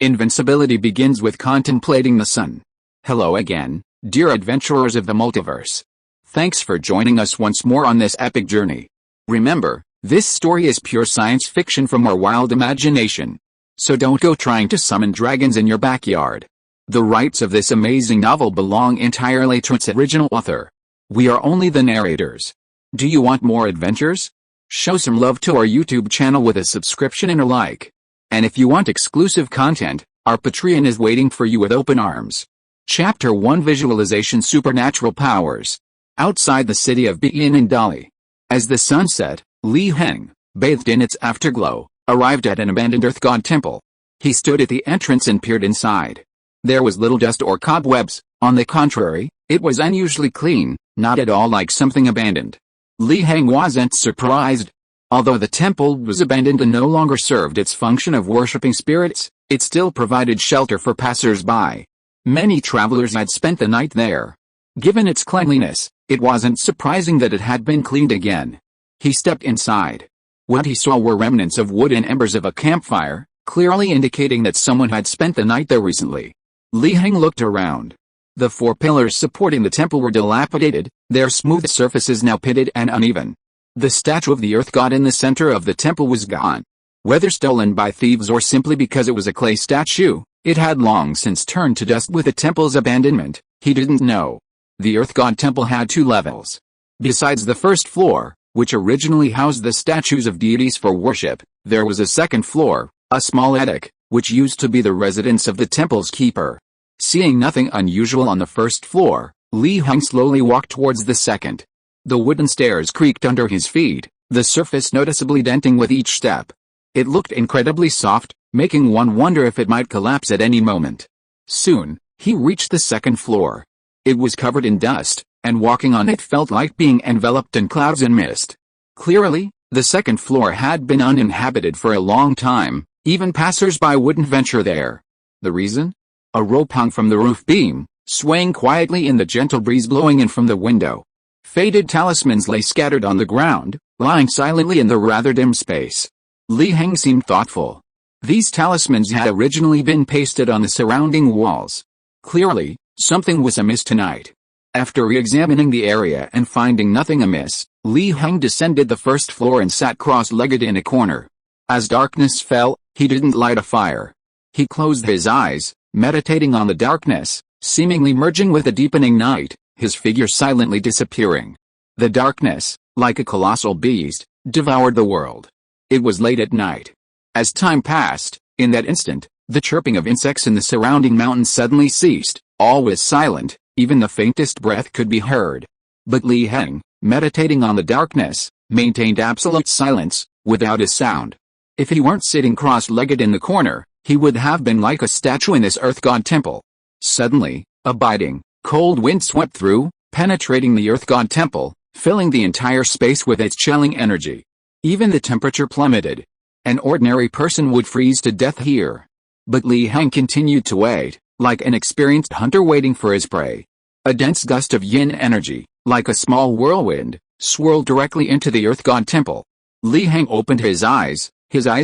Invincibility begins with contemplating the sun. Hello again, dear adventurers of the multiverse. Thanks for joining us once more on this epic journey. Remember, this story is pure science fiction from our wild imagination. So don't go trying to summon dragons in your backyard. The rights of this amazing novel belong entirely to its original author. We are only the narrators. Do you want more adventures? Show some love to our YouTube channel with a subscription and a like. And if you want exclusive content, our Patreon is waiting for you with open arms. Chapter 1: Visualization Supernatural Powers. Outside the city of Begin in Dali. As the sun set, Heng, bathed in its afterglow, arrived at an abandoned earth god temple. He stood at the entrance and peered inside. There was little dust or cobwebs. On the contrary, it was unusually clean, not at all like something abandoned. Heng wasn't surprised. Although the temple was abandoned and no longer served its function of worshipping spirits, it still provided shelter for passers-by. Many travelers had spent the night there. Given its cleanliness, it wasn't surprising that it had been cleaned again. He stepped inside. What he saw were remnants of wood and embers of a campfire, clearly indicating that someone had spent the night there recently. Heng looked around. The four pillars supporting the temple were dilapidated, their smooth surfaces now pitted and uneven. The statue of the earth god in the center of the temple was gone. Whether stolen by thieves or simply because it was a clay statue, it had long since turned to dust with the temple's abandonment, he didn't know. The earth god temple had two levels. Besides the first floor, which originally housed the statues of deities for worship, there was a second floor, a small attic, which used to be the residence of the temple's keeper. Seeing nothing unusual on the first floor, Heng slowly walked towards the second. The wooden stairs creaked under his feet, the surface noticeably denting with each step. It looked incredibly soft, making one wonder if it might collapse at any moment. Soon, he reached the second floor. It was covered in dust, and walking on it felt like being enveloped in clouds and mist. Clearly, the second floor had been uninhabited for a long time, even passers-by wouldn't venture there. The reason? A rope hung from the roof beam, swaying quietly in the gentle breeze blowing in from the window. Faded talismans lay scattered on the ground, lying silently in the rather dim space. Heng seemed thoughtful. These talismans had originally been pasted on the surrounding walls. Clearly, something was amiss tonight. After re-examining the area and finding nothing amiss, Heng descended the first floor and sat cross-legged in a corner. As darkness fell, he didn't light a fire. He closed his eyes, meditating on the darkness, seemingly merging with the deepening night, his figure silently disappearing. The darkness, like a colossal beast, devoured the world. It was late at night. As time passed, in that instant, the chirping of insects in the surrounding mountains suddenly ceased, all was silent, even the faintest breath could be heard. But Heng, meditating on the darkness, maintained absolute silence, without a sound. If he weren't sitting cross-legged in the corner, he would have been like a statue in this earth god temple. Suddenly, a biting, cold wind swept through, penetrating the earth god temple, filling the entire space with its chilling energy. Even the temperature plummeted. An ordinary person would freeze to death here. But Heng continued to wait, like an experienced hunter waiting for his prey. A dense gust of yin energy, like a small whirlwind, swirled directly into the earth god temple. Heng opened his eyes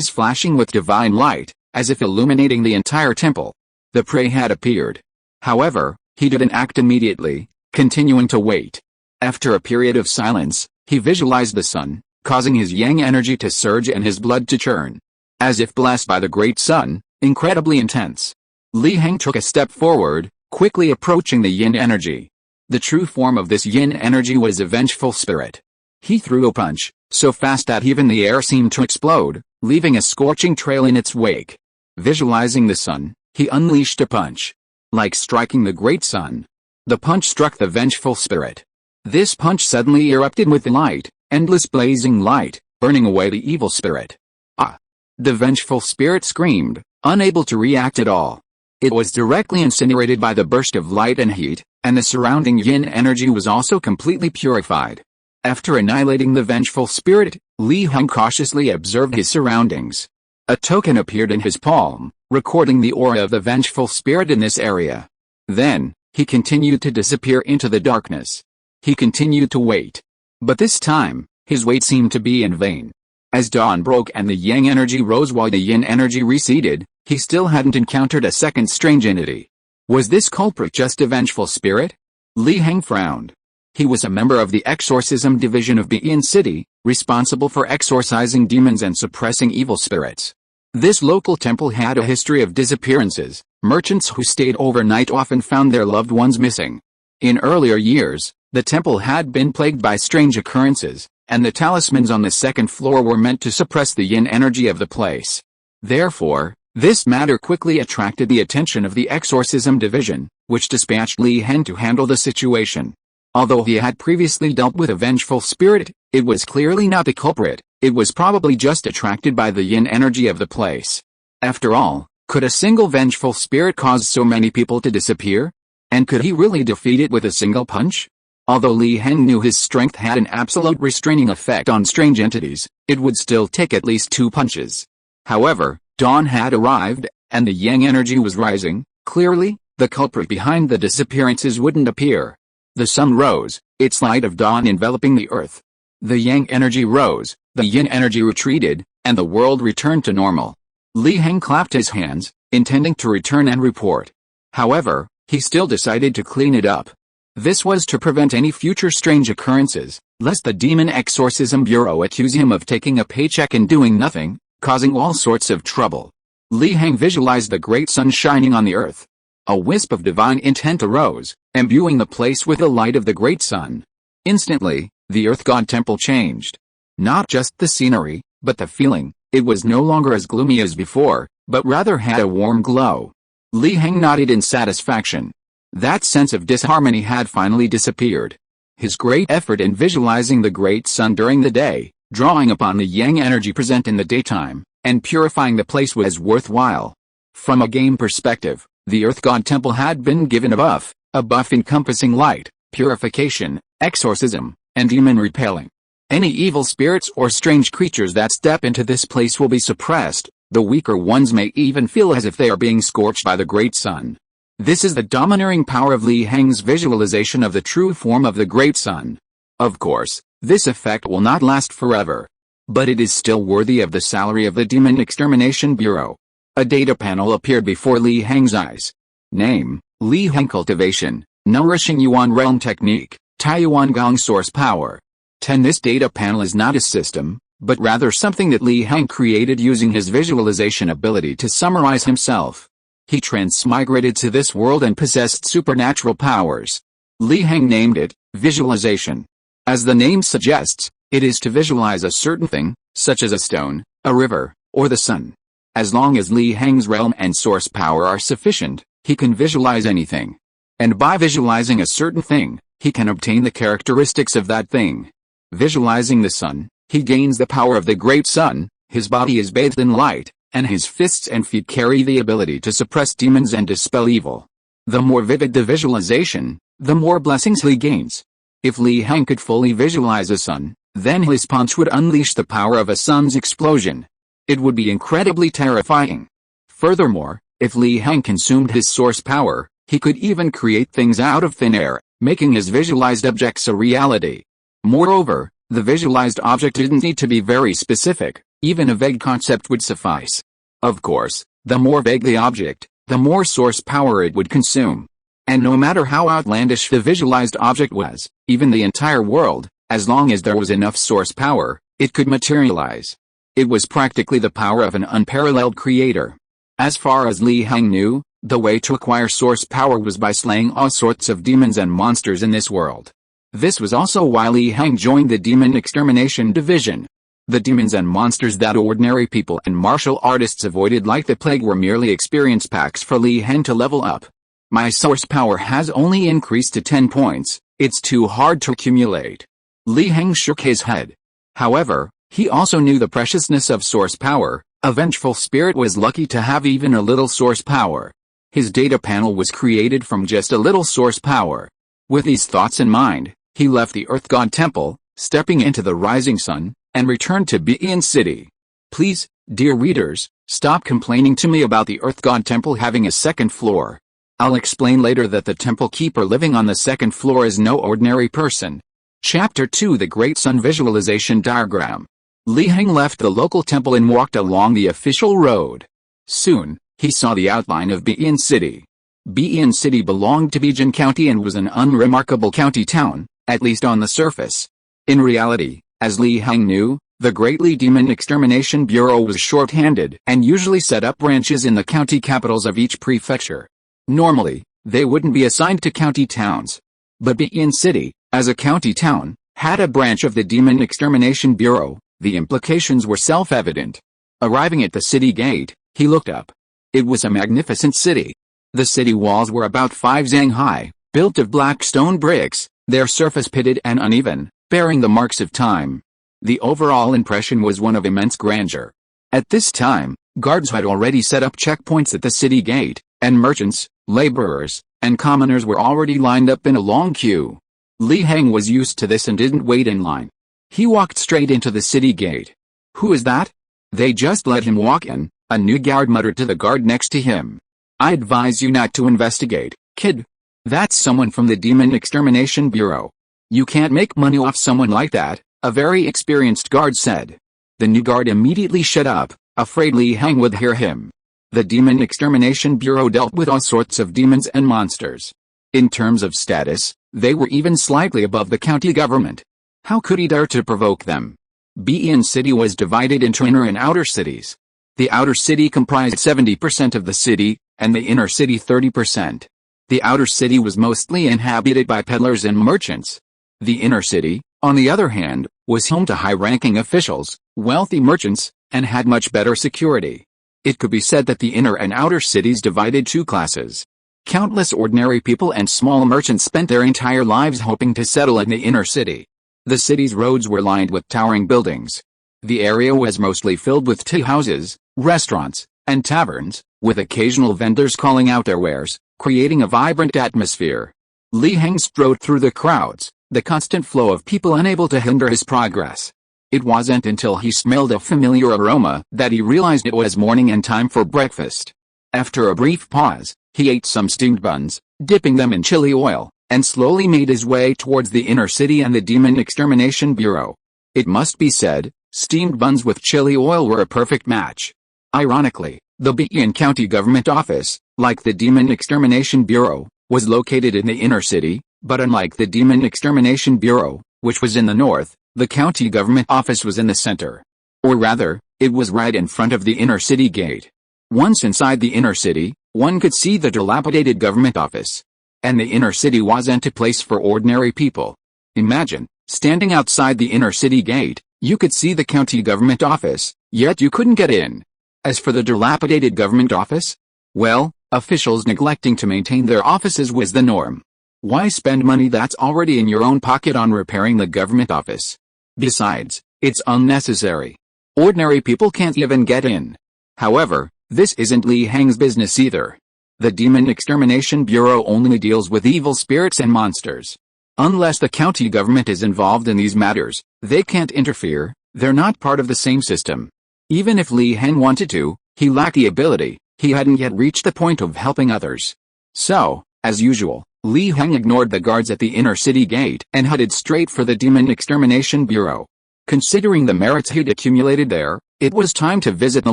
flashing with divine light, as if illuminating the entire temple. The prey had appeared. However, he didn't act immediately, continuing to wait. After a period of silence, he visualized the sun, causing his yang energy to surge and his blood to churn. As if blessed by the great sun, incredibly intense. Heng took a step forward, quickly approaching the yin energy. The true form of this yin energy was a vengeful spirit. He threw a punch, so fast that even the air seemed to explode, leaving a scorching trail in its wake. Visualizing the sun, he unleashed a punch. Like striking the great sun. The punch struck the vengeful spirit. This punch suddenly erupted with light, endless blazing light, burning away the evil spirit. Ah! The vengeful spirit screamed, unable to react at all. It was directly incinerated by the burst of light and heat, and the surrounding yin energy was also completely purified. After annihilating the vengeful spirit, Heng cautiously observed his surroundings. A token appeared in his palm, recording the aura of the vengeful spirit in this area. Then, he continued to disappear into the darkness. He continued to wait. But this time, his wait seemed to be in vain. As dawn broke and the yang energy rose while the yin energy receded, he still hadn't encountered a second strange entity. Was this culprit just a vengeful spirit? Li Heng frowned. He was a member of the exorcism division of Begin City, responsible for exorcising demons and suppressing evil spirits. This local temple had a history of disappearances. Merchants who stayed overnight often found their loved ones missing. In earlier years, the temple had been plagued by strange occurrences, and the talismans on the second floor were meant to suppress the yin energy of the place. Therefore, this matter quickly attracted the attention of the exorcism division, which dispatched Li Heng to handle the situation. Although he had previously dealt with a vengeful spirit, it was clearly not the culprit. It was probably just attracted by the yin energy of the place. After all, could a single vengeful spirit cause so many people to disappear? And could he really defeat it with a single punch? Although Li Heng knew his strength had an absolute restraining effect on strange entities, it would still take at least 2 punches. However, dawn had arrived, and the yang energy was rising. Clearly, the culprit behind the disappearances wouldn't appear. The sun rose, its light of dawn enveloping the earth. The yang energy rose, the yin energy retreated, and the world returned to normal. Li Heng clapped his hands, intending to return and report. However, he still decided to clean it up. This was to prevent any future strange occurrences, lest the Demon Exorcism Bureau accuse him of taking a paycheck and doing nothing, causing all sorts of trouble. Li Heng visualized the great sun shining on the earth. A wisp of divine intent arose, imbuing the place with the light of the great sun. Instantly, the Earth God Temple changed. Not just the scenery, but the feeling. It was no longer as gloomy as before, but rather had a warm glow. Li Heng nodded in satisfaction. That sense of disharmony had finally disappeared. His great effort in visualizing the great sun during the day, drawing upon the yang energy present in the daytime, and purifying the place was worthwhile. From a game perspective, the Earth God Temple had been given a buff encompassing light, purification, exorcism, and demon repelling. Any evil spirits or strange creatures that step into this place will be suppressed. The weaker ones may even feel as if they are being scorched by the great sun. This is the domineering power of Li Heng's visualization of the true form of the great sun. Of course, this effect will not last forever. But it is still worthy of the salary of the Demon Extermination Bureau. A data panel appeared before Li Heng's eyes. Name, Li Heng Cultivation, Nourishing Yuan Realm Technique, Taiyuan Gong Source Power. 10. This data panel is not a system, but rather something that Li Heng created using his visualization ability to summarize himself. He transmigrated to this world and possessed supernatural powers. Li Heng named it, Visualization. As the name suggests, it is to visualize a certain thing, such as a stone, a river, or the sun. As long as Li Heng's realm and source power are sufficient, he can visualize anything. And by visualizing a certain thing, he can obtain the characteristics of that thing. Visualizing the sun, he gains the power of the great sun. His body is bathed in light, and his fists and feet carry the ability to suppress demons and dispel evil. The more vivid the visualization, the more blessings he gains. If Li Heng could fully visualize a sun, then his punch would unleash the power of a sun's explosion. It would be incredibly terrifying. Furthermore, if Li Heng consumed his source power, he could even create things out of thin air, making his visualized objects a reality. Moreover, the visualized object didn't need to be very specific. Even a vague concept would suffice. Of course, the more vague the object, the more source power it would consume. And no matter how outlandish the visualized object was, even the entire world, as long as there was enough source power, it could materialize. It was practically the power of an unparalleled creator. As far as Li Heng knew, the way to acquire source power was by slaying all sorts of demons and monsters in this world. This was also why Li Heng joined the Demon Extermination Division. The demons and monsters that ordinary people and martial artists avoided like the plague were merely experience packs for Li Heng to level up. My source power has only increased to 10 points, it's too hard to accumulate. Li Heng shook his head. However, he also knew the preciousness of source power. A vengeful spirit was lucky to have even a little source power. His data panel was created from just a little source power. With these thoughts in mind, he left the Earth God Temple, stepping into the rising sun, and returned to Begin City. Please, dear readers, stop complaining to me about the Earth God Temple having a second floor. I'll explain later that the temple keeper living on the second floor is no ordinary person. Chapter 2: The Great Sun Visualization Diagram. Li Heng left the local temple and walked along the official road. Soon, he saw the outline of Begin City. Begin City belonged to Begin County and was an unremarkable county town, at least on the surface. In reality, as Li Heng knew, the Great Li Demon Extermination Bureau was short-handed and usually set up branches in the county capitals of each prefecture. Normally, they wouldn't be assigned to county towns. But Begin City, as a county town, had a branch of the Demon Extermination Bureau. The implications were self-evident. Arriving at the city gate, he looked up. It was a magnificent city. The city walls were about 5 zang high, built of black stone bricks, their surface pitted and uneven, bearing the marks of time. The overall impression was one of immense grandeur. At this time, guards had already set up checkpoints at the city gate, and merchants, laborers, and commoners were already lined up in a long queue. Li Heng was used to this and didn't wait in line. He walked straight into the city gate. "Who is that?" "They just let him walk in," a new guard muttered to the guard next to him. "I advise you not to investigate, kid. That's someone from the Demon Extermination Bureau. You can't make money off someone like that," a very experienced guard said. The new guard immediately shut up, afraid Li Heng would hear him. The Demon Extermination Bureau dealt with all sorts of demons and monsters. In terms of status, they were even slightly above the county government. How could he dare to provoke them? Begin City was divided into inner and outer cities. The outer city comprised 70% of the city, and the inner city 30%. The outer city was mostly inhabited by peddlers and merchants. The inner city, on the other hand, was home to high-ranking officials, wealthy merchants, and had much better security. It could be said that the inner and outer cities divided two classes. Countless ordinary people and small merchants spent their entire lives hoping to settle in the inner city. The city's roads were lined with towering buildings. The area was mostly filled with tea houses, restaurants, and taverns, with occasional vendors calling out their wares, creating a vibrant atmosphere. Li Heng strode through the crowds, the constant flow of people unable to hinder his progress. It wasn't until he smelled a familiar aroma that he realized it was morning and time for breakfast. After a brief pause, he ate some steamed buns, dipping them in chili oil, and slowly made his way towards the inner city and the Demon Extermination Bureau. It must be said, steamed buns with chili oil were a perfect match. Ironically, the Begin County Government Office, like the Demon Extermination Bureau, was located in the inner city, but unlike the Demon Extermination Bureau, which was in the north, the county government office was in the center. Or rather, it was right in front of the inner city gate. Once inside the inner city, one could see the dilapidated government office. And the inner city wasn't a place for ordinary people. Imagine, standing outside the inner city gate, you could see the county government office, yet you couldn't get in. As for the dilapidated government office, well, officials neglecting to maintain their offices was the norm. Why spend money that's already in your own pocket on repairing the government office? Besides, it's unnecessary. Ordinary people can't even get in. However, this isn't Li Heng's business either. The Demon Extermination Bureau only deals with evil spirits and monsters. Unless the county government is involved in these matters, they can't interfere. They're not part of the same system. Even if Li Heng wanted to, he lacked the ability. He hadn't yet reached the point of helping others. So, as usual, Li Heng ignored the guards at the inner city gate and headed straight for the Demon Extermination Bureau. Considering the merits he'd accumulated there, it was time to visit the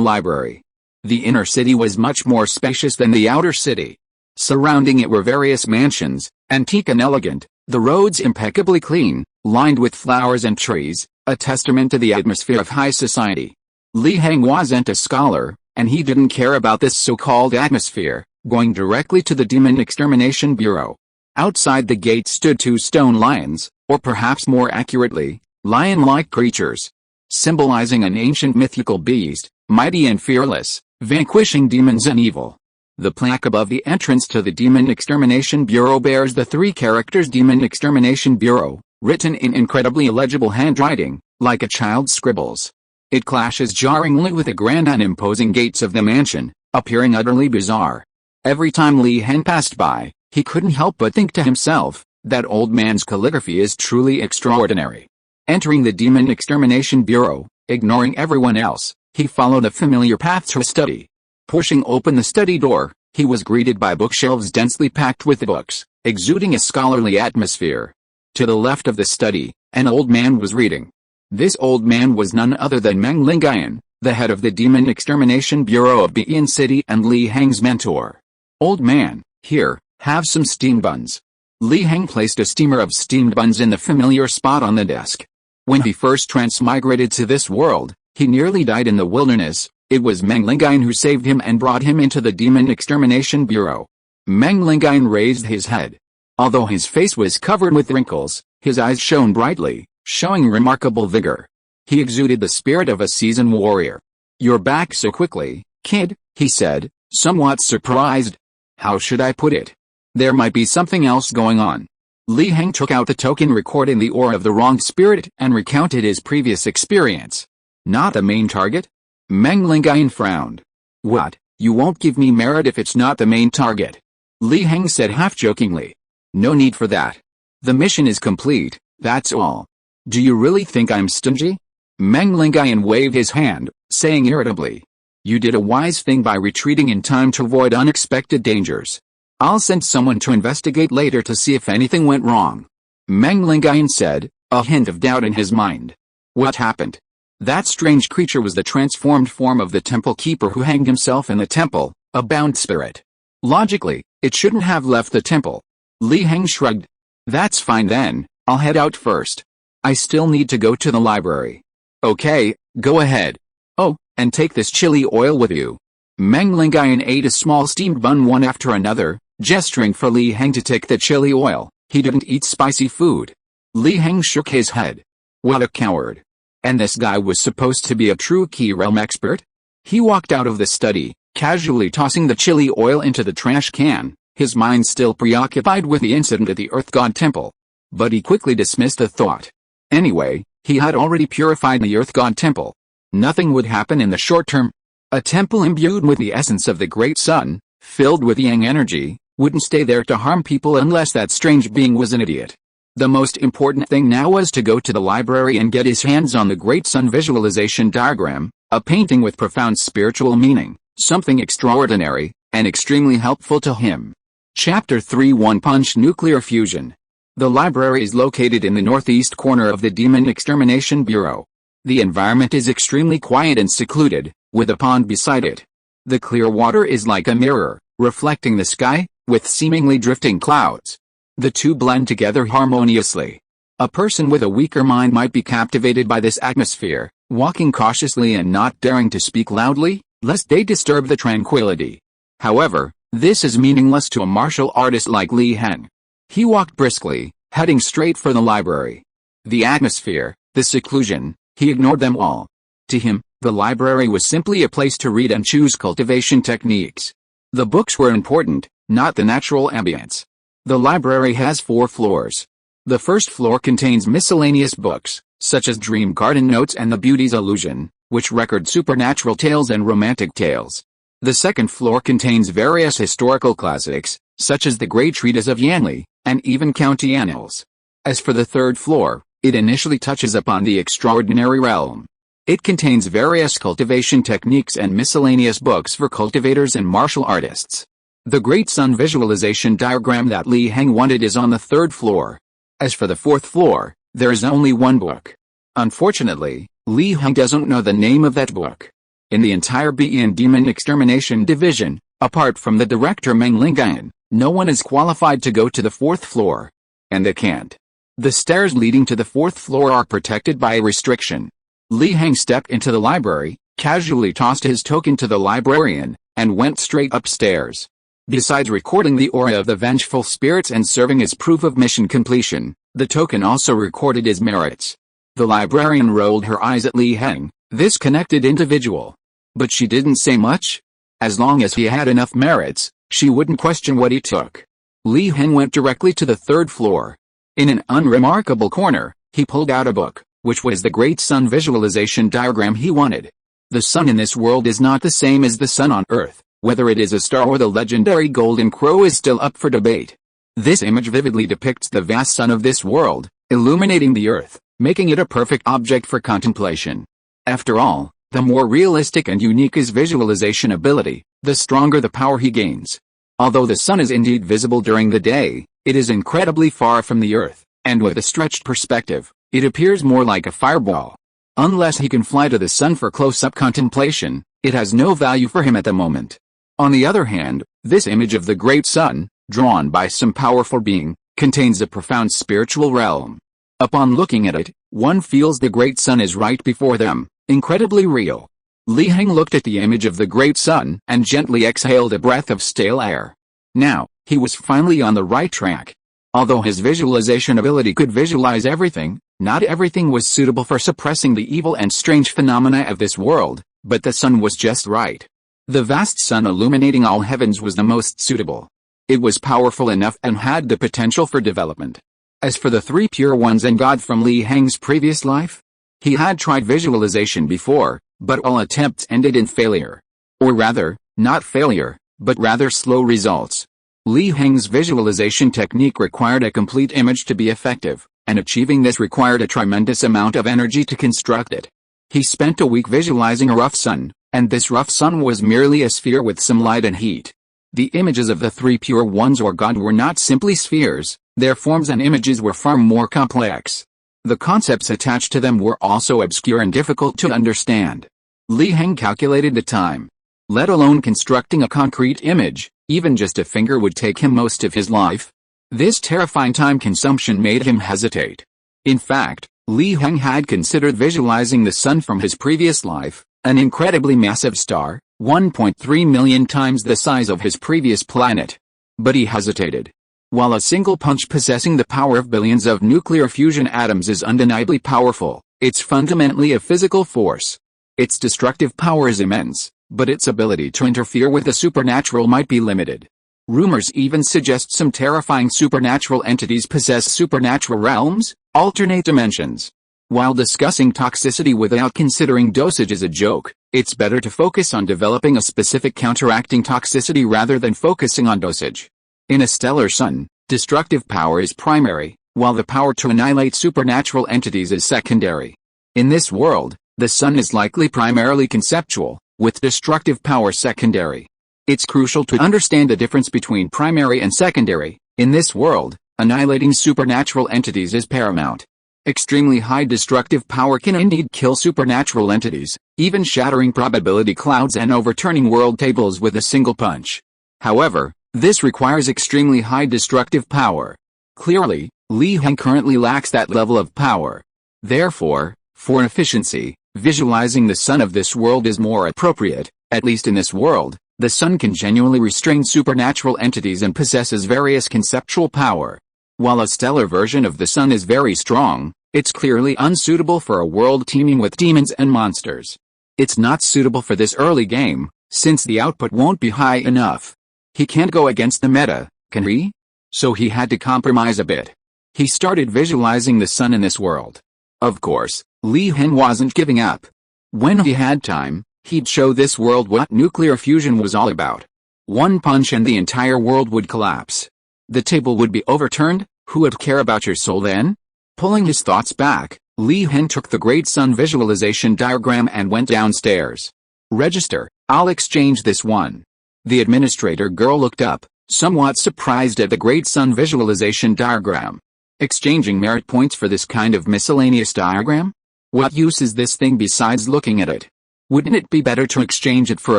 library. The inner city was much more spacious than the outer city. Surrounding it were various mansions, antique and elegant, the roads impeccably clean, lined with flowers and trees, a testament to the atmosphere of high society. Li Heng wasn't a scholar, and he didn't care about this so-called atmosphere, going directly to the Demon Extermination Bureau. Outside the gate stood two stone lions, or perhaps more accurately, lion-like creatures, symbolizing an ancient mythical beast, mighty and fearless, vanquishing demons and evil. The plaque above the entrance to the Demon Extermination Bureau bears the three characters Demon Extermination Bureau, written in incredibly illegible handwriting, like a child's scribbles. It clashes jarringly with the grand and imposing gates of the mansion, appearing utterly bizarre. Every time Li Heng passed by, he couldn't help but think to himself, that old man's calligraphy is truly extraordinary. Entering the Demon Extermination Bureau, ignoring everyone else, he followed a familiar path to study. Pushing open the study door, he was greeted by bookshelves densely packed with books, exuding a scholarly atmosphere. To the left of the study, an old man was reading. This old man was none other than Meng Lingayan, the head of the Demon Extermination Bureau of Bian City and Li Heng's mentor. "Old man, here, have some steamed buns." Li Heng placed a steamer of steamed buns in the familiar spot on the desk. When he first transmigrated to this world, he nearly died in the wilderness. It was Meng Lingayan who saved him and brought him into the Demon Extermination Bureau. Meng Lingayan raised his head. Although his face was covered with wrinkles, his eyes shone brightly, showing remarkable vigor. He exuded the spirit of a seasoned warrior. "You're back so quickly, kid," he said, somewhat surprised. "How should I put it? There might be something else going on." Li Heng took out the token recording the aura of the wrong spirit and recounted his previous experience. "Not the main target?" Meng Lingayan frowned. "What, you won't give me merit if it's not the main target?" Li Heng said half-jokingly. "No need for that. The mission is complete, that's all. Do you really think I'm stingy?" Meng Lingayan waved his hand, saying irritably, "You did a wise thing by retreating in time to avoid unexpected dangers. I'll send someone to investigate later to see if anything went wrong." Meng Lingayan said, a hint of doubt in his mind. "What happened?" "That strange creature was the transformed form of the temple keeper who hanged himself in the temple, a bound spirit. Logically, it shouldn't have left the temple." Li Heng shrugged. "That's fine then, I'll head out first. I still need to go to the library." "Okay, go ahead. Oh, and take this chili oil with you." Meng Lingayan ate a small steamed bun one after another, gesturing for Li Heng to take the chili oil. He didn't eat spicy food. Li Heng shook his head. What a coward. And this guy was supposed to be a true key realm expert? He walked out of the study, casually tossing the chili oil into the trash can, his mind still preoccupied with the incident at the Earth God Temple. But he quickly dismissed the thought. Anyway, he had already purified the Earth God Temple. Nothing would happen in the short term. A temple imbued with the essence of the Great Sun, filled with yang energy, wouldn't stay there to harm people unless that strange being was an idiot. The most important thing now was to go to the library and get his hands on the Great Sun visualization diagram, a painting with profound spiritual meaning, something extraordinary, and extremely helpful to him. Chapter 3 One Punch Nuclear Fusion. The library is located in the northeast corner of the Demon Extermination Bureau. The environment is extremely quiet and secluded, with a pond beside it. The clear water is like a mirror, reflecting the sky, with seemingly drifting clouds. The two blend together harmoniously. A person with a weaker mind might be captivated by this atmosphere, walking cautiously and not daring to speak loudly, lest they disturb the tranquility. However, this is meaningless to a martial artist like Li Heng. He walked briskly, heading straight for the library. The atmosphere, the seclusion, he ignored them all. To him, the library was simply a place to read and choose cultivation techniques. The books were important, not the natural ambience. The library has 4 floors. The first floor contains miscellaneous books, such as Dream Garden Notes and The Beauty's Illusion, which record supernatural tales and romantic tales. The second floor contains various historical classics, such as the Great Treatise of Yanli, and even county annals. As for the third floor, it initially touches upon the extraordinary realm. It contains various cultivation techniques and miscellaneous books for cultivators and martial artists. The Great Sun visualization diagram that Li Heng wanted is on the 3rd floor. As for the 4th floor, there is only one book. Unfortunately, Li Heng doesn't know the name of that book. In the entire BN Demon Extermination Division, apart from the director Meng Lingayan, no one is qualified to go to the 4th floor. And they can't. The stairs leading to the 4th floor are protected by a restriction. Li Heng stepped into the library, casually tossed his token to the librarian, and went straight upstairs. Besides recording the aura of the vengeful spirits and serving as proof of mission completion, the token also recorded his merits. The librarian rolled her eyes at Li Heng, this connected individual. But she didn't say much. As long as he had enough merits, she wouldn't question what he took. Li Heng went directly to the 3rd floor. In an unremarkable corner, he pulled out a book, which was the Great Sun visualization diagram he wanted. The sun in this world is not the same as the sun on Earth. Whether it is a star or the legendary golden crow is still up for debate. This image vividly depicts the vast sun of this world, illuminating the earth, making it a perfect object for contemplation. After all, the more realistic and unique his visualization ability, the stronger the power he gains. Although the sun is indeed visible during the day, it is incredibly far from the earth, and with a stretched perspective, It appears more like a fireball. Unless he can fly to the sun for close-up contemplation, it has no value for him at the moment. On the other hand, this image of the great sun, drawn by some powerful being, contains a profound spiritual realm. Upon looking at it, one feels the great sun is right before them, incredibly real. Li Heng looked at the image of the great sun and gently exhaled a breath of stale air. Now, he was finally on the right track. Although his visualization ability could visualize everything, not everything was suitable for suppressing the evil and strange phenomena of this world, but the sun was just right. The vast sun illuminating all heavens was the most suitable. It was powerful enough and had the potential for development. As for the three pure ones and God from Li Heng's previous life, he had tried visualization before, but all attempts ended in failure. Or rather, not failure, but rather slow results. Li Heng's visualization technique required a complete image to be effective, and achieving this required a tremendous amount of energy to construct it. He spent a week visualizing a rough sun, and this rough sun was merely a sphere with some light and heat. The images of the three pure ones or God were not simply spheres, their forms and images were far more complex. The concepts attached to them were also obscure and difficult to understand. Li Heng calculated the time. Let alone constructing a concrete image, even just a finger would take him most of his life. This terrifying time consumption made him hesitate. In fact, Li Heng had considered visualizing the sun from his previous life, an incredibly massive star, 1.3 million times the size of his previous planet. But he hesitated. While a single punch possessing the power of billions of nuclear fusion atoms is undeniably powerful, it's fundamentally a physical force. Its destructive power is immense, but its ability to interfere with the supernatural might be limited. Rumors even suggest some terrifying supernatural entities possess supernatural realms, alternate dimensions. While discussing toxicity without considering dosage is a joke, it's better to focus on developing a specific counteracting toxicity rather than focusing on dosage. In a stellar sun, destructive power is primary, while the power to annihilate supernatural entities is secondary. In this world, the sun is likely primarily conceptual, with destructive power secondary. It's crucial to understand the difference between primary and secondary. In this world, annihilating supernatural entities is paramount. Extremely high destructive power can indeed kill supernatural entities, even shattering probability clouds and overturning world tables with a single punch. However, this requires extremely high destructive power. Clearly, Li Heng currently lacks that level of power. Therefore, for efficiency, visualizing the sun of this world is more appropriate. At least in this world, the sun can genuinely restrain supernatural entities and possesses various conceptual power. While a stellar version of the sun is very strong, it's clearly unsuitable for a world teeming with demons and monsters. It's not suitable for this early game, since the output won't be high enough. He can't go against the meta, can he? So he had to compromise a bit. He started visualizing the sun in this world. Of course, Li Heng wasn't giving up. When he had time, he'd show this world what nuclear fusion was all about. One punch and the entire world would collapse. The table would be overturned. Who would care about your soul then? Pulling his thoughts back, Li Heng took the great sun visualization diagram and went downstairs. Register, I'll exchange this one. The administrator girl looked up, somewhat surprised at the great sun visualization diagram. Exchanging merit points for this kind of miscellaneous diagram? What use is this thing besides looking at it? Wouldn't it be better to exchange it for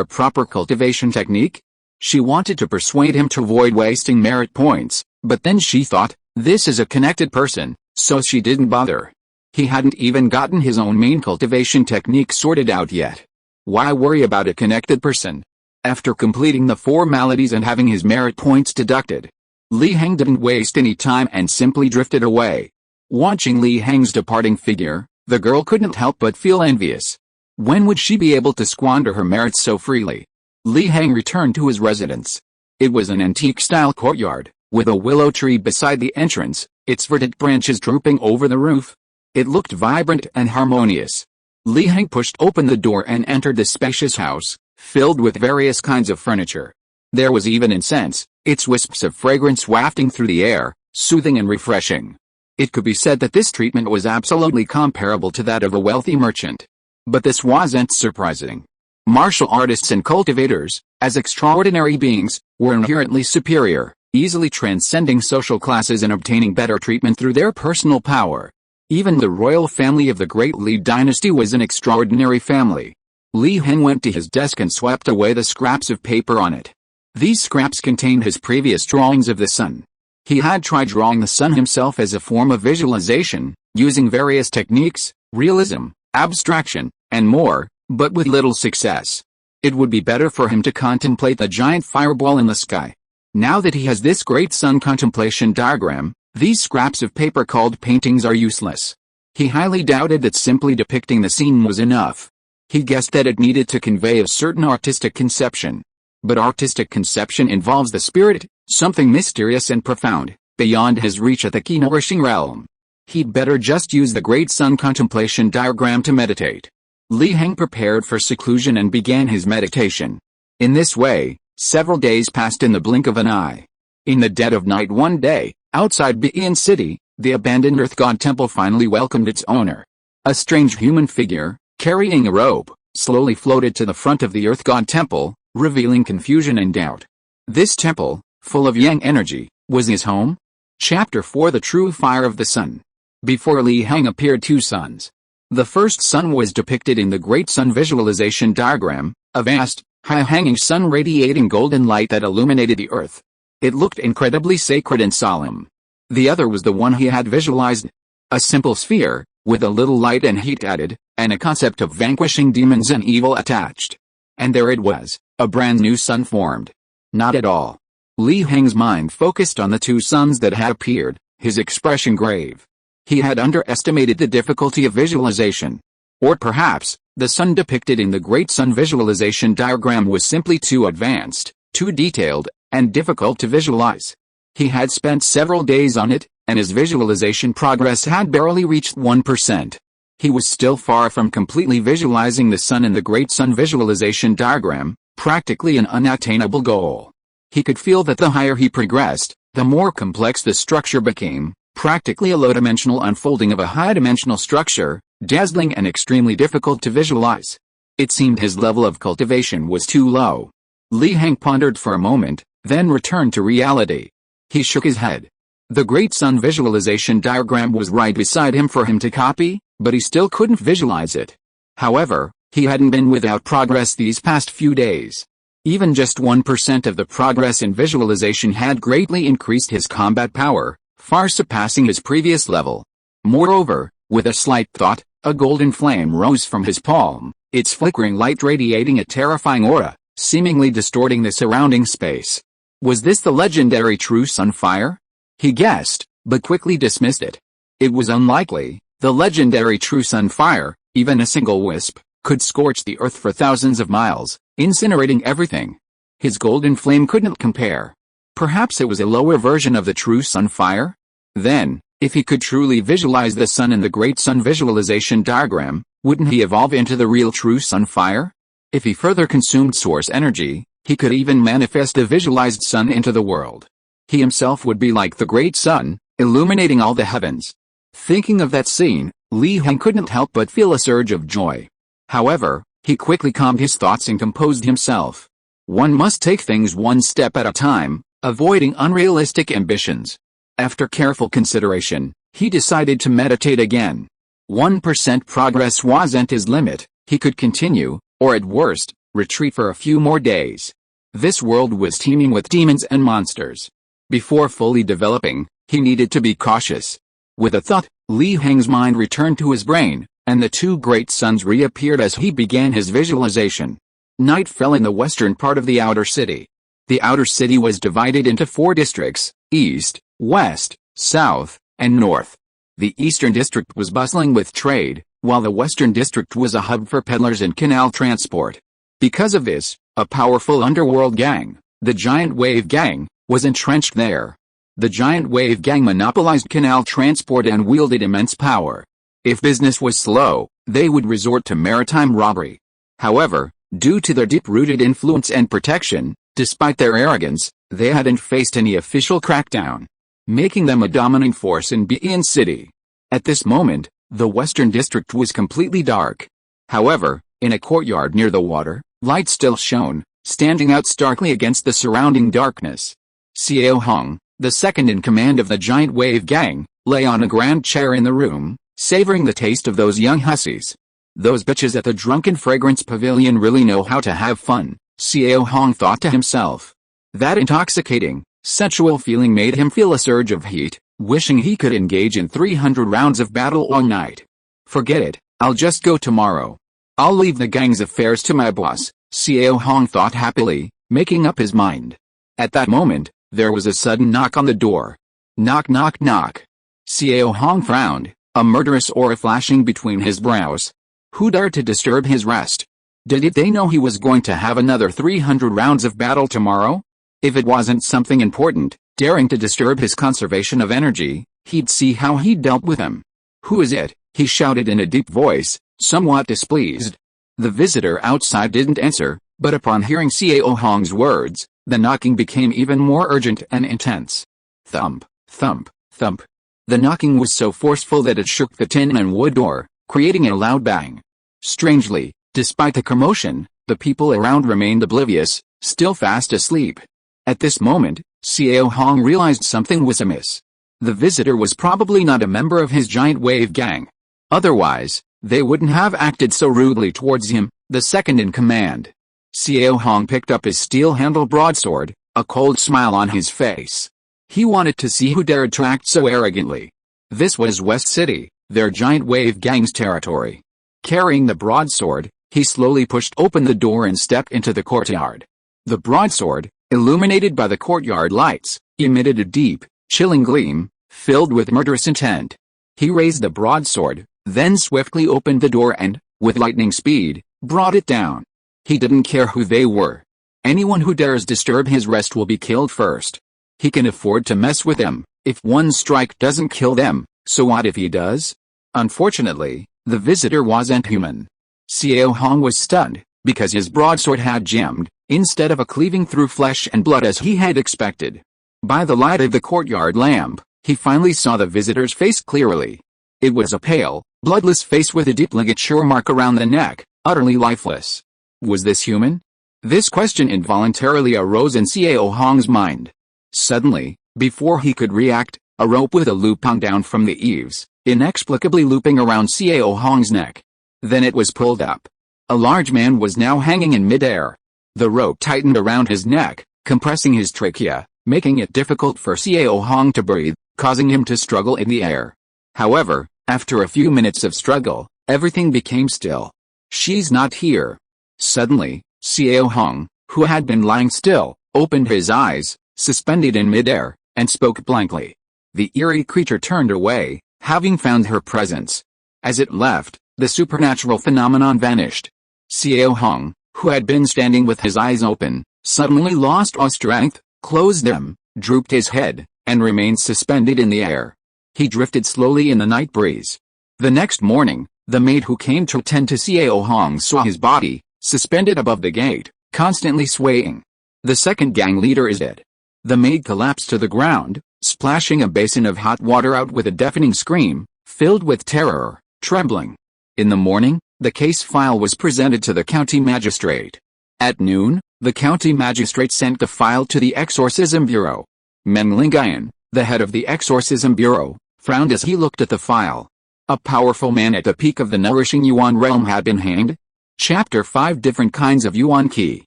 a proper cultivation technique? She wanted to persuade him to avoid wasting merit points, but then she thought, this is a connected person, so she didn't bother. He hadn't even gotten his own main cultivation technique sorted out yet. Why worry about a connected person? After completing the formalities and having his merit points deducted, Li Heng didn't waste any time and simply drifted away. Watching Li Heng's departing figure, the girl couldn't help but feel envious. When would she be able to squander her merits so freely? Li Heng returned to his residence. It was an antique-style courtyard, with a willow tree beside the entrance, its verdant branches drooping over the roof. It looked vibrant and harmonious. Li Heng pushed open the door and entered the spacious house, filled with various kinds of furniture. There was even incense, its wisps of fragrance wafting through the air, soothing and refreshing. It could be said that this treatment was absolutely comparable to that of a wealthy merchant. But this wasn't surprising. Martial artists and cultivators, as extraordinary beings, were inherently superior, easily transcending social classes and obtaining better treatment through their personal power. Even the royal family of the Great Li dynasty was an extraordinary family. Li Heng went to his desk and swept away the scraps of paper on it. These scraps contained his previous drawings of the sun. He had tried drawing the sun himself as a form of visualization, using various techniques, realism, abstraction, and more, but with little success. It would be better for him to contemplate the giant fireball in the sky. Now that he has this great sun contemplation diagram, these scraps of paper called paintings are useless. He highly doubted that simply depicting the scene was enough. He guessed that it needed to convey a certain artistic conception. But artistic conception involves the spirit, something mysterious and profound, beyond his reach at the key-nourishing realm. He'd better just use the great sun contemplation diagram to meditate. Li Heng prepared for seclusion and began his meditation. In this way, several days passed in the blink of an eye. In the dead of night one day, outside Bi'in City, the abandoned earth god temple finally welcomed its owner. A strange human figure, carrying a robe, slowly floated to the front of the earth god temple, revealing confusion and doubt. This temple, full of yang energy, was his home? Chapter 4: The True Fire of the Sun. Before Li Heng appeared two suns. The first sun was depicted in the Great Sun visualization diagram, a vast, high-hanging sun radiating golden light that illuminated the earth. It looked incredibly sacred and solemn. The other was the one he had visualized. A simple sphere, with a little light and heat added, and a concept of vanquishing demons and evil attached. And there it was, a brand new sun formed. Not at all. Li Heng's mind focused on the two suns that had appeared, his expression grave. He had underestimated the difficulty of visualization. Or perhaps, the sun depicted in the Great Sun visualization diagram was simply too advanced, too detailed, and difficult to visualize. He had spent several days on it, and his visualization progress had barely reached 1%. He was still far from completely visualizing the sun in the Great Sun visualization diagram, practically an unattainable goal. He could feel that the higher he progressed, the more complex the structure became, practically a low-dimensional unfolding of a high-dimensional structure, dazzling and extremely difficult to visualize. It seemed his level of cultivation was too low. Li Heng pondered for a moment, then returned to reality. He shook his head. The Great Sun visualization diagram was right beside him for him to copy, but he still couldn't visualize it. However, he hadn't been without progress these past few days. Even just 1% of the progress in visualization had greatly increased his combat power, far surpassing his previous level. Moreover, with a slight thought, a golden flame rose from his palm, its flickering light radiating a terrifying aura, seemingly distorting the surrounding space. Was this the legendary true sun fire? He guessed, but quickly dismissed it. It was unlikely. The legendary true sun fire, even a single wisp, could scorch the earth for thousands of miles, incinerating everything. His golden flame couldn't compare. Perhaps it was a lower version of the true sun fire? Then, if he could truly visualize the sun in the Great Sun visualization diagram, wouldn't he evolve into the real true sun fire? If he further consumed source energy, he could even manifest the visualized sun into the world. He himself would be like the great sun, illuminating all the heavens. Thinking of that scene, Li Heng couldn't help but feel a surge of joy. However, he quickly calmed his thoughts and composed himself. One must take things one step at a time, avoiding unrealistic ambitions. After careful consideration, he decided to meditate again. 1% progress wasn't his limit. He could continue, or at worst, retreat for a few more days. This world was teeming with demons and monsters. Before fully developing, he needed to be cautious. With a thought, Li Heng's mind returned to his brain, and the two great suns reappeared as he began his visualization. Night fell in the western part of the outer city. The outer city was divided into 4 districts: east, west, south, and north. The eastern district was bustling with trade, while the western district was a hub for peddlers and canal transport. Because of this, a powerful underworld gang, the Giant Wave Gang, was entrenched there. The Giant Wave Gang monopolized canal transport and wielded immense power. If business was slow, they would resort to maritime robbery. However, due to their deep-rooted influence and protection, despite their arrogance, they hadn't faced any official crackdown, making them a dominant force in Bi'in City. At this moment, the western district was completely dark. However, in a courtyard near the water, light still shone, standing out starkly against the surrounding darkness. Xiao Heng, the second in command of the Giant Wave Gang, lay on a grand chair in the room, savoring the taste of those young hussies. Those bitches at the Drunken Fragrance Pavilion really know how to have fun, Xiao Hong thought to himself. That intoxicating, sensual feeling made him feel a surge of heat, wishing he could engage in 300 rounds of battle all night. Forget it, I'll just go tomorrow. I'll leave the gang's affairs to my boss, Xiao Hong thought happily, making up his mind. At that moment, there was a sudden knock on the door. Knock knock knock. Xiao Hong frowned, a murderous aura flashing between his brows. Who dared to disturb his rest? Did they know he was going to have another 300 rounds of battle tomorrow? If it wasn't something important, daring to disturb his conservation of energy, he'd see how he dealt with him. Who is it? He shouted in a deep voice, somewhat displeased. The visitor outside didn't answer, but upon hearing Xiao Hong's words, the knocking became even more urgent and intense. Thump, thump, thump. The knocking was so forceful that it shook the tin and wood door, creating a loud bang. Strangely, despite the commotion, the people around remained oblivious, still fast asleep. At this moment, Xiao Hong realized something was amiss. The visitor was probably not a member of his giant wave gang. Otherwise, they wouldn't have acted so rudely towards him, the second in command. Xiao Hong picked up his steel-handled broadsword, a cold smile on his face. He wanted to see who dared to act so arrogantly. This was West City, their giant wave gang's territory. Carrying the broadsword, he slowly pushed open the door and stepped into the courtyard. The broadsword, illuminated by the courtyard lights, emitted a deep, chilling gleam, filled with murderous intent. He raised the broadsword, then swiftly opened the door and, with lightning speed, brought it down. He didn't care who they were. Anyone who dares disturb his rest will be killed first. He can afford to mess with them. If one strike doesn't kill them, so what if he does? Unfortunately, the visitor wasn't human. Xiao Hong was stunned, because his broadsword had jammed, instead of a cleaving through flesh and blood as he had expected. By the light of the courtyard lamp, he finally saw the visitor's face clearly. It was a pale, bloodless face with a deep ligature mark around the neck, utterly lifeless. Was this human? This question involuntarily arose in Xiao Hong's mind. Suddenly, before he could react, a rope with a loop hung down from the eaves, inexplicably looping around Xiao Hong's neck. Then it was pulled up. A large man was now hanging in midair. The rope tightened around his neck, compressing his trachea, making it difficult for Xiao Hong to breathe, causing him to struggle in the air. However, after a few minutes of struggle, everything became still. She's not here. Suddenly, Xiao Hong, who had been lying still, opened his eyes, suspended in midair, and spoke blankly. The eerie creature turned away, having found her presence. As it left, the supernatural phenomenon vanished. Xiao Hong, who had been standing with his eyes open, suddenly lost all strength, closed them, drooped his head, and remained suspended in the air. He drifted slowly in the night breeze. The next morning, the maid who came to attend to Xiao Hong saw his body, suspended above the gate, constantly swaying. The second gang leader is dead. The maid collapsed to the ground, splashing a basin of hot water out with a deafening scream, filled with terror, trembling. In the morning, the case file was presented to the county magistrate. At noon, the county magistrate sent the file to the exorcism bureau. Meng Lingayan, the head of the exorcism bureau, frowned as he looked at the file. A powerful man at the peak of the nourishing Yuan realm had been hanged. Chapter 5 Different Kinds of Yuan Qi.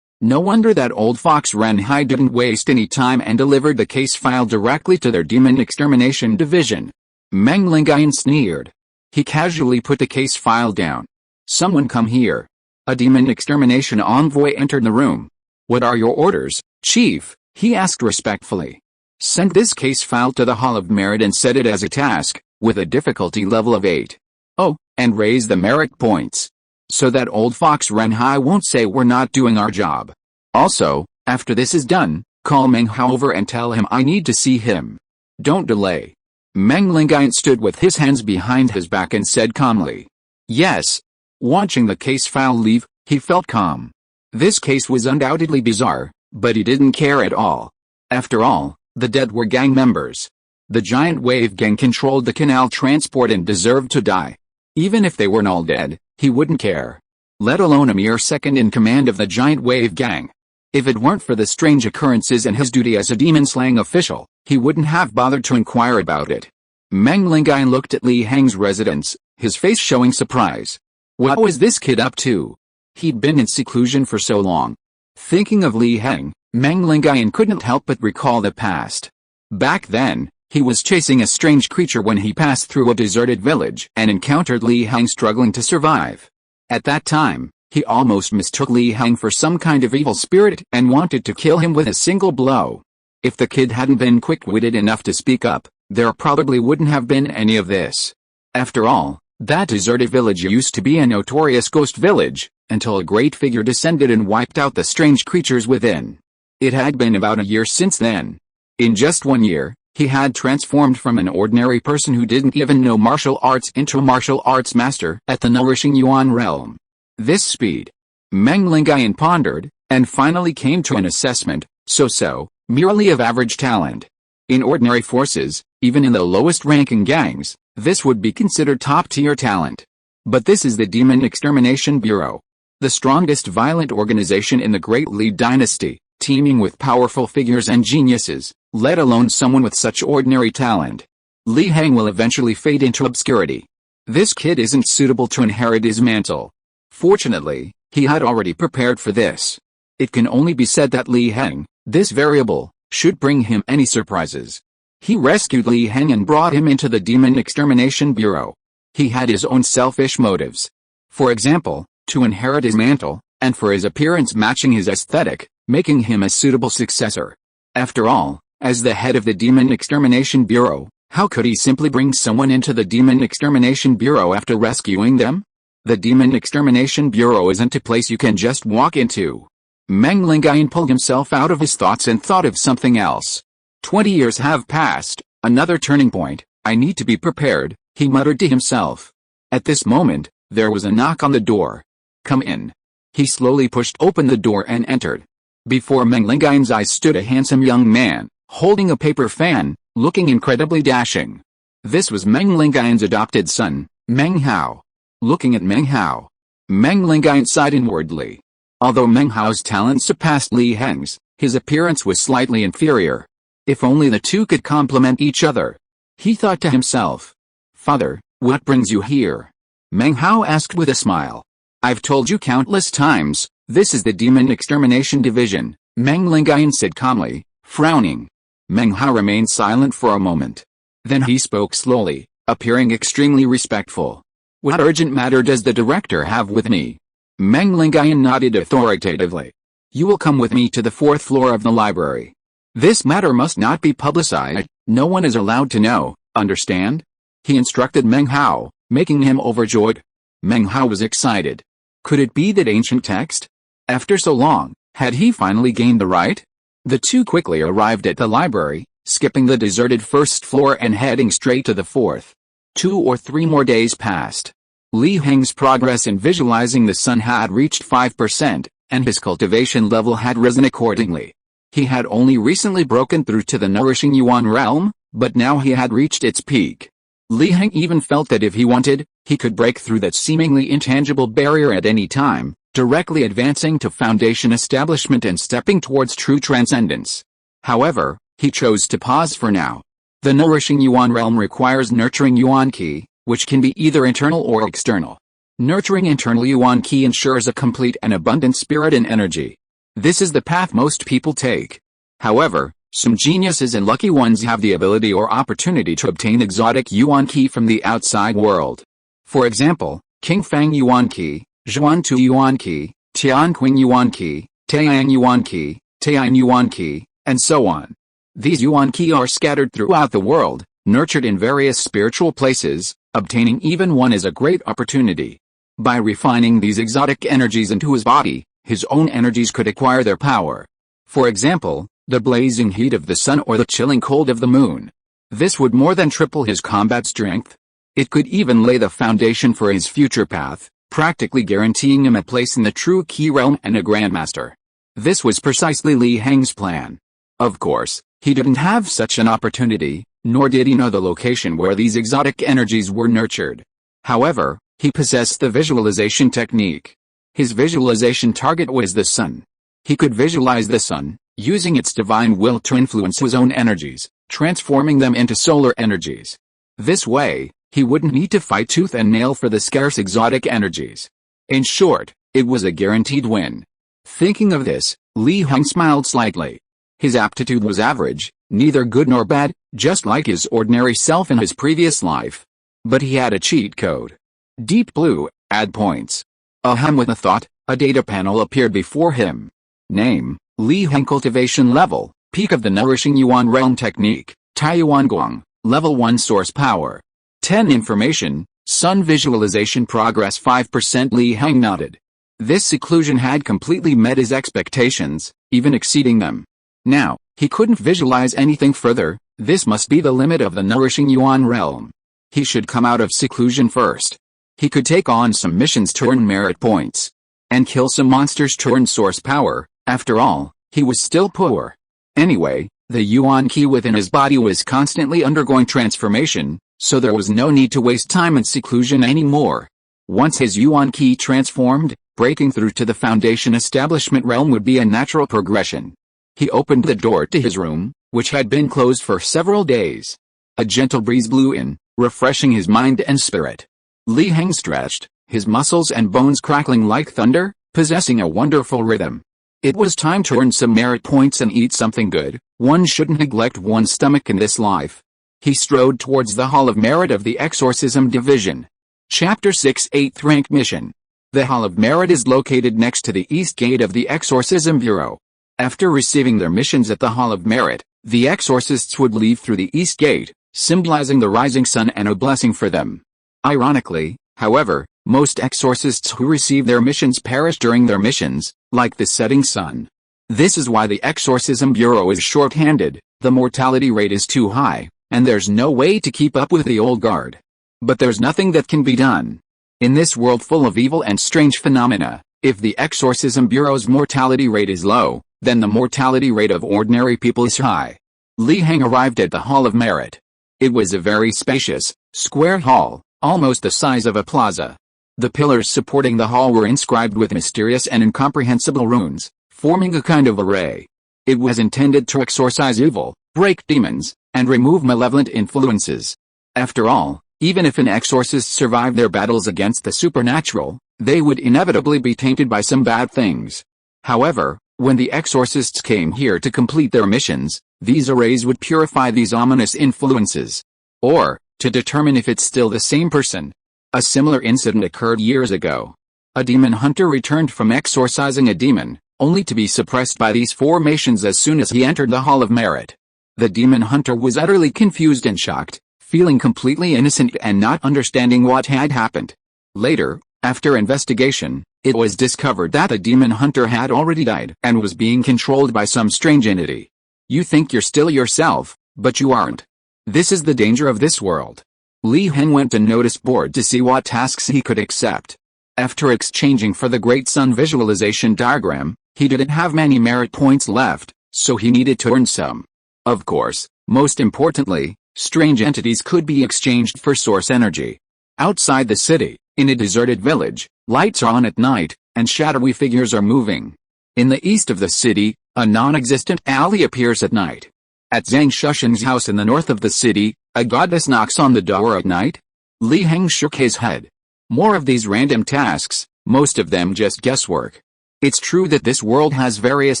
No wonder that old fox Ren Hai didn't waste any time and delivered the case file directly to their demon extermination division. Meng Lingayan sneered. He casually put the case file down. Someone come here. A demon extermination envoy entered the room. What are your orders, Chief? He asked respectfully. Send this case file to the Hall of Merit and set it as a task, with a difficulty level of 8. Oh, and raise the merit points. So that old fox Ren Hai won't say we're not doing our job. Also, after this is done, call Meng Hao over and tell him I need to see him. Don't delay. Meng Lingayan stood with his hands behind his back and said calmly. Yes. Watching the case file leave, he felt calm. This case was undoubtedly bizarre, but he didn't care at all. After all, the dead were gang members. The giant wave gang controlled the canal transport and deserved to die. Even if they weren't all dead, he wouldn't care. Let alone a mere second in command of the giant wave gang. If it weren't for the strange occurrences and his duty as a demon-slaying official, he wouldn't have bothered to inquire about it. Meng Lingai looked at Li Heng's residence, his face showing surprise. What was this kid up to? He'd been in seclusion for so long. Thinking of Li Heng, Meng Lingai couldn't help but recall the past. Back then, he was chasing a strange creature when he passed through a deserted village and encountered Li Heng struggling to survive. At that time, he almost mistook Li Heng for some kind of evil spirit and wanted to kill him with a single blow. If the kid hadn't been quick-witted enough to speak up, there probably wouldn't have been any of this. After all, that deserted village used to be a notorious ghost village, until a great figure descended and wiped out the strange creatures within. It had been about a year since then. In just 1 year, he had transformed from an ordinary person who didn't even know martial arts into a martial arts master at the nourishing Yuan realm. This speed. Meng Lingai pondered, and finally came to an assessment, so-so, merely of average talent. In ordinary forces, even in the lowest-ranking gangs, this would be considered top-tier talent. But this is the Demon Extermination Bureau, the strongest violent organization in the Great Li Dynasty, teeming with powerful figures and geniuses, let alone someone with such ordinary talent. Li Heng will eventually fade into obscurity. This kid isn't suitable to inherit his mantle. Fortunately, he had already prepared for this. It can only be said that Li Heng, this variable, should bring him any surprises. He rescued Li Heng and brought him into the Demon Extermination Bureau. He had his own selfish motives. For example, to inherit his mantle, and for his appearance matching his aesthetic, making him a suitable successor. After all, as the head of the Demon Extermination Bureau, how could he simply bring someone into the Demon Extermination Bureau after rescuing them? The Demon Extermination Bureau isn't a place you can just walk into. Meng Lingai pulled himself out of his thoughts and thought of something else. 20 years have passed, another turning point, I need to be prepared, he muttered to himself. At this moment, there was a knock on the door. Come in. He slowly pushed open the door and entered. Before Meng Lingai's eyes stood a handsome young man, holding a paper fan, looking incredibly dashing. This was Meng Lingai's adopted son, Meng Hao. Looking at Meng Hao, Meng Lingai sighed inwardly. Although Meng Hao's talent surpassed Li Heng's, his appearance was slightly inferior. If only the two could complement each other. He thought to himself. Father, what brings you here? Meng Hao asked with a smile. I've told you countless times, this is the Demon Extermination Division, Meng Lingai said calmly, frowning. Meng Hao remained silent for a moment. Then he spoke slowly, appearing extremely respectful. What urgent matter does the director have with me? Meng Lingai nodded authoritatively. You will come with me to the 4th floor of the library. This matter must not be publicized, no one is allowed to know, understand? He instructed Meng Hao, making him overjoyed. Meng Hao was excited. Could it be that ancient text? After so long, had he finally gained the right? The two quickly arrived at the library, skipping the deserted 1st floor and heading straight to the 4th. 2 or 3 more days passed. Li Heng's progress in visualizing the sun had reached 5%, and his cultivation level had risen accordingly. He had only recently broken through to the nourishing Yuan realm, but now he had reached its peak. Li Heng even felt that if he wanted, he could break through that seemingly intangible barrier at any time, directly advancing to foundation establishment and stepping towards true transcendence. However, he chose to pause for now. The nourishing Yuan realm requires nurturing Yuan Qi, which can be either internal or external. Nurturing internal Yuan Qi ensures a complete and abundant spirit and energy. This is the path most people take. However, some geniuses and lucky ones have the ability or opportunity to obtain exotic Yuan Qi from the outside world. For example, King Fang Yuan Qi, Zhuan Tu Yuan Qi, Tianqing Yuan Qi, Taiyang Yuan Qi, Taiyin Yuan Qi, and so on. These Yuan Qi are scattered throughout the world, nurtured in various spiritual places, obtaining even one is a great opportunity. By refining these exotic energies into his body, his own energies could acquire their power. For example, the blazing heat of the sun or the chilling cold of the moon. This would more than triple his combat strength. It could even lay the foundation for his future path, practically guaranteeing him a place in the true Qi realm and a grandmaster. This was precisely Li Heng's plan. Of course, he didn't have such an opportunity, nor did he know the location where these exotic energies were nurtured. However, he possessed the visualization technique. His visualization target was the sun. He could visualize the sun, using its divine will to influence his own energies, transforming them into solar energies. This way, he wouldn't need to fight tooth and nail for the scarce exotic energies. In short, it was a guaranteed win. Thinking of this, Heng smiled slightly. His aptitude was average, neither good nor bad, just like his ordinary self in his previous life. But he had a cheat code. Deep blue, add points. Ahem, with a thought, a data panel appeared before him. Name, Heng, cultivation level, peak of the nourishing Yuan realm technique, Taiyuan Guang, level 1 source power. 10 information, sun visualization progress 5%. Heng nodded. This seclusion had completely met his expectations, even exceeding them. Now, he couldn't visualize anything further. This must be the limit of the nourishing Yuan realm. He should come out of seclusion first. He could take on some missions to earn merit points. And kill some monsters to earn source power. After all, he was still poor. Anyway, the Yuan Qi within his body was constantly undergoing transformation, so there was no need to waste time in seclusion anymore. Once his Yuan Qi transformed, breaking through to the foundation establishment realm would be a natural progression. He opened the door to his room, which had been closed for several days. A gentle breeze blew in, refreshing his mind and spirit. Heng stretched, his muscles and bones crackling like thunder, possessing a wonderful rhythm. It was time to earn some merit points and eat something good. One shouldn't neglect one's stomach in this life. He strode towards the Hall of Merit of the Exorcism Division. Chapter 6, 8th Rank Mission. The Hall of Merit is located next to the East Gate of the Exorcism Bureau. After receiving their missions at the Hall of Merit, the exorcists would leave through the East Gate, symbolizing the rising sun and a blessing for them. Ironically, however, most exorcists who receive their missions perish during their missions, like the setting sun. This is why the Exorcism Bureau is short-handed, the mortality rate is too high, and there's no way to keep up with the old guard. But there's nothing that can be done. In this world full of evil and strange phenomena, if the Exorcism Bureau's mortality rate is low, then the mortality rate of ordinary people is high. Heng arrived at the Hall of Merit. It was a very spacious, square hall, almost the size of a plaza. The pillars supporting the hall were inscribed with mysterious and incomprehensible runes, forming a kind of array. It was intended to exorcise evil, break demons, and remove malevolent influences. After all, even if an exorcist survived their battles against the supernatural, they would inevitably be tainted by some bad things. However, when the exorcists came here to complete their missions, these arrays would purify these ominous influences. Or, to determine if it's still the same person. A similar incident occurred years ago. A demon hunter returned from exorcising a demon, only to be suppressed by these formations as soon as he entered the Hall of Merit. The demon hunter was utterly confused and shocked, feeling completely innocent and not understanding what had happened. Later, after investigation, it was discovered that the demon hunter had already died and was being controlled by some strange entity. You think you're still yourself, but you aren't. This is the danger of this world. Heng went to notice board to see what tasks he could accept. After exchanging for the Great Sun visualization diagram, he didn't have many merit points left, so he needed to earn some. Of course, most importantly, strange entities could be exchanged for source energy. Outside the city, in a deserted village, lights are on at night, and shadowy figures are moving. In the east of the city, a non-existent alley appears at night. At Zhang Shushan's house in the north of the city, a goddess knocks on the door at night. Heng shook his head. More of these random tasks, most of them just guesswork. It's true that this world has various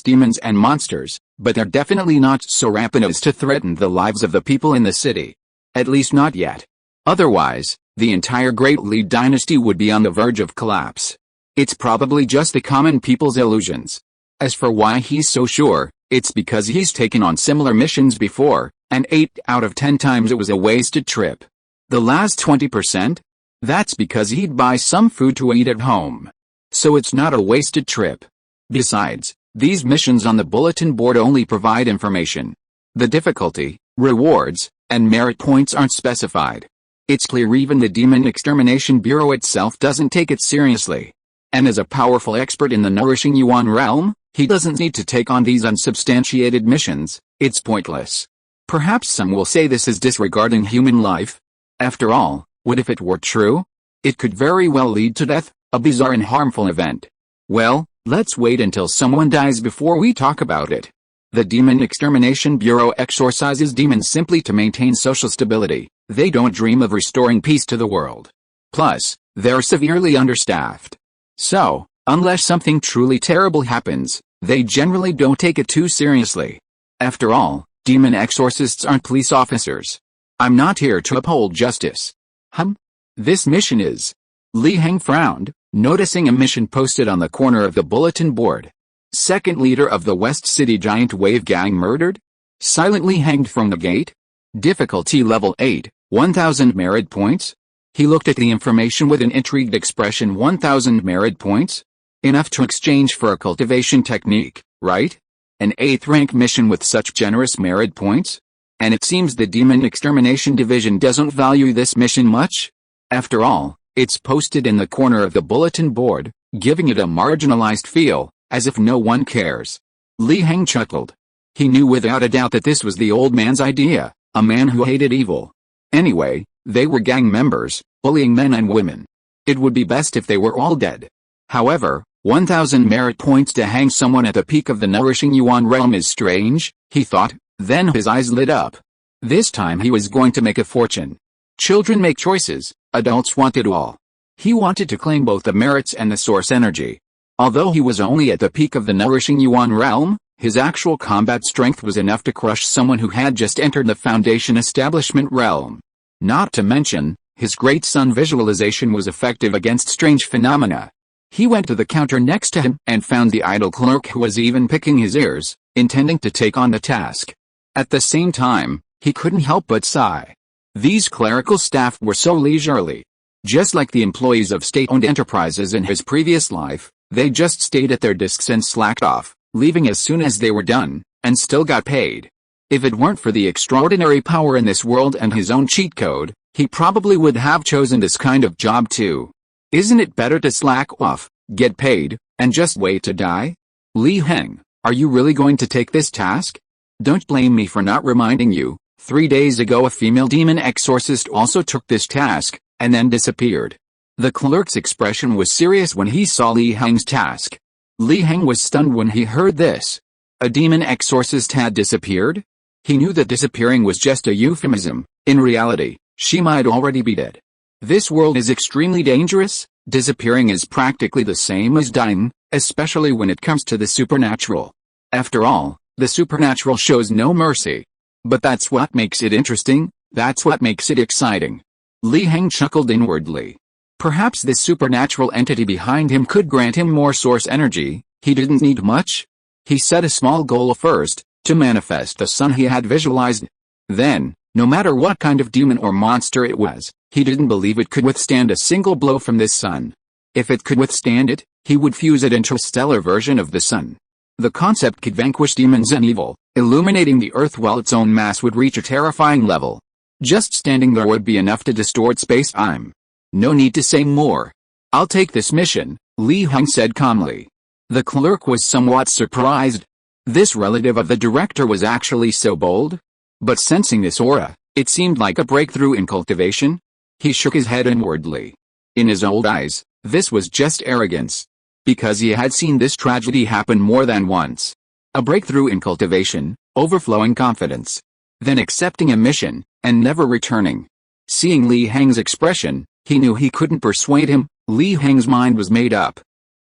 demons and monsters, but they're definitely not so rampant as to threaten the lives of the people in the city. At least not yet. Otherwise, the entire Great Li dynasty would be on the verge of collapse. It's probably just the common people's illusions. As for why he's so sure, it's because he's taken on similar missions before, and 8 out of 10 times it was a wasted trip. The last 20%? That's because he'd buy some food to eat at home. So it's not a wasted trip. Besides, these missions on the bulletin board only provide information. The difficulty, rewards, and merit points aren't specified. It's clear even the Demon Extermination Bureau itself doesn't take it seriously. And as a powerful expert in the nourishing Yuan realm, he doesn't need to take on these unsubstantiated missions. It's pointless. Perhaps some will say this is disregarding human life. After all, what if it were true? It could very well lead to death, a bizarre and harmful event. Well, let's wait until someone dies before we talk about it. The Demon Extermination Bureau exorcises demons simply to maintain social stability. They don't dream of restoring peace to the world. Plus, they're severely understaffed. So, unless something truly terrible happens, they generally don't take it too seriously. After all, demon exorcists aren't police officers. I'm not here to uphold justice. This mission is. Heng frowned, noticing a mission posted on the corner of the bulletin board. Second leader of the West City Giant Wave Gang murdered? Silently hanged from the gate? Difficulty level 8, 1000 merit points? He looked at the information with an intrigued expression. 1000 merit points? Enough to exchange for a cultivation technique, right? An 8th rank mission with such generous merit points? And it seems the Demon Extermination Division doesn't value this mission much? After all, it's posted in the corner of the bulletin board, giving it a marginalized feel, as if no one cares. Heng chuckled. He knew without a doubt that this was the old man's idea, a man who hated evil. Anyway, they were gang members, bullying men and women. It would be best if they were all dead. However, 1000 merit points to hang someone at the peak of the nourishing Yuan realm is strange, he thought, then his eyes lit up. This time he was going to make a fortune. Children make choices, adults want it all. He wanted to claim both the merits and the source energy. Although he was only at the peak of the nourishing Yuan realm, his actual combat strength was enough to crush someone who had just entered the Foundation Establishment realm. Not to mention, his Great Sun visualization was effective against strange phenomena. He went to the counter next to him and found the idle clerk who was even picking his ears, intending to take on the task. At the same time, he couldn't help but sigh. These clerical staff were so leisurely. Just like the employees of state-owned enterprises in his previous life, they just stayed at their desks and slacked off, leaving as soon as they were done, and still got paid. If it weren't for the extraordinary power in this world and his own cheat code, he probably would have chosen this kind of job too. Isn't it better to slack off, get paid, and just wait to die? Heng, are you really going to take this task? Don't blame me for not reminding you. 3 days ago a female demon exorcist also took this task, and then disappeared. The clerk's expression was serious when he saw Heng's task. Heng was stunned when he heard this. A demon exorcist had disappeared? He knew that disappearing was just a euphemism. In reality, she might already be dead. This world is extremely dangerous. Disappearing is practically the same as dying, especially when it comes to the supernatural. After all, the supernatural shows no mercy. But that's what makes it interesting, that's what makes it exciting. Heng chuckled inwardly. Perhaps this supernatural entity behind him could grant him more source energy. He didn't need much. He set a small goal first, to manifest the sun he had visualized. Then, no matter what kind of demon or monster it was, he didn't believe it could withstand a single blow from this sun. If it could withstand it, he would fuse it into a stellar version of the sun. The concept could vanquish demons and evil, illuminating the earth while its own mass would reach a terrifying level. Just standing there would be enough to distort space-time. No need to say more. I'll take this mission, Heng said calmly. The clerk was somewhat surprised. This relative of the director was actually so bold? But sensing this aura, it seemed like a breakthrough in cultivation. He shook his head inwardly. In his old eyes, this was just arrogance. Because he had seen this tragedy happen more than once. A breakthrough in cultivation, overflowing confidence. Then accepting a mission, and never returning. Seeing Heng's expression, he knew he couldn't persuade him. Heng's mind was made up.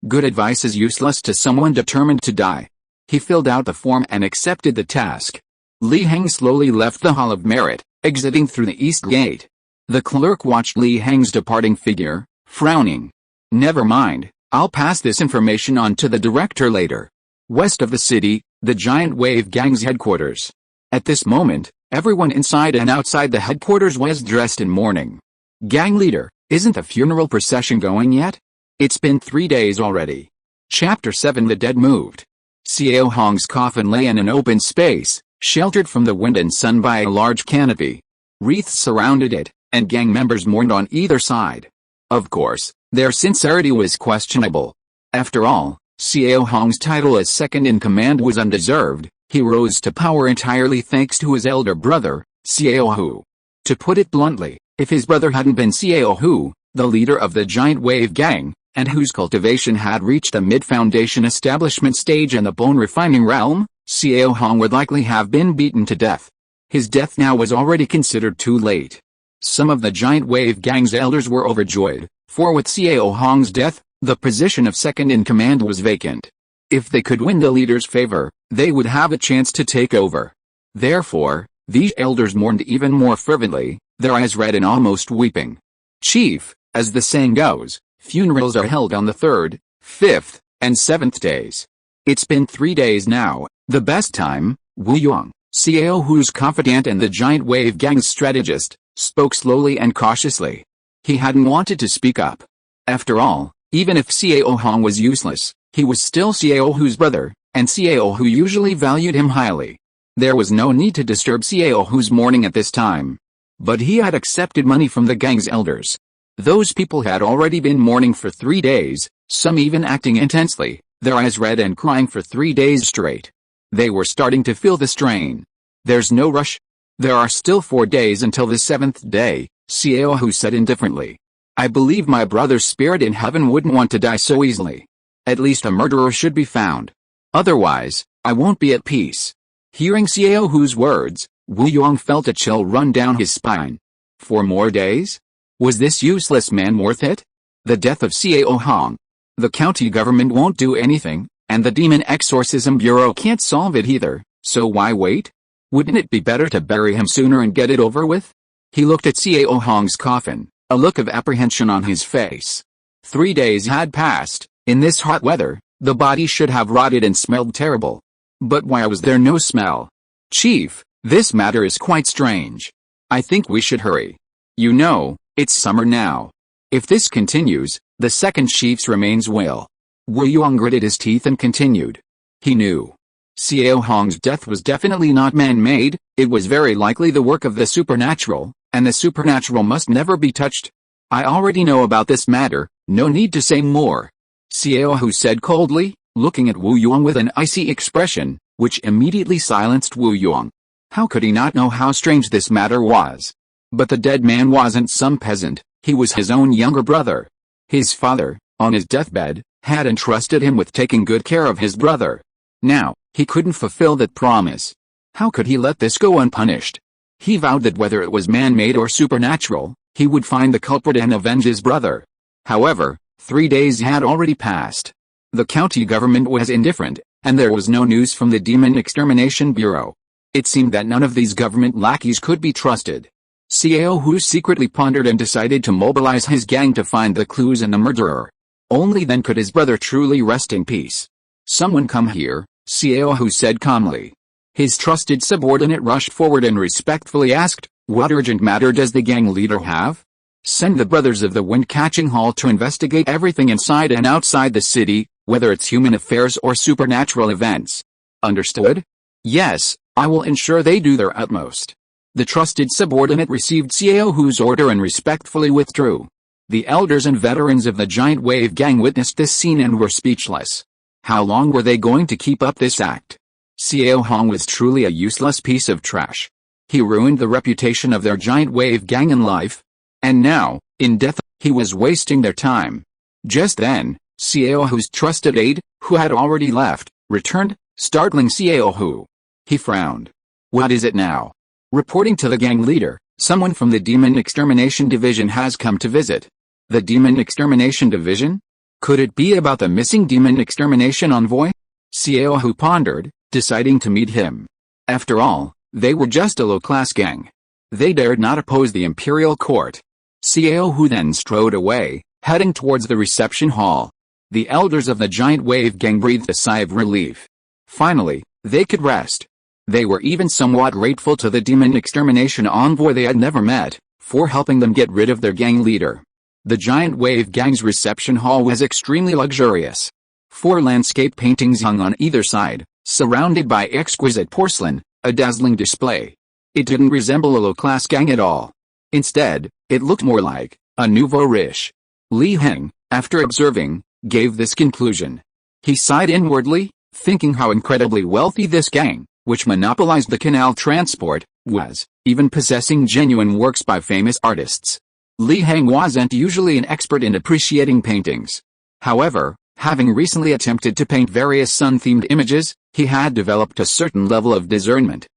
Good advice is useless to someone determined to die. He filled out the form and accepted the task. Heng slowly left the Hall of Merit, exiting through the east gate. The clerk watched Heng's departing figure, frowning. Never mind, I'll pass this information on to the director later. West of the city, the Giant Wave Gang's headquarters. At this moment, everyone inside and outside the headquarters was dressed in mourning. Gang leader, isn't the funeral procession going yet? It's been 3 days already. Chapter 7 The Dead Moved. Xiao Hong's coffin lay in an open space, sheltered from the wind and sun by a large canopy. Wreaths surrounded it, and gang members mourned on either side. Of course, their sincerity was questionable. After all, Xiao Hong's title as second in command was undeserved. He rose to power entirely thanks to his elder brother, Xiao Hu. To put it bluntly, if his brother hadn't been Xiao Hu, the leader of the Giant Wave Gang, and whose cultivation had reached the mid-foundation establishment stage in the bone-refining realm, Xiao Hong would likely have been beaten to death. His death now was already considered too late. Some of the giant wave gang's elders were overjoyed, for with Xiao Hong's death, the position of second in command was vacant. If they could win the leader's favor, they would have a chance to take over. Therefore, these elders mourned even more fervently, their eyes red and almost weeping. Chief, as the saying goes, funerals are held on the 3rd, 5th, and 7th days. It's been 3 days now, the best time. Wu Yuang, Xiao Hu's confidant and the giant wave gang's strategist, spoke slowly and cautiously. He hadn't wanted to speak up. After all, even if Xiao Hong was useless, he was still Xiao Hu's brother, and Xiao Hu usually valued him highly. There was no need to disturb Xiao Hu's mourning at this time. But he had accepted money from the gang's elders. Those people had already been mourning for 3 days, some even acting intensely, their eyes red and crying for 3 days straight. They were starting to feel the strain. There's no rush. There are still 4 days until the 7th day, Xiao Hu said indifferently. I believe my brother's spirit in heaven wouldn't want to die so easily. At least a murderer should be found. Otherwise, I won't be at peace. Hearing Xiao Hu's words, Wu Yuang felt a chill run down his spine. 4 more days? Was this useless man worth it? The death of Xiao Hong. The county government won't do anything, and the Demon Exorcism Bureau can't solve it either, so why wait? Wouldn't it be better to bury him sooner and get it over with? He looked at Xiao Hong's coffin, a look of apprehension on his face. 3 days had passed. In this hot weather, the body should have rotted and smelled terrible. But why was there no smell? Chief, this matter is quite strange. I think we should hurry. You know, it's summer now. If this continues, the second chief's remains will. Wu Yuang gritted his teeth and continued. He knew. Xiao Hong's death was definitely not man-made, it was very likely the work of the supernatural, and the supernatural must never be touched. I already know about this matter, no need to say more. Xiao Hu said coldly, looking at Wu Yuang with an icy expression, which immediately silenced Wu Yuang. How could he not know how strange this matter was? But the dead man wasn't some peasant, he was his own younger brother. His father, on his deathbed, had entrusted him with taking good care of his brother. Now, he couldn't fulfill that promise. How could he let this go unpunished? He vowed that whether it was man-made or supernatural, he would find the culprit and avenge his brother. However, 3 days had already passed. The county government was indifferent, and there was no news from the Demon Extermination Bureau. It seemed that none of these government lackeys could be trusted. Xiao Hu secretly pondered and decided to mobilize his gang to find the clues and the murderer. Only then could his brother truly rest in peace. Someone come here, Xiao Hu said calmly. His trusted subordinate rushed forward and respectfully asked, what urgent matter does the gang leader have? Send the Brothers of the Wind-Catching Hall to investigate everything inside and outside the city, whether it's human affairs or supernatural events. Understood? Yes, I will ensure they do their utmost. The trusted subordinate received Xiao Hu's order and respectfully withdrew. The elders and veterans of the giant wave gang witnessed this scene and were speechless. How long were they going to keep up this act? Xiao Hong was truly a useless piece of trash. He ruined the reputation of their giant wave gang in life. And now, in death, he was wasting their time. Just then, Xiao Hu's trusted aide, who had already left, returned, startling Xiao Hu. He frowned. What is it now? Reporting to the gang leader, someone from the Demon Extermination Division has come to visit. The Demon Extermination Division? Could it be about the missing Demon Extermination envoy? Xiao Hu pondered, deciding to meet him. After all, they were just a low-class gang. They dared not oppose the imperial court. Xiao Hu then strode away, heading towards the reception hall. The elders of the giant wave gang breathed a sigh of relief. Finally, they could rest. They were even somewhat grateful to the Demon Extermination envoy they had never met, for helping them get rid of their gang leader. The giant wave gang's reception hall was extremely luxurious. 4 landscape paintings hung on either side, surrounded by exquisite porcelain, a dazzling display. It didn't resemble a low-class gang at all. Instead, it looked more like a nouveau riche. Heng, after observing, gave this conclusion. He sighed inwardly, thinking how incredibly wealthy this gang, which monopolized the canal transport, was, even possessing genuine works by famous artists. Heng wasn't usually an expert in appreciating paintings. However, Having recently attempted to paint various sun-themed images, he had developed a certain level of discernment.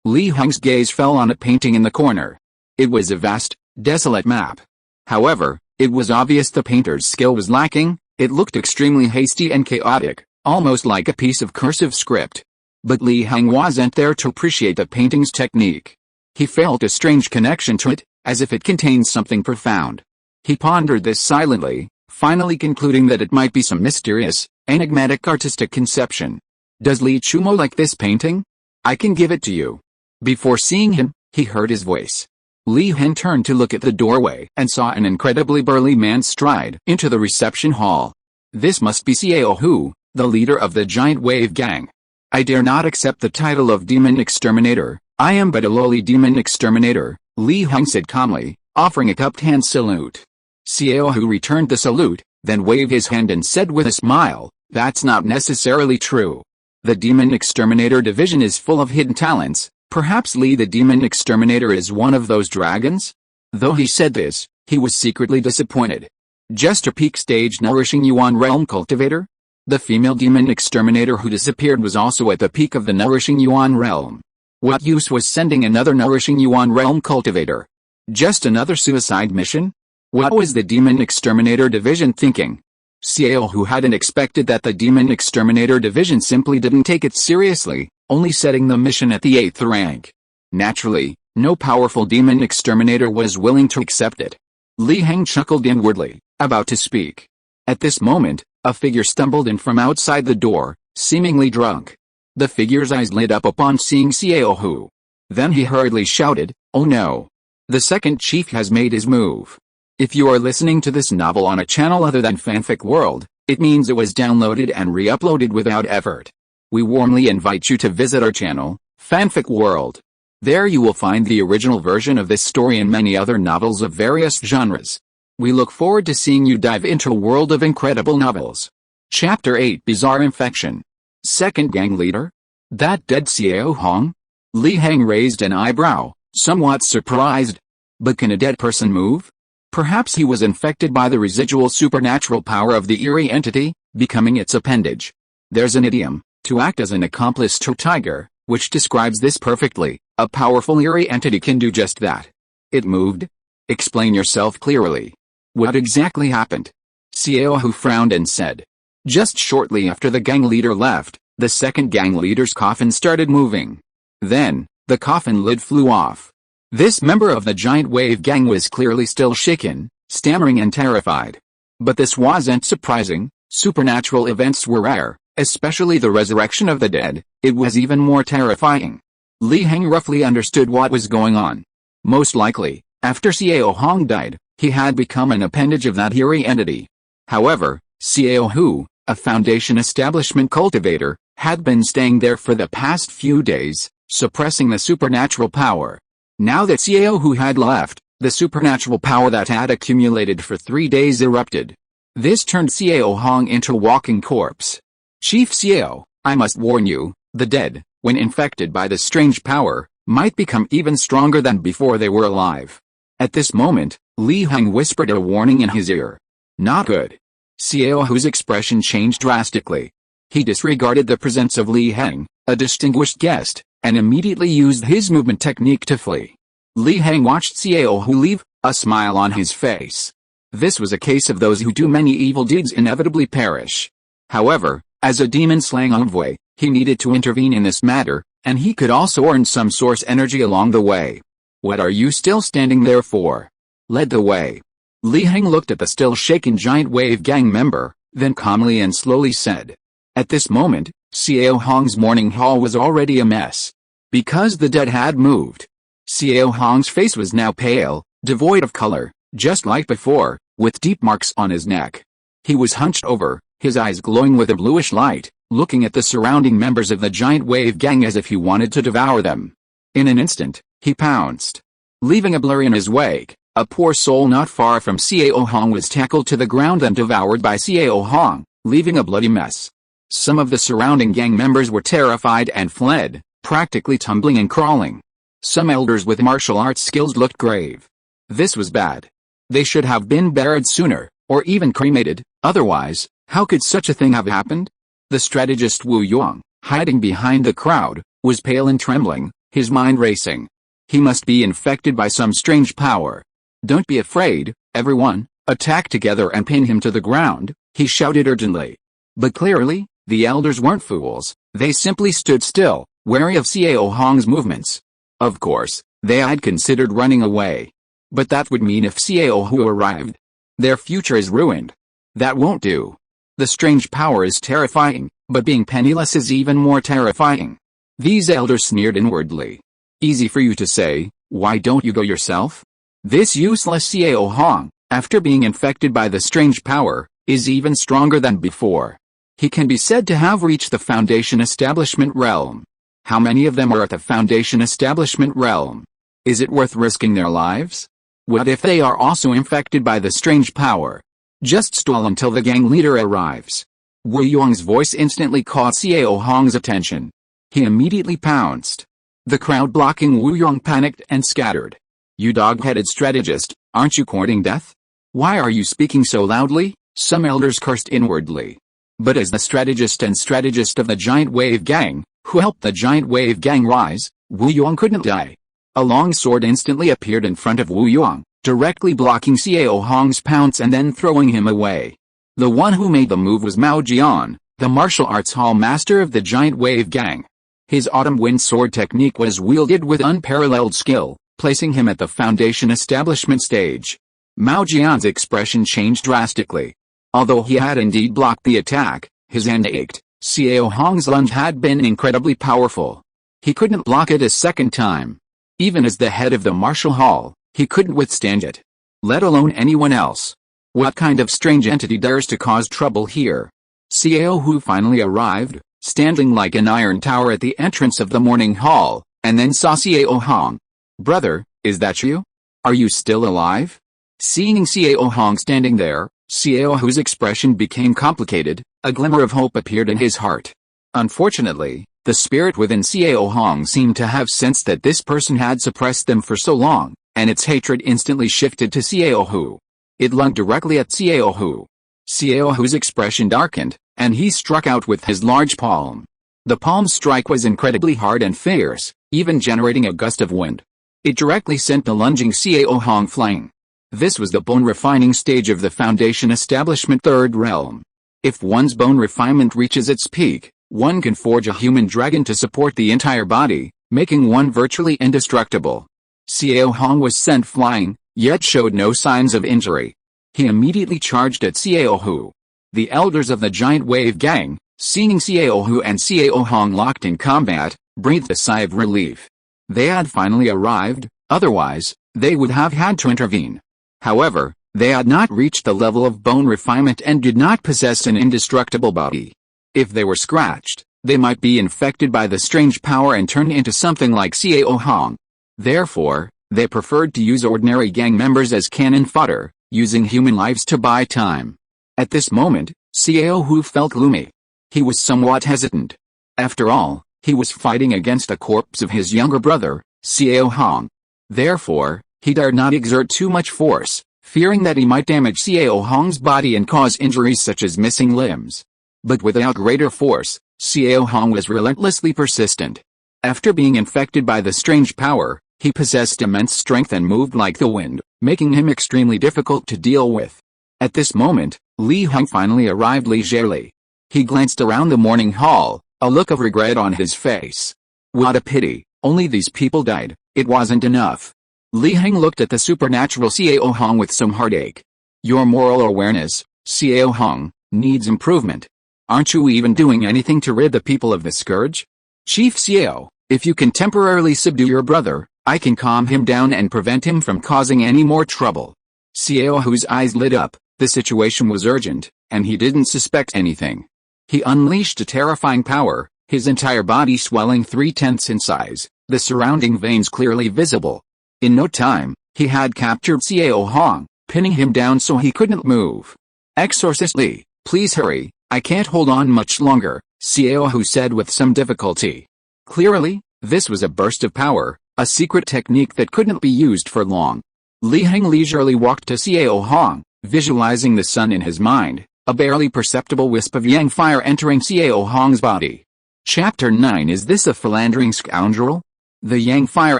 Li Heng's gaze fell on a painting in the corner. It was a vast, desolate map. However, it was obvious the painter's skill was lacking. It looked extremely hasty and chaotic, almost like a piece of cursive script. But Li Heng wasn't there to appreciate the painting's technique. He felt a strange connection to it, as if it contained something profound. He pondered this silently, finally concluding that it might be some mysterious, enigmatic artistic conception. Does Li Chumo like this painting? I can give it to you. Before seeing him, he heard his voice. Li Heng turned to look at the doorway and saw an incredibly burly man stride into the reception hall. This must be Xiao Hu, the leader of the giant wave gang. I dare not accept the title of demon exterminator. I am but a lowly demon exterminator, Li Heng said calmly, offering a cupped hand salute. Xiao Hu returned the salute, then waved his hand and said with a smile, "That's not necessarily true. The demon exterminator division is full of hidden talents. Perhaps Li the demon exterminator is one of those dragons?" Though he said this, he was secretly disappointed. Just a peak stage nourishing Yuan realm cultivator? The female demon exterminator who disappeared was also at the peak of the nourishing Yuan realm. What use was sending another nourishing Yuan realm cultivator? Just another suicide mission? What was the demon exterminator division thinking? Xiao Hu hadn't expected that the demon exterminator division simply didn't take it seriously, only setting the mission at the 8th rank. Naturally, no powerful demon exterminator was willing to accept it. Li Heng chuckled inwardly, about to speak. At this moment, a figure stumbled in from outside the door, seemingly drunk. The figure's eyes lit up upon seeing Xiao Hu. Then he hurriedly shouted, "Oh no! The second chief has made his move." If you are listening to this novel on a channel other than Fanfic World, it means it was downloaded and re-uploaded without effort. We warmly invite you to visit our channel, Fanfic World. There you will find the original version of this story and many other novels of various genres. We look forward to seeing you dive into a world of incredible novels. Chapter 8 Bizarre Infection. Second gang leader? That dead Xiao Hong? Li Heng raised an eyebrow, somewhat surprised. But can a dead person move? Perhaps he was infected by the residual supernatural power of the eerie entity, becoming its appendage. There's an idiom, to act as an accomplice to tiger, which describes this perfectly. A powerful eerie entity can do just that. It moved? Explain yourself clearly. What exactly happened? Xiao Hu frowned and said. Just shortly after the gang leader left, the second gang leader's coffin started moving. Then, the coffin lid flew off. This member of the giant wave gang was clearly still shaken, stammering and terrified. But this wasn't surprising. Supernatural events were rare, especially the resurrection of the dead. It was even more terrifying. Li Heng roughly understood what was going on. Most likely, after Xiao Hong died, he had become an appendage of that eerie entity. However, Xiao Hu, a Foundation establishment cultivator, had been staying there for the past few days, suppressing the supernatural power. Now that Xiao Hu had left, the supernatural power that had accumulated for 3 days erupted. This turned Xiao Hong into a walking corpse. Chief Xiao, I must warn you, the dead, when infected by this strange power, might become even stronger than before they were alive. At this moment, Li Heng whispered a warning in his ear. Not good. Xiao Hu's expression changed drastically. He disregarded the presence of Li Heng, a distinguished guest, and immediately used his movement technique to flee. Li Heng watched Xiao Hu leave, a smile on his face. This was a case of those who do many evil deeds inevitably perish. However, as a demon-slaying envoy, he needed to intervene in this matter, and he could also earn some source energy along the way. What are you still standing there for? Led the way. Li Heng looked at the still shaken giant wave gang member, then calmly and slowly said. At this moment, Xiao Hong's morning hall was already a mess. Because the dead had moved. Xiao Hong's face was now pale, devoid of color, just like before, with deep marks on his neck. He was hunched over, his eyes glowing with a bluish light, looking at the surrounding members of the giant wave gang as if he wanted to devour them. In an instant, he pounced. Leaving a blur in his wake, a poor soul not far from Xiao Hong was tackled to the ground and devoured by Xiao Hong, leaving a bloody mess. Some of the surrounding gang members were terrified and fled, practically tumbling and crawling. Some elders with martial arts skills looked grave. This was bad. They should have been buried sooner, or even cremated, otherwise, How could such a thing have happened? The strategist Wu Yong, hiding behind the crowd, was pale and trembling, his mind racing. He must be infected by some strange power. Don't be afraid, everyone, attack together and pin him to the ground, he shouted urgently. But clearly, the elders weren't fools, they simply stood still, wary of Xiao Hong's movements. Of course, they had considered running away. But that would mean if Xiao Hu arrived, their future is ruined. That won't do. The strange power is terrifying, but being penniless is even more terrifying. These elders sneered inwardly. Easy for you to say, why don't you go yourself? This useless Xiao Hong, after being infected by the strange power, is even stronger than before. He can be said to have reached the Foundation Establishment realm. How many of them are at the Foundation Establishment realm? Is it worth risking their lives? What if they are also infected by the strange power? Just stall until the gang leader arrives. Wu Yong's voice instantly caught Xiao Hong's attention. He immediately pounced. The crowd blocking Wu Yong panicked and scattered. You dog-headed strategist, aren't you courting death? Why are you speaking so loudly? Some elders cursed inwardly. But as the strategist of the Giant Wave Gang, who helped the Giant Wave Gang rise, Wu Yong couldn't die. A long sword instantly appeared in front of Wu Yong, directly blocking Xiao Hong's pounce and then throwing him away. The one who made the move was Mao Jian, the martial arts hall master of the Giant Wave Gang. His autumn wind sword technique was wielded with unparalleled skill, placing him at the Foundation Establishment stage. Mao Jian's expression changed drastically. Although he had indeed blocked the attack, his hand ached. Xiao Hong's lunge had been incredibly powerful. He couldn't block it a second time. Even as the head of the martial hall, he couldn't withstand it. Let alone anyone else. What kind of strange entity dares to cause trouble here? Xiao Hu finally arrived, standing like an iron tower at the entrance of the morning hall, and then saw Xiao Hong. Brother, is that you? Are you still alive? Seeing Xiao Hong standing there, Xiao Hu's expression became complicated, a glimmer of hope appeared in his heart. Unfortunately, the spirit within Xiao Hong seemed to have sensed that this person had suppressed them for so long, and its hatred instantly shifted to Xiao Hu. It lunged directly at Xiao Hu. Xiao Hu's expression darkened, and he struck out with his large palm. The palm strike was incredibly hard and fierce, even generating a gust of wind. It directly sent the lunging Xiao Hong flying. This was the bone refining stage of the Foundation Establishment Third Realm. If one's bone refinement reaches its peak, one can forge a human dragon to support the entire body, making one virtually indestructible. Xiao Hong was sent flying, yet showed no signs of injury. He immediately charged at Xiao Hu. The elders of the Giant Wave Gang, seeing Xiao Hu and Xiao Hong locked in combat, breathed a sigh of relief. They had finally arrived, otherwise, they would have had to intervene. However, they had not reached the level of bone refinement and did not possess an indestructible body. If they were scratched, they might be infected by the strange power and turn into something like Xiao Hong. Therefore, they preferred to use ordinary gang members as cannon fodder, using human lives to buy time. At this moment, Xiao Hu felt gloomy. He was somewhat hesitant. After all, he was fighting against the corpse of his younger brother, Xiao Hong. Therefore, he dared not exert too much force, fearing that he might damage Xiao Hong's body and cause injuries such as missing limbs. But without greater force, Xiao Hong was relentlessly persistent. After being infected by the strange power, he possessed immense strength and moved like the wind, making him extremely difficult to deal with. At this moment, Li Heng finally arrived leisurely. He glanced around the morning hall, a look of regret on his face. What a pity, only these people died, it wasn't enough. Li Heng looked at the supernatural Xiao Hong with some heartache. Your moral awareness, Xiao Hong, needs improvement. Aren't you even doing anything to rid the people of the scourge? Chief Xiao, if you can temporarily subdue your brother, I can calm him down and prevent him from causing any more trouble. Xiao Hu's eyes lit up, the situation was urgent, and he didn't suspect anything. He unleashed a terrifying power, his entire body swelling 3/10 in size, the surrounding veins clearly visible. In no time, he had captured Xiao Hong, pinning him down so he couldn't move. Exorcist Li, please hurry, I can't hold on much longer, Xiao Hu said with some difficulty. Clearly, this was a burst of power, a secret technique that couldn't be used for long. Li Heng leisurely walked to Xiao Hong, visualizing the sun in his mind. A barely perceptible wisp of yang fire entering Xiao Hong's body. Chapter 9. Is this a philandering scoundrel? The yang fire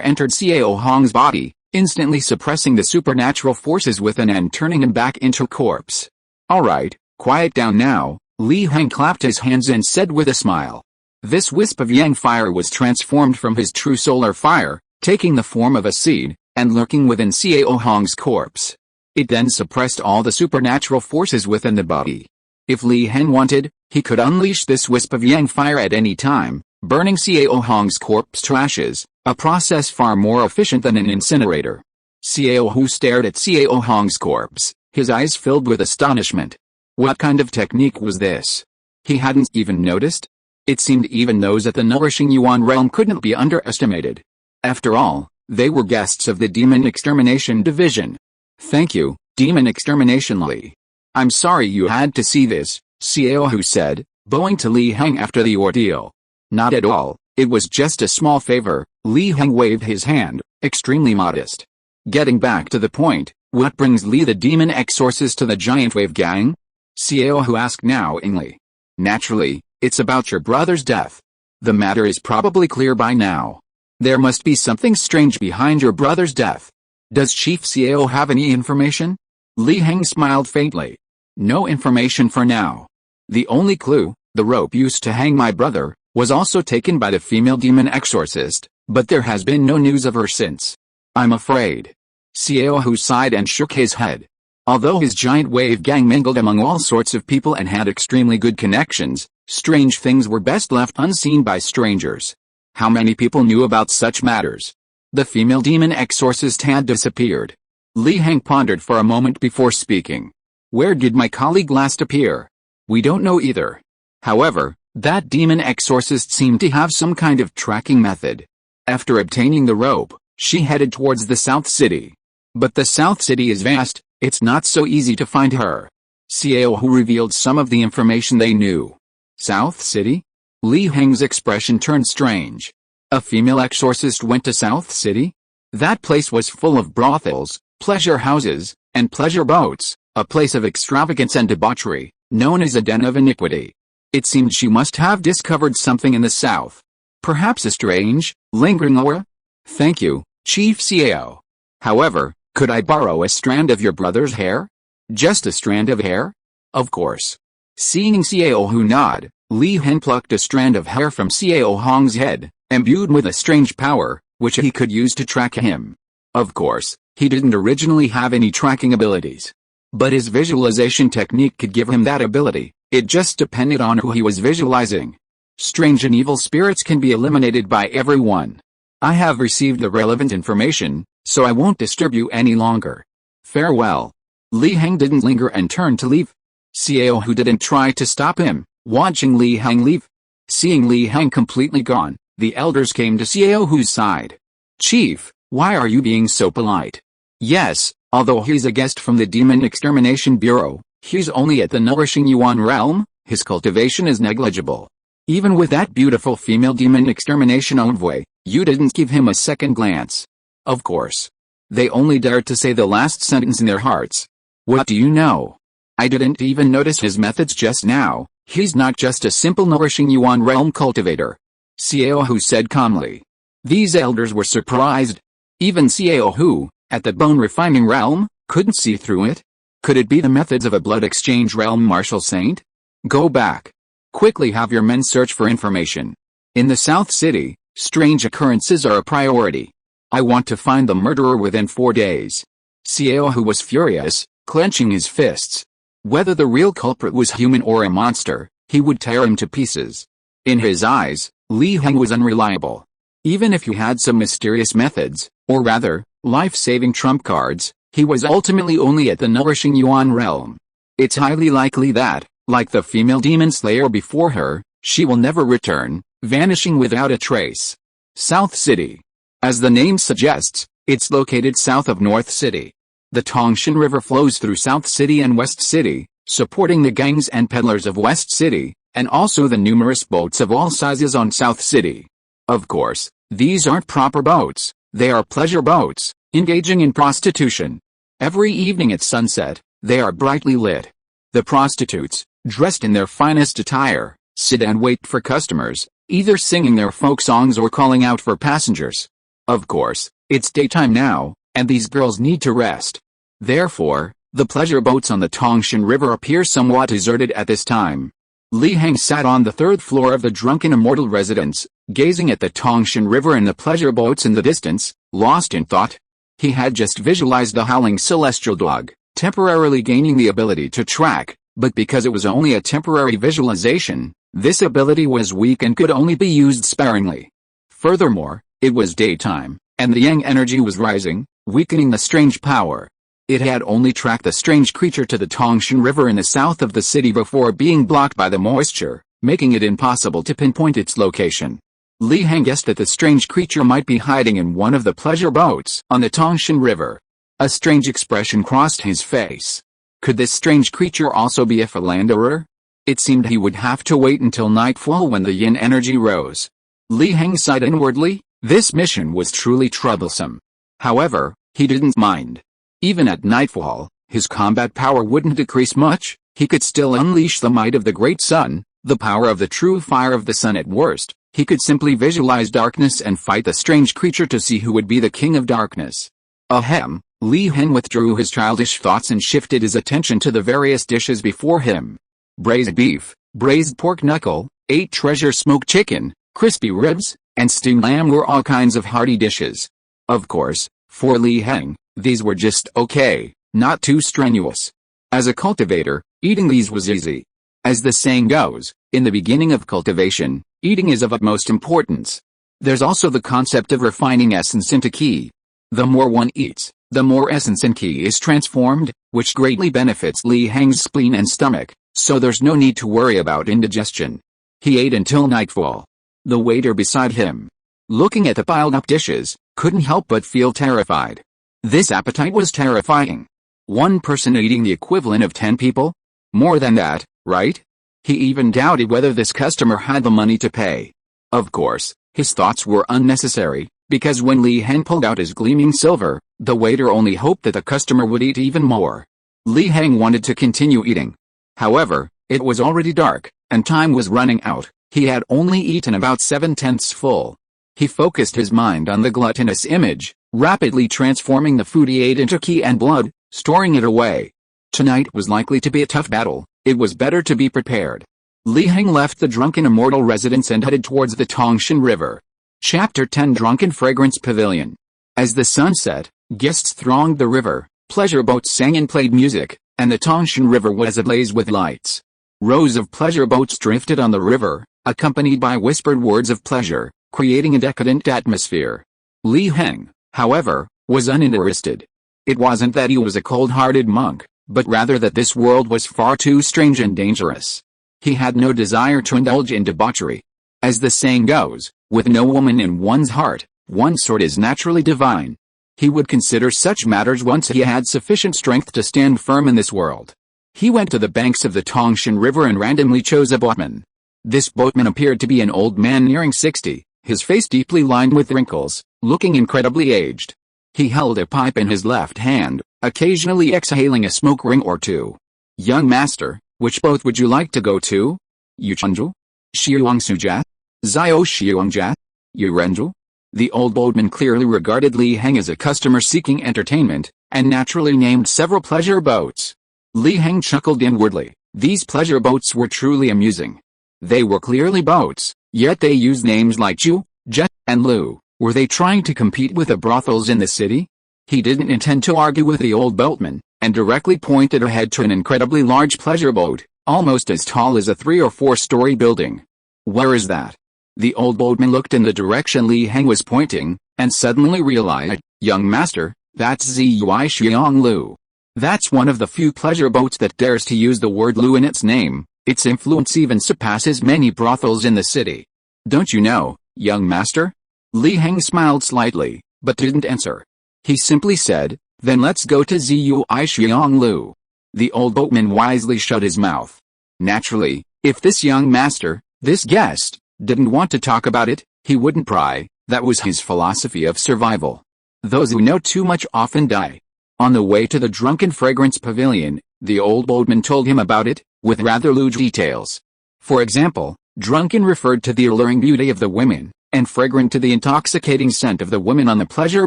entered Xiao Hong's body, instantly suppressing the supernatural forces within and turning him back into a corpse. Alright, quiet down now, Li Heng clapped his hands and said with a smile. This wisp of yang fire was transformed from his true solar fire, taking the form of a seed, and lurking within Xiao Hong's corpse. It then suppressed all the supernatural forces within the body. If Li Heng wanted, he could unleash this wisp of yang fire at any time, burning Xiao Hong's corpse to ashes, a process far more efficient than an incinerator. Xiao Hu stared at Xiao Hong's corpse, his eyes filled with astonishment. What kind of technique was this? He hadn't even noticed? It seemed even those at the nourishing Yuan realm couldn't be underestimated. After all, they were guests of the Demon Extermination Division. Thank you, Demon Extermination Li. I'm sorry you had to see this, Xiao Hu said, bowing to Li Heng after the ordeal. Not at all, it was just a small favor. Li Heng waved his hand, extremely modest. Getting back to the point, what brings Li the Demon Exorcist to the Giant Wave Gang? Xiao Hu asked knowingly. Naturally, it's about your brother's death. The matter is probably clear by now. There must be something strange behind your brother's death. Does Chief Xiao have any information? Li Heng smiled faintly. No information for now. The only clue, the rope used to hang my brother, was also taken by the female demon exorcist, but there has been no news of her since. I'm afraid. Xiao Hu sighed and shook his head. Although his giant wave gang mingled among all sorts of people and had extremely good connections, strange things were best left unseen by strangers. How many people knew about such matters? The female demon exorcist had disappeared. Li Heng pondered for a moment before speaking. Where did my colleague last appear? We don't know either. However, that demon exorcist seemed to have some kind of tracking method. After obtaining the rope, she headed towards the South City. But the South City is vast, it's not so easy to find her. Xiao Hu revealed some of the information they knew. South City? Li Heng's expression turned strange. A female exorcist went to South City? That place was full of brothels, pleasure houses, and pleasure boats, a place of extravagance and debauchery, known as a den of iniquity. It seemed she must have discovered something in the south. Perhaps a strange, lingering aura? Thank you, Chief Xiao. However, could I borrow a strand of your brother's hair? Just a strand of hair? Of course. Seeing Xiao Hu nod, Li Heng plucked a strand of hair from Xiao Hong's head, imbued with a strange power, which he could use to track him. Of course, he didn't originally have any tracking abilities. But his visualization technique could give him that ability, it just depended on who he was visualizing. Strange and evil spirits can be eliminated by everyone. I have received the relevant information, so I won't disturb you any longer. Farewell. Li Heng didn't linger and turned to leave. Xiao Hu didn't try to stop him, watching Li Heng leave. Seeing Li Heng completely gone, the elders came to Xiao Hu's side. Chief, why are you being so polite? Yes, although he's a guest from the Demon Extermination Bureau, he's only at the nourishing Yuan realm, his cultivation is negligible. Even with that beautiful female demon extermination envoy, you didn't give him a second glance. Of course. They only dared to say the last sentence in their hearts. What do you know? I didn't even notice his methods just now, he's not just a simple nourishing Yuan realm cultivator. Xiao Hu said calmly. These elders were surprised. Even Xiao Hu, at the bone refining realm, couldn't see through it. Could it be the methods of a blood exchange realm martial saint? Go back. Quickly have your men search for information. In the South City, strange occurrences are a priority. I want to find the murderer within 4 days. Xiao Hu was furious, clenching his fists. Whether the real culprit was human or a monster, he would tear him to pieces. In his eyes, Li Heng was unreliable. Even if he had some mysterious methods, or rather, life-saving trump cards, he was ultimately only at the nourishing Yuan realm. It's highly likely that, like the female demon slayer before her, she will never return, vanishing without a trace. South City. As the name suggests, it's located south of North City. The Tongshan River flows through South City and West City, supporting the gangs and peddlers of West City, and also the numerous boats of all sizes on South City. Of course, these aren't proper boats, they are pleasure boats, engaging in prostitution. Every evening at sunset, they are brightly lit. The prostitutes, dressed in their finest attire, sit and wait for customers, either singing their folk songs or calling out for passengers. Of course, it's daytime now, and these girls need to rest. Therefore, the pleasure boats on the Tongshan River appear somewhat deserted at this time. Li Heng sat on the third floor of the drunken immortal residence, gazing at the Tongshan River and the pleasure boats in the distance, lost in thought. He had just visualized the howling celestial dog, temporarily gaining the ability to track, but because it was only a temporary visualization, this ability was weak and could only be used sparingly. Furthermore, it was daytime, and the yang energy was rising, weakening the strange power. It had only tracked the strange creature to the Tongshan River in the south of the city before being blocked by the moisture, making it impossible to pinpoint its location. Li Heng guessed that the strange creature might be hiding in one of the pleasure boats on the Tongshan River. A strange expression crossed his face. Could this strange creature also be a philanderer? It seemed he would have to wait until nightfall when the yin energy rose. Li Heng sighed inwardly. This mission was truly troublesome. However, he didn't mind. Even at nightfall, his combat power wouldn't decrease much. He could still unleash the might of the great sun, the power of the true fire of the sun. At worst, he could simply visualize darkness and fight the strange creature to see who would be the king of darkness. Ahem. Li Heng withdrew his childish thoughts and shifted his attention to the various dishes before him. Braised beef, braised pork knuckle, 8 treasure smoked chicken, crispy ribs, and steamed lamb were all kinds of hearty dishes. Of course, for Li Heng, these were just okay, not too strenuous. As a cultivator, eating these was easy. As the saying goes, in the beginning of cultivation, eating is of utmost importance. There's also the concept of refining essence into qi. The more one eats, the more essence and qi is transformed, which greatly benefits Li Heng's spleen and stomach, so there's no need to worry about indigestion. He ate until nightfall. The waiter beside him, looking at the piled-up dishes, couldn't help but feel terrified. This appetite was terrifying. One person eating the equivalent of 10 people? More than that, right? He even doubted whether this customer had the money to pay. Of course, his thoughts were unnecessary, because when Li Heng pulled out his gleaming silver, the waiter only hoped that the customer would eat even more. Li Heng wanted to continue eating. However, it was already dark, and time was running out. He had only eaten about 7/10 full. He focused his mind on the gluttonous image, rapidly transforming the food he ate into qi and blood, storing it away. Tonight was likely to be a tough battle. It was better to be prepared. Li Heng left the drunken immortal residence and headed towards the Tongshan River. Chapter 10 Drunken Fragrance Pavilion. As the sun set, guests thronged the river, pleasure boats sang and played music, and the Tongshan River was ablaze with lights. Rows of pleasure boats drifted on the river, accompanied by whispered words of pleasure, creating a decadent atmosphere. Li Heng, however, was uninterested. It wasn't that he was a cold-hearted monk, but rather that this world was far too strange and dangerous. He had no desire to indulge in debauchery. As the saying goes, with no woman in one's heart, one's sword is naturally divine. He would consider such matters once he had sufficient strength to stand firm in this world. He went to the banks of the Tongshan River and randomly chose a boatman. This boatman appeared to be an old man nearing 60, his face deeply lined with wrinkles, looking incredibly aged. He held a pipe in his left hand, occasionally exhaling a smoke ring or two. "Young master, which boat would you like to go to? Yuchunju? Xiuangsuja? Zio Xiuangjia? Yurenju?" The old boatman clearly regarded Li Heng as a customer seeking entertainment, and naturally named several pleasure boats. Li Heng chuckled inwardly. These pleasure boats were truly amusing. They were clearly boats, yet they used names like Chu, Jet, and Lu. Were they trying to compete with the brothels in the city? He didn't intend to argue with the old boatman, and directly pointed ahead to an incredibly large pleasure boat, almost as tall as a 3- or 4-story building. "Where is that?" The old boatman looked in the direction Li Heng was pointing, and suddenly realized, "Young master, that's Zui Xiang Lu. That's one of the few pleasure boats that dares to use the word Lu in its name. Its influence even surpasses many brothels in the city. Don't you know, young master?" Li Heng smiled slightly, but didn't answer. He simply said, "Then let's go to Zui Xiang Lu." The old boatman wisely shut his mouth. Naturally, if this young master, this guest, didn't want to talk about it, he wouldn't pry. That was his philosophy of survival. Those who know too much often die. On the way to the Drunken Fragrance Pavilion, The old boatman told him about it, with rather lewd details. For example, drunken referred to the alluring beauty of the women, and fragrant to the intoxicating scent of the women on the pleasure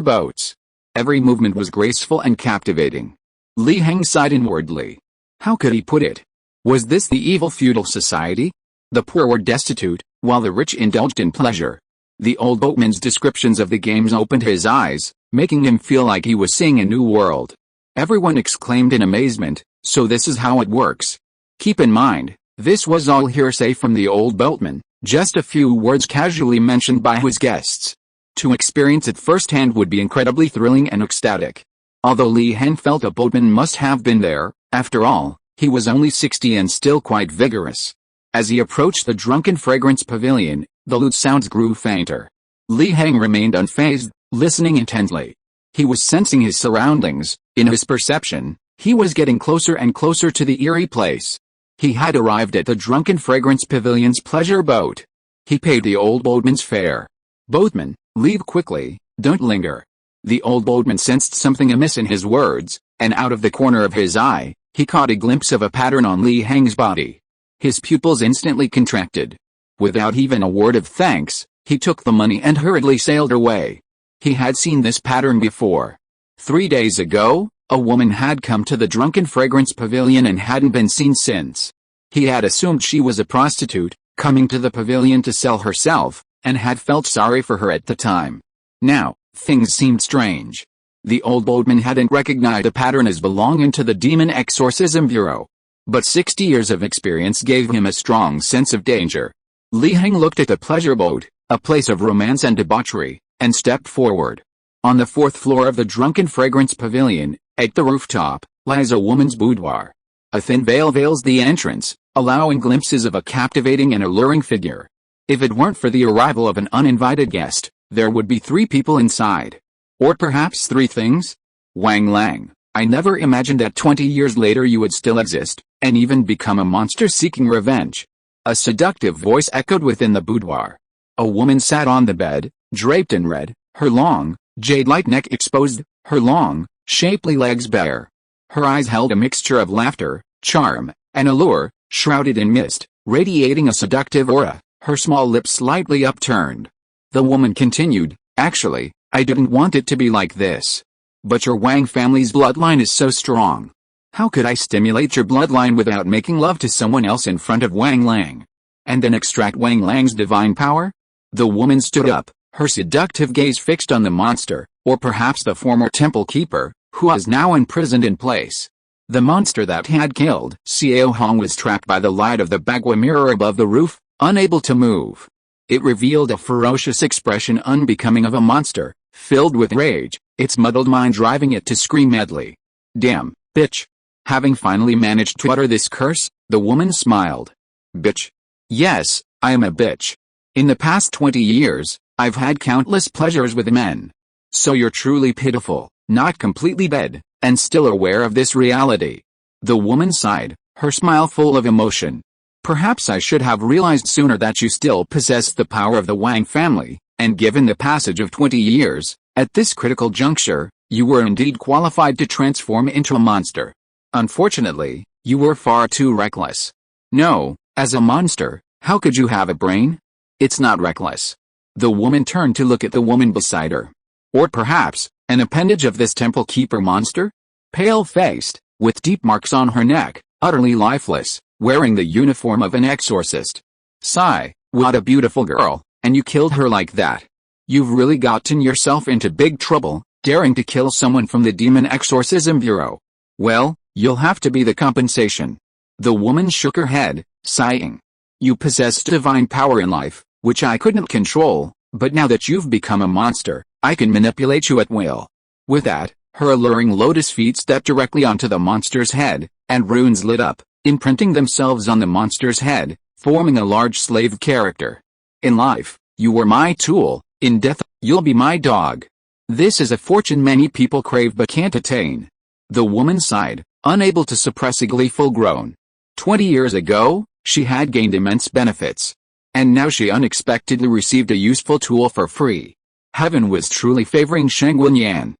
boats. Every movement was graceful and captivating. Li Heng sighed inwardly. How could he put it? Was this the evil feudal society? The poor were destitute, while the rich indulged in pleasure. The old boatman's descriptions of the games opened his eyes, making him feel like he was seeing a new world. Everyone exclaimed in amazement, so this is how it works. Keep in mind, this was all hearsay from the old boatman, just a few words casually mentioned by his guests. To experience it firsthand would be incredibly thrilling and ecstatic. Although Li Heng felt a boatman must have been there, after all, he was only 60 and still quite vigorous. As he approached the drunken fragrance pavilion, the lute sounds grew fainter. Li Heng remained unfazed, listening intently. He was sensing his surroundings. In his perception, he was getting closer and closer to the eerie place. He had arrived at the drunken fragrance pavilion's pleasure boat. He paid the old boatman's fare. Boatman, leave quickly, don't linger. The old boatman sensed something amiss in his words, and out of the corner of his eye, he caught a glimpse of a pattern on Li Heng's body. His pupils instantly contracted. Without even a word of thanks, he took the money and hurriedly sailed away. He had seen this pattern before. 3 days ago, a woman had come to the drunken fragrance pavilion and hadn't been seen since. He had assumed she was a prostitute, coming to the pavilion to sell herself, and had felt sorry for her at the time. Now, things seemed strange. The old boatman hadn't recognized a pattern as belonging to the Demon Exorcism Bureau. But 60 years of experience gave him a strong sense of danger. Li Heng looked at the pleasure boat, a place of romance and debauchery, and stepped forward. On the 4th floor of the drunken fragrance pavilion, at the rooftop, lies a woman's boudoir. A thin veil veils the entrance, allowing glimpses of a captivating and alluring figure. If it weren't for the arrival of an uninvited guest, there would be 3 people inside. Or perhaps 3 things? Wang Lang, I never imagined that 20 years later you would still exist, and even become a monster seeking revenge. A seductive voice echoed within the boudoir. A woman sat on the bed, draped in red, her long, jade-like neck exposed, her long, shapely legs bare. Her eyes held a mixture of laughter, charm, and allure, shrouded in mist, radiating a seductive aura, her small lips slightly upturned. The woman continued, actually, I didn't want it to be like this. But your Wang family's bloodline is so strong. How could I stimulate your bloodline without making love to someone else in front of Wang Lang? And then extract Wang Lang's divine power? The woman stood up, her seductive gaze fixed on the monster, or perhaps the former temple keeper, who was now imprisoned in place. The monster that had killed Xiao Hong was trapped by the light of the bagua mirror above the roof, unable to move. It revealed a ferocious expression unbecoming of a monster, filled with rage, its muddled mind driving it to scream madly. Damn, bitch. Having finally managed to utter this curse, the woman smiled. Bitch? Yes, I am a bitch. In the past 20 years, I've had countless pleasures with men. So you're truly pitiful, not completely dead, and still aware of this reality. The woman sighed, her smile full of emotion. Perhaps I should have realized sooner that you still possessed the power of the Wang family, and given the passage of 20 years, at this critical juncture, you were indeed qualified to transform into a monster. Unfortunately, you were far too reckless. No, as a monster, how could you have a brain? It's not reckless. The woman turned to look at the woman beside her. Or perhaps, an appendage of this temple keeper monster? Pale-faced, with deep marks on her neck, utterly lifeless, wearing the uniform of an exorcist. Sigh, what a beautiful girl, and you killed her like that. You've really gotten yourself into big trouble, daring to kill someone from the Demon Exorcism Bureau. Well, you'll have to be the compensation. The woman shook her head, sighing. You possessed divine power in life, which I couldn't control, but now that you've become a monster, I can manipulate you at will. With that, her alluring lotus feet stepped directly onto the monster's head, and runes lit up, imprinting themselves on the monster's head, forming a large slave character. In life, you were my tool, in death, you'll be my dog. This is a fortune many people crave but can't attain. The woman sighed, unable to suppress a gleeful groan. 20 years ago, she had gained immense benefits. And now she unexpectedly received a useful tool for free. Heaven was truly favoring Sheng Wenyan.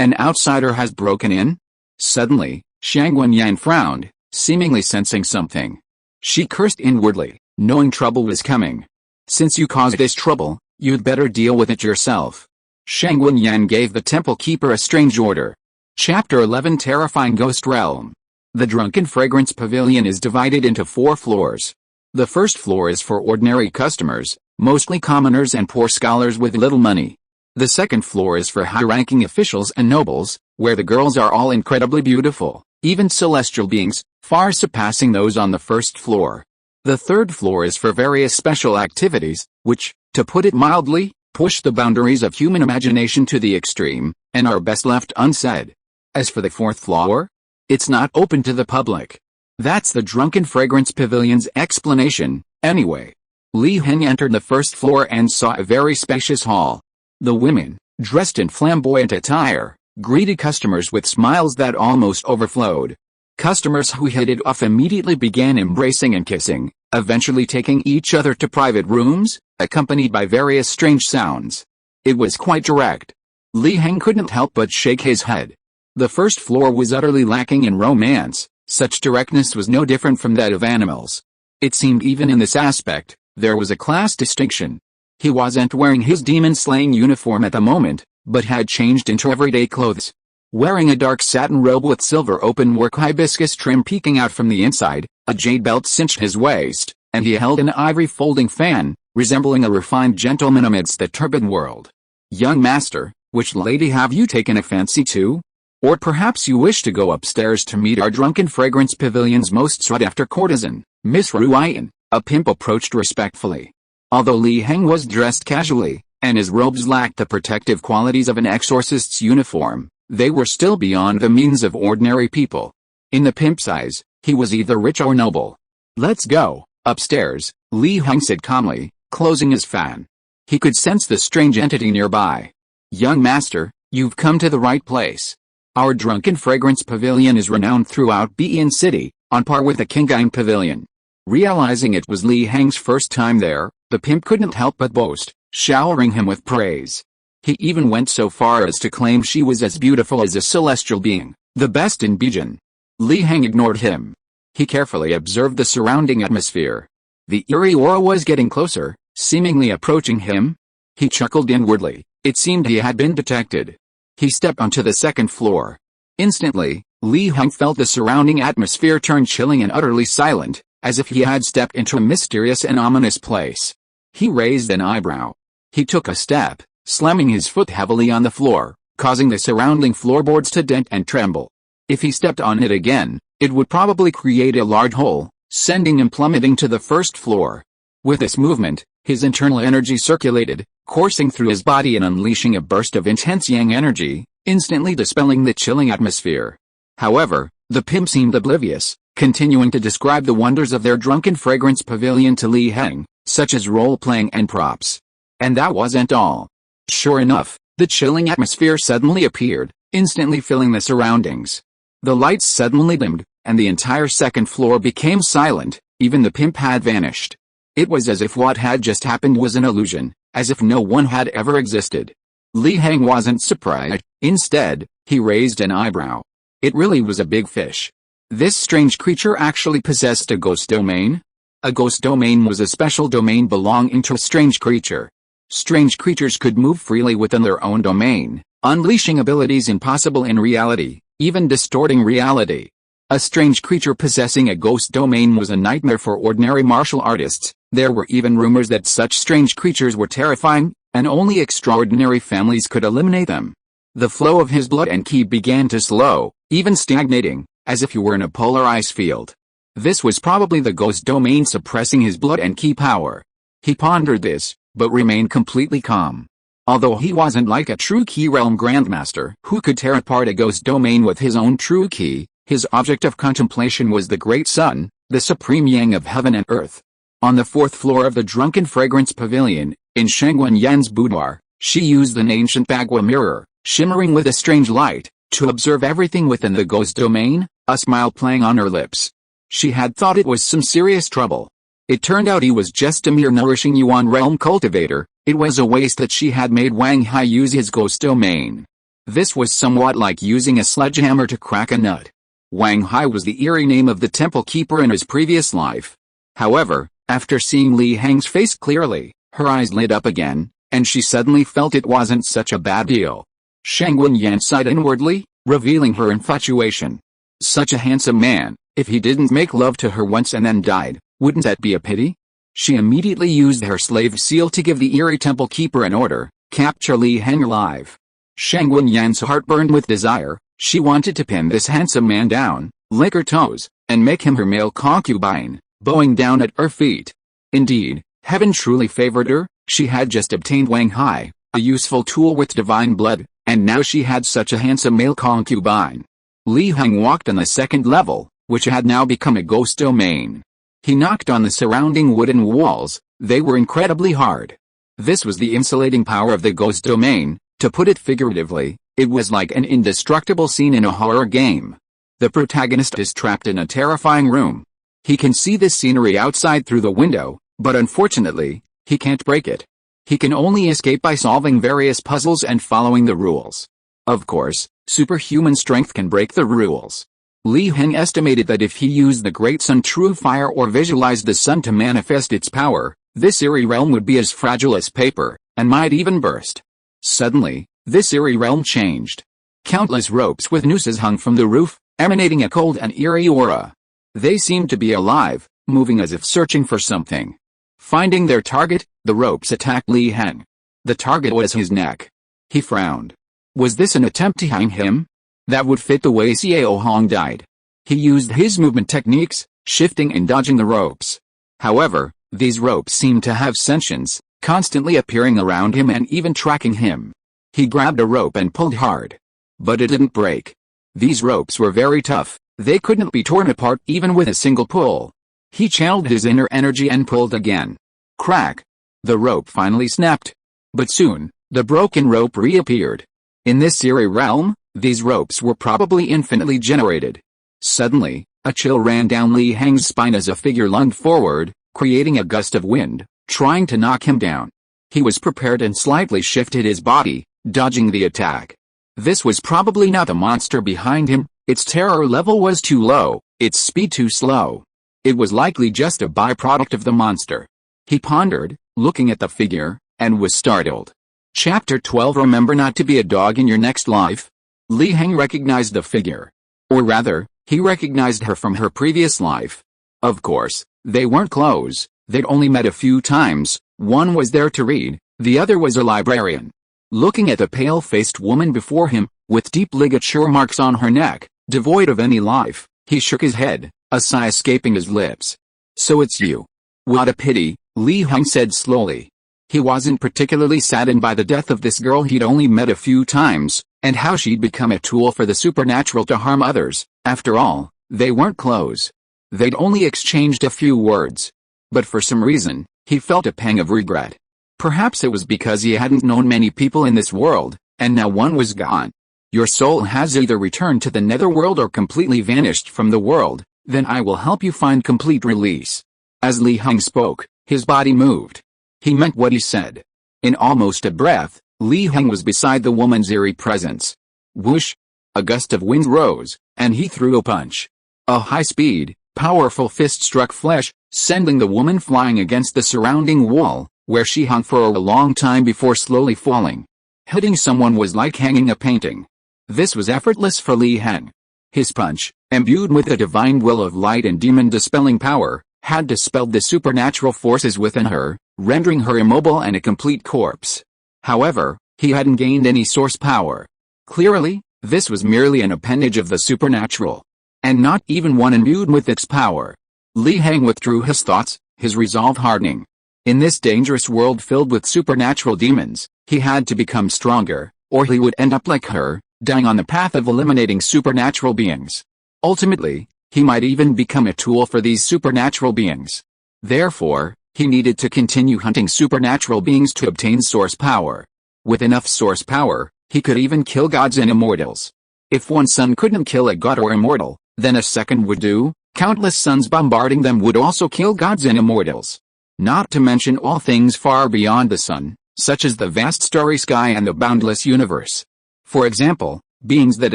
An outsider has broken in? Suddenly, Shang Wenyan frowned, seemingly sensing something. She cursed inwardly, knowing trouble was coming. Since you caused this trouble, you'd better deal with it yourself. Shang Wenyan gave the temple keeper a strange order. Chapter 11 Terrifying Ghost Realm. The Drunken Fragrance Pavilion is divided into 4 floors. The first floor is for ordinary customers, mostly commoners and poor scholars with little money. The second floor is for high-ranking officials and nobles, where the girls are all incredibly beautiful, even celestial beings, far surpassing those on the first floor. The third floor is for various special activities, which, to put it mildly, push the boundaries of human imagination to the extreme, and are best left unsaid. As for the fourth floor, it's not open to the public. That's the Drunken Fragrance Pavilion's explanation, anyway. Li Heng entered the first floor and saw a very spacious hall. The women, dressed in flamboyant attire, greeted customers with smiles that almost overflowed. Customers who hit it off immediately began embracing and kissing, eventually taking each other to private rooms, accompanied by various strange sounds. It was quite direct. Li Heng couldn't help but shake his head. The first floor was utterly lacking in romance. Such directness was no different from that of animals. It seemed even in this aspect, there was a class distinction. He wasn't wearing his demon-slaying uniform at the moment, but had changed into everyday clothes. Wearing a dark satin robe with silver open-work hibiscus trim peeking out from the inside, a jade belt cinched his waist, and he held an ivory folding fan, resembling a refined gentleman amidst the turbid world. "Young master, which lady have you taken a fancy to? Or perhaps you wish to go upstairs to meet our Drunken Fragrance Pavilion's most sought-after courtesan, Miss Ruyan," a pimp approached respectfully. Although Li Heng was dressed casually, and his robes lacked the protective qualities of an exorcist's uniform, they were still beyond the means of ordinary people. In the pimp's eyes, he was either rich or noble. "Let's go upstairs," Li Heng said calmly, closing his fan. He could sense the strange entity nearby. "Young master, you've come to the right place. Our Drunken Fragrance Pavilion is renowned throughout Bein City, on par with the Qingyang Pavilion." Realizing it was Li Heng's first time there, the pimp couldn't help but boast, showering him with praise. He even went so far as to claim she was as beautiful as a celestial being, the best in Beijing. Li Heng ignored him. He carefully observed the surrounding atmosphere. The eerie aura was getting closer, seemingly approaching him. He chuckled inwardly. It seemed he had been detected. He stepped onto the second floor. Instantly, Li Heng felt the surrounding atmosphere turn chilling and utterly silent, as if he had stepped into a mysterious and ominous place. He raised an eyebrow. He took a step, slamming his foot heavily on the floor, causing the surrounding floorboards to dent and tremble. If he stepped on it again, it would probably create a large hole, sending him plummeting to the first floor. With this movement, his internal energy circulated, coursing through his body and unleashing a burst of intense yang energy, instantly dispelling the chilling atmosphere. However, the pimp seemed oblivious, continuing to describe the wonders of their Drunken Fragrance Pavilion to Li Heng, such as role-playing and props. And that wasn't all. Sure enough, the chilling atmosphere suddenly appeared, instantly filling the surroundings. The lights suddenly dimmed, and the entire second floor became silent, even the pimp had vanished. It was as if what had just happened was an illusion, as if no one had ever existed. Li Heng wasn't surprised. Instead, he raised an eyebrow. It really was a big fish. This strange creature actually possessed a ghost domain? A ghost domain was a special domain belonging to a strange creature. Strange creatures could move freely within their own domain, unleashing abilities impossible in reality, even distorting reality. A strange creature possessing a ghost domain was a nightmare for ordinary martial artists. There were even rumors that such strange creatures were terrifying, and only extraordinary families could eliminate them. The flow of his blood and ki began to slow, even stagnating, as if he were in a polar ice field. This was probably the ghost domain suppressing his blood and ki power. He pondered this, but remained completely calm. Although he wasn't like a true ki realm grandmaster who could tear apart a ghost domain with his own true ki, his object of contemplation was the great sun, the supreme yang of heaven and earth. On the fourth floor of the Drunken Fragrance Pavilion, in Shang Wenyan's boudoir, she used an ancient bagua mirror, shimmering with a strange light, to observe everything within the ghost domain, a smile playing on her lips. She had thought it was some serious trouble. It turned out he was just a mere nourishing Yuan realm cultivator. It was a waste that she had made Wang Hai use his ghost domain. This was somewhat like using a sledgehammer to crack a nut. Wang Hai was the eerie name of the temple keeper in his previous life. However, after seeing Li Heng's face clearly, her eyes lit up again, and she suddenly felt it wasn't such a bad deal. Shang Wenyan sighed inwardly, revealing her infatuation. Such a handsome man, if he didn't make love to her once and then died, wouldn't that be a pity? She immediately used her slave seal to give the eerie temple keeper an order: capture Li Heng alive. Shang Wenyan's heart burned with desire. She wanted to pin this handsome man down, lick her toes, and make him her male concubine, bowing down at her feet. Indeed, heaven truly favored her. She had just obtained Wang Hai, a useful tool with divine blood, and now she had such a handsome male concubine. Li Heng walked on the second level, which had now become a ghost domain. He knocked on the surrounding wooden walls. They were incredibly hard. This was the insulating power of the ghost domain. To put it figuratively, it was like an indestructible scene in a horror game. The protagonist is trapped in a terrifying room. He can see this scenery outside through the window, but unfortunately, he can't break it. He can only escape by solving various puzzles and following the rules. Of course, superhuman strength can break the rules. Li Heng estimated that if he used the Great Sun True Fire or visualized the sun to manifest its power, this eerie realm would be as fragile as paper, and might even burst. Suddenly, this eerie realm changed. Countless ropes with nooses hung from the roof, emanating a cold and eerie aura. They seemed to be alive, moving as if searching for something. Finding their target, the ropes attacked Li Heng. The target was his neck. He frowned. Was this an attempt to hang him? That would fit the way Xiao Hong died. He used his movement techniques, shifting and dodging the ropes. However, these ropes seemed to have sentience, constantly appearing around him and even tracking him. He grabbed a rope and pulled hard. But it didn't break. These ropes were very tough. They couldn't be torn apart even with a single pull. He channeled his inner energy and pulled again. Crack! The rope finally snapped. But soon, the broken rope reappeared. In this eerie realm, these ropes were probably infinitely generated. Suddenly, a chill ran down Li Heng's spine as a figure lunged forward, creating a gust of wind, trying to knock him down. He was prepared and slightly shifted his body, dodging the attack. This was probably not the monster behind him. Its terror level was too low, its speed too slow. It was likely just a byproduct of the monster. He pondered, looking at the figure, and was startled. Chapter 12. Remember not to be a dog in your next life. Li Heng recognized the figure. Or rather, he recognized her from her previous life. Of course, they weren't close. They'd only met a few times. One was there to read, the other was a librarian. Looking at the pale-faced woman before him, with deep ligature marks on her neck, devoid of any life, he shook his head, a sigh escaping his lips. So it's you. What a pity, Li Heng said slowly. He wasn't particularly saddened by the death of this girl he'd only met a few times, and how she'd become a tool for the supernatural to harm others. After all, they weren't close. They'd only exchanged a few words. But for some reason, he felt a pang of regret. Perhaps it was because he hadn't known many people in this world, and now one was gone. Your soul has either returned to the netherworld or completely vanished from the world, then I will help you find complete release. As Li Heng spoke, his body moved. He meant what he said. In almost a breath, Li Heng was beside the woman's eerie presence. Whoosh! A gust of wind rose, and he threw a punch. A high-speed, powerful fist struck flesh, sending the woman flying against the surrounding wall, where she hung for a long time before slowly falling. Hitting someone was like hanging a painting. This was effortless for Li Heng. His punch, imbued with the divine will of light and demon-dispelling power, had dispelled the supernatural forces within her, rendering her immobile and a complete corpse. However, he hadn't gained any source power. Clearly, this was merely an appendage of the supernatural, and not even one imbued with its power. Li Heng withdrew his thoughts, his resolve hardening. In this dangerous world filled with supernatural demons, he had to become stronger, or he would end up like her, dying on the path of eliminating supernatural beings. Ultimately, he might even become a tool for these supernatural beings. Therefore, he needed to continue hunting supernatural beings to obtain source power. With enough source power, he could even kill gods and immortals. If one sun couldn't kill a god or immortal, then a second would do. Countless suns bombarding them would also kill gods and immortals. Not to mention all things far beyond the sun, such as the vast starry sky and the boundless universe. For example, beings that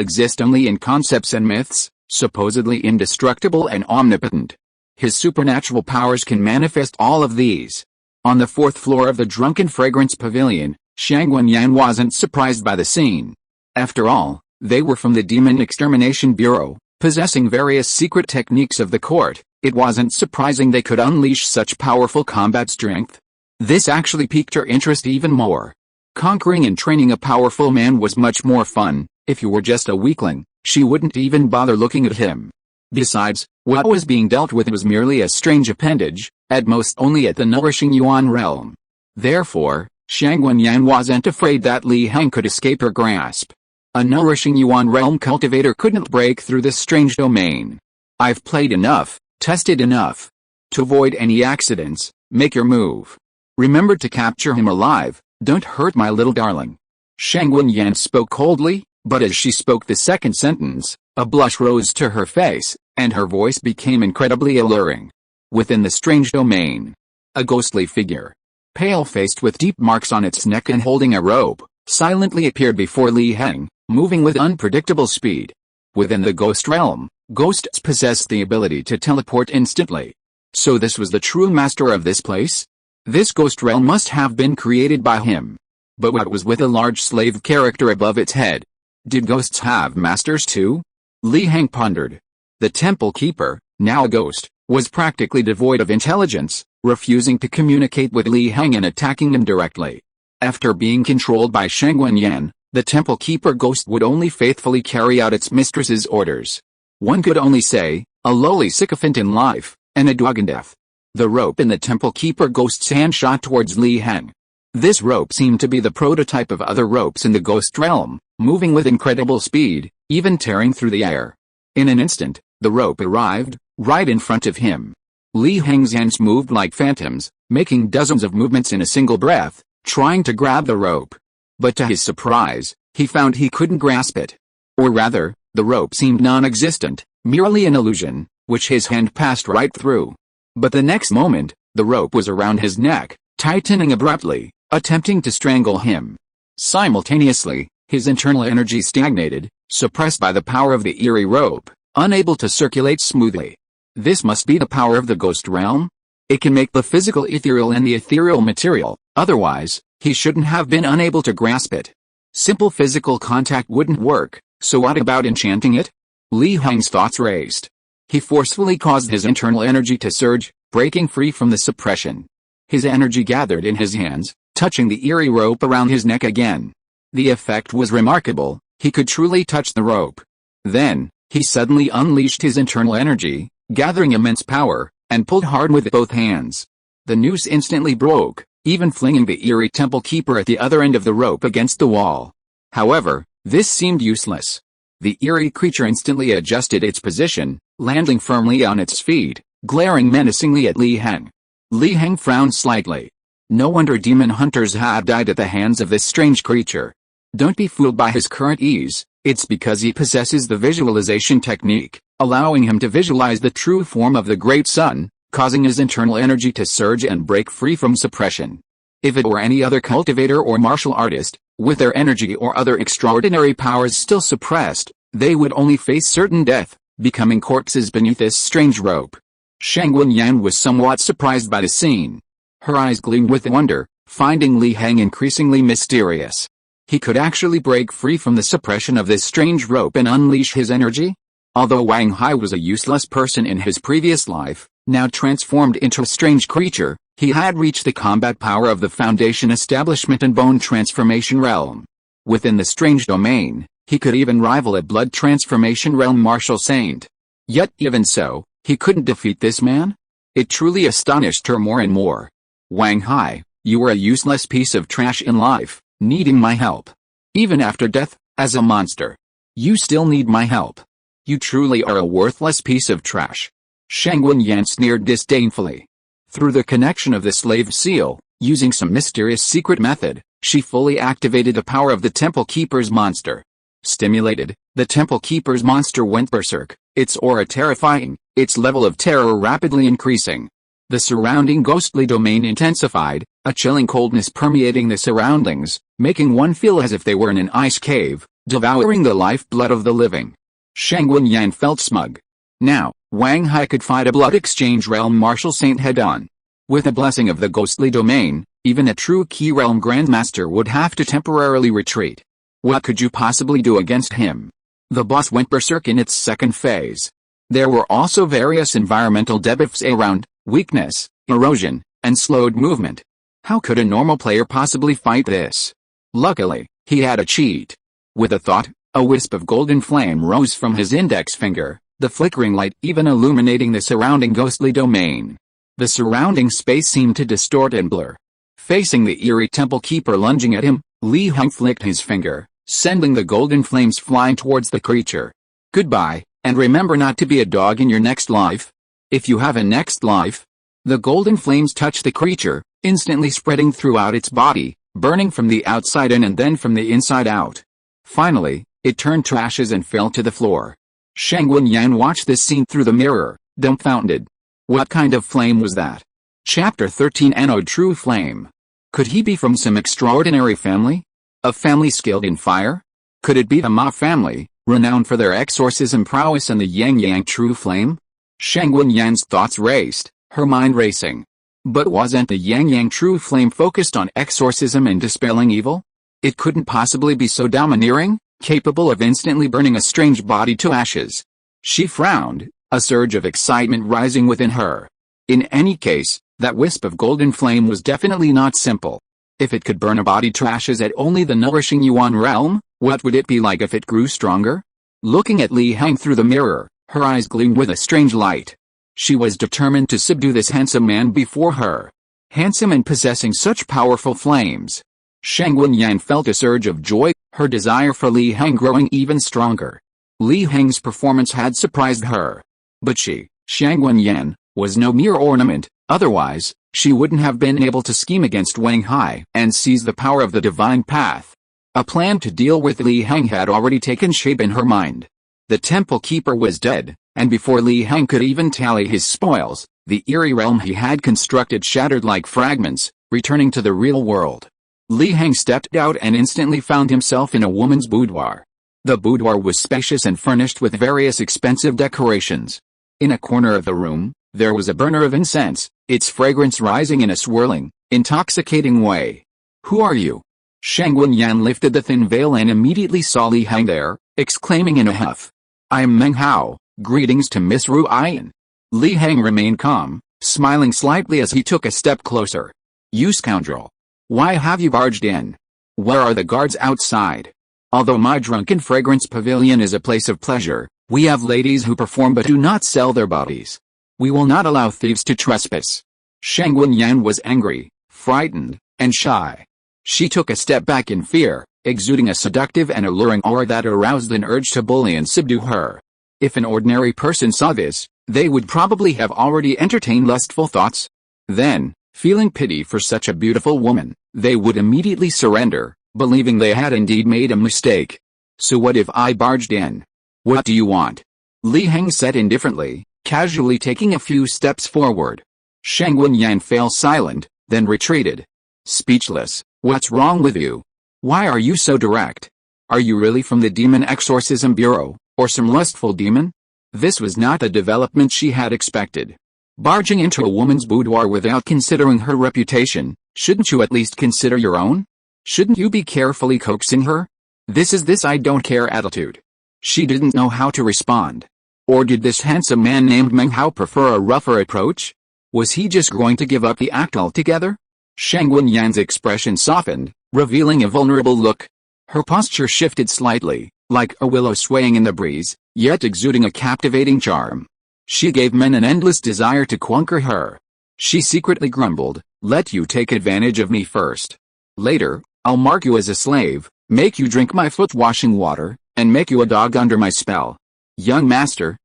exist only in concepts and myths, supposedly indestructible and omnipotent. His supernatural powers can manifest all of these. On the fourth floor of the Drunken Fragrance Pavilion, Shang Wenyan wasn't surprised by the scene. After all, they were from the Demon Extermination Bureau, possessing various secret techniques of the court. It wasn't surprising they could unleash such powerful combat strength. This actually piqued her interest even more. Conquering and training a powerful man was much more fun. If you were just a weakling, she wouldn't even bother looking at him. Besides, what was being dealt with was merely a strange appendage, at most only at the nourishing Yuan realm. Therefore, Shang Wenyan wasn't afraid that Li Heng could escape her grasp. A nourishing Yuan realm cultivator couldn't break through this strange domain. I've played enough, tested enough. To avoid any accidents, make your move. Remember to capture him alive, don't hurt my little darling. Shang Wenyan spoke coldly, but as she spoke the second sentence, a blush rose to her face, and her voice became incredibly alluring. Within the strange domain, a ghostly figure, pale-faced with deep marks on its neck and holding a rope, silently appeared before Li Heng, moving with unpredictable speed. Within the ghost realm, ghosts possess the ability to teleport instantly. So this was the true master of this place? This ghost realm must have been created by him. But what was with a large slave character above its head? Did ghosts have masters too? Li Heng pondered. The temple keeper, now a ghost, was practically devoid of intelligence, refusing to communicate with Li Heng and attacking him directly. After being controlled by Shang Wenyan, the temple keeper ghost would only faithfully carry out its mistress's orders. One could only say, a lowly sycophant in life, and a dog in death. The rope in the temple keeper ghost's hand shot towards Li Heng. This rope seemed to be the prototype of other ropes in the ghost realm, moving with incredible speed, even tearing through the air. In an instant, the rope arrived, right in front of him. Li Heng's hands moved like phantoms, making dozens of movements in a single breath, trying to grab the rope. But to his surprise, he found he couldn't grasp it. Or rather, the rope seemed non-existent, merely an illusion, which his hand passed right through. But the next moment, the rope was around his neck, tightening abruptly, attempting to strangle him. Simultaneously, his internal energy stagnated, suppressed by the power of the eerie rope, unable to circulate smoothly. This must be the power of the ghost realm? It can make the physical ethereal and the ethereal material, otherwise, he shouldn't have been unable to grasp it. Simple physical contact wouldn't work, so what about enchanting it? Li Heng's thoughts raced. He forcefully caused his internal energy to surge, breaking free from the suppression. His energy gathered in his hands, touching the eerie rope around his neck again. The effect was remarkable, he could truly touch the rope. Then, he suddenly unleashed his internal energy, gathering immense power, and pulled hard with both hands. The noose instantly broke, even flinging the eerie temple keeper at the other end of the rope against the wall. However, this seemed useless. The eerie creature instantly adjusted its position, landing firmly on its feet, glaring menacingly at Li Heng. Li Heng frowned slightly. No wonder demon hunters had died at the hands of this strange creature. Don't be fooled by his current ease, it's because he possesses the visualization technique, allowing him to visualize the true form of the great sun, causing his internal energy to surge and break free from suppression. If it were any other cultivator or martial artist, with their energy or other extraordinary powers still suppressed, they would only face certain death, becoming corpses beneath this strange rope. Shang Wenyan was somewhat surprised by the scene. Her eyes gleamed with wonder, finding Li Heng increasingly mysterious. He could actually break free from the suppression of this strange rope and unleash his energy? Although Wang Hai was a useless person in his previous life, now transformed into a strange creature, he had reached the combat power of the Foundation Establishment and Bone Transformation Realm. Within the strange domain, he could even rival a Blood Transformation Realm martial saint. Yet even so, he couldn't defeat this man? It truly astonished her more and more. Wang Hai, you were a useless piece of trash in life, needing my help. Even after death, as a monster. You still need my help. You truly are a worthless piece of trash. Shang Wenyan sneered disdainfully. Through the connection of the slave seal, using some mysterious secret method, she fully activated the power of the Temple Keeper's monster. Stimulated, the Temple Keeper's monster went berserk, its aura terrifying, its level of terror rapidly increasing. The surrounding ghostly domain intensified, a chilling coldness permeating the surroundings, making one feel as if they were in an ice cave, devouring the lifeblood of the living. Shang Wenyan felt smug. Now, Wang Hai could fight a blood exchange realm martial saint head-on. With the blessing of the ghostly domain, even a true key realm grandmaster would have to temporarily retreat. What could you possibly do against him? The boss went berserk in its second phase. There were also various environmental debuffs around: weakness, erosion, and slowed movement. How could a normal player possibly fight this? Luckily, he had a cheat. With a thought, a wisp of golden flame rose from his index finger, the flickering light even illuminating the surrounding ghostly domain. The surrounding space seemed to distort and blur. Facing the eerie temple keeper lunging at him, Li Heng flicked his finger, sending the golden flames flying towards the creature. Goodbye, and remember not to be a dog in your next life. If you have a next life. The golden flames touched the creature, instantly spreading throughout its body, burning from the outside in and then from the inside out. Finally, it turned to ashes and fell to the floor. Shang Wenyan watched this scene through the mirror, dumbfounded. What kind of flame was that? Chapter 13 Anode True Flame. Could he be from some extraordinary family? A family skilled in fire? Could it be the Ma family, renowned for their exorcism prowess and the Yang True Flame? Shang Wenyan's thoughts raced, her mind racing. But wasn't the Yang True Flame focused on exorcism and dispelling evil? It couldn't possibly be so domineering, capable of instantly burning a strange body to ashes. She frowned, a surge of excitement rising within her. In any case, that wisp of golden flame was definitely not simple. If it could burn a body to ashes at only the nourishing Yuan realm, what would it be like if it grew stronger? Looking at Li Heng through the mirror, her eyes gleamed with a strange light. She was determined to subdue this handsome man before her. Handsome and possessing such powerful flames. Shang Wenyan felt a surge of joy, her desire for Li Heng growing even stronger. Li Heng's performance had surprised her. But she, Shang Wenyan, was no mere ornament, otherwise, she wouldn't have been able to scheme against Wang Hai and seize the power of the divine path. A plan to deal with Li Heng had already taken shape in her mind. The temple keeper was dead, and before Li Heng could even tally his spoils, the eerie realm he had constructed shattered like fragments, returning to the real world. Li Heng stepped out and instantly found himself in a woman's boudoir. The boudoir was spacious and furnished with various expensive decorations. In a corner of the room, there was a burner of incense, its fragrance rising in a swirling, intoxicating way. "Who are you?" Shang Wenyan lifted the thin veil and immediately saw Li Heng there, exclaiming in a huff. "I am Meng Hao, greetings to Miss Ruiyan." Li Heng remained calm, smiling slightly as he took a step closer. "You scoundrel! Why have you barged in? Where are the guards outside? Although my drunken fragrance pavilion is a place of pleasure, we have ladies who perform but do not sell their bodies. We will not allow thieves to trespass." Shang Wenyan was angry, frightened, and shy. She took a step back in fear, exuding a seductive and alluring aura that aroused an urge to bully and subdue her. If an ordinary person saw this, they would probably have already entertained lustful thoughts. Then, feeling pity for such a beautiful woman, they would immediately surrender, believing they had indeed made a mistake. "So what if I barged in? What do you want?" Li Heng said indifferently, casually taking a few steps forward. Shang Wenyan fell silent, then retreated. Speechless. "What's wrong with you? Why are you so direct? Are you really from the Demon Exorcism Bureau, or some lustful demon?" This was not the development she had expected. Barging into a woman's boudoir without considering her reputation, shouldn't you at least consider your own? Shouldn't you be carefully coaxing her? This is this I don't care attitude. She didn't know how to respond. Or did this handsome man named Meng Hao prefer a rougher approach? Was he just going to give up the act altogether? Shang Wenyan's expression softened, revealing a vulnerable look. Her posture shifted slightly, like a willow swaying in the breeze, yet exuding a captivating charm. She gave men an endless desire to conquer her. She secretly grumbled, "Let you take advantage of me first. Later, I'll mark you as a slave, make you drink my foot-washing water, and make you a dog under my spell. Young master,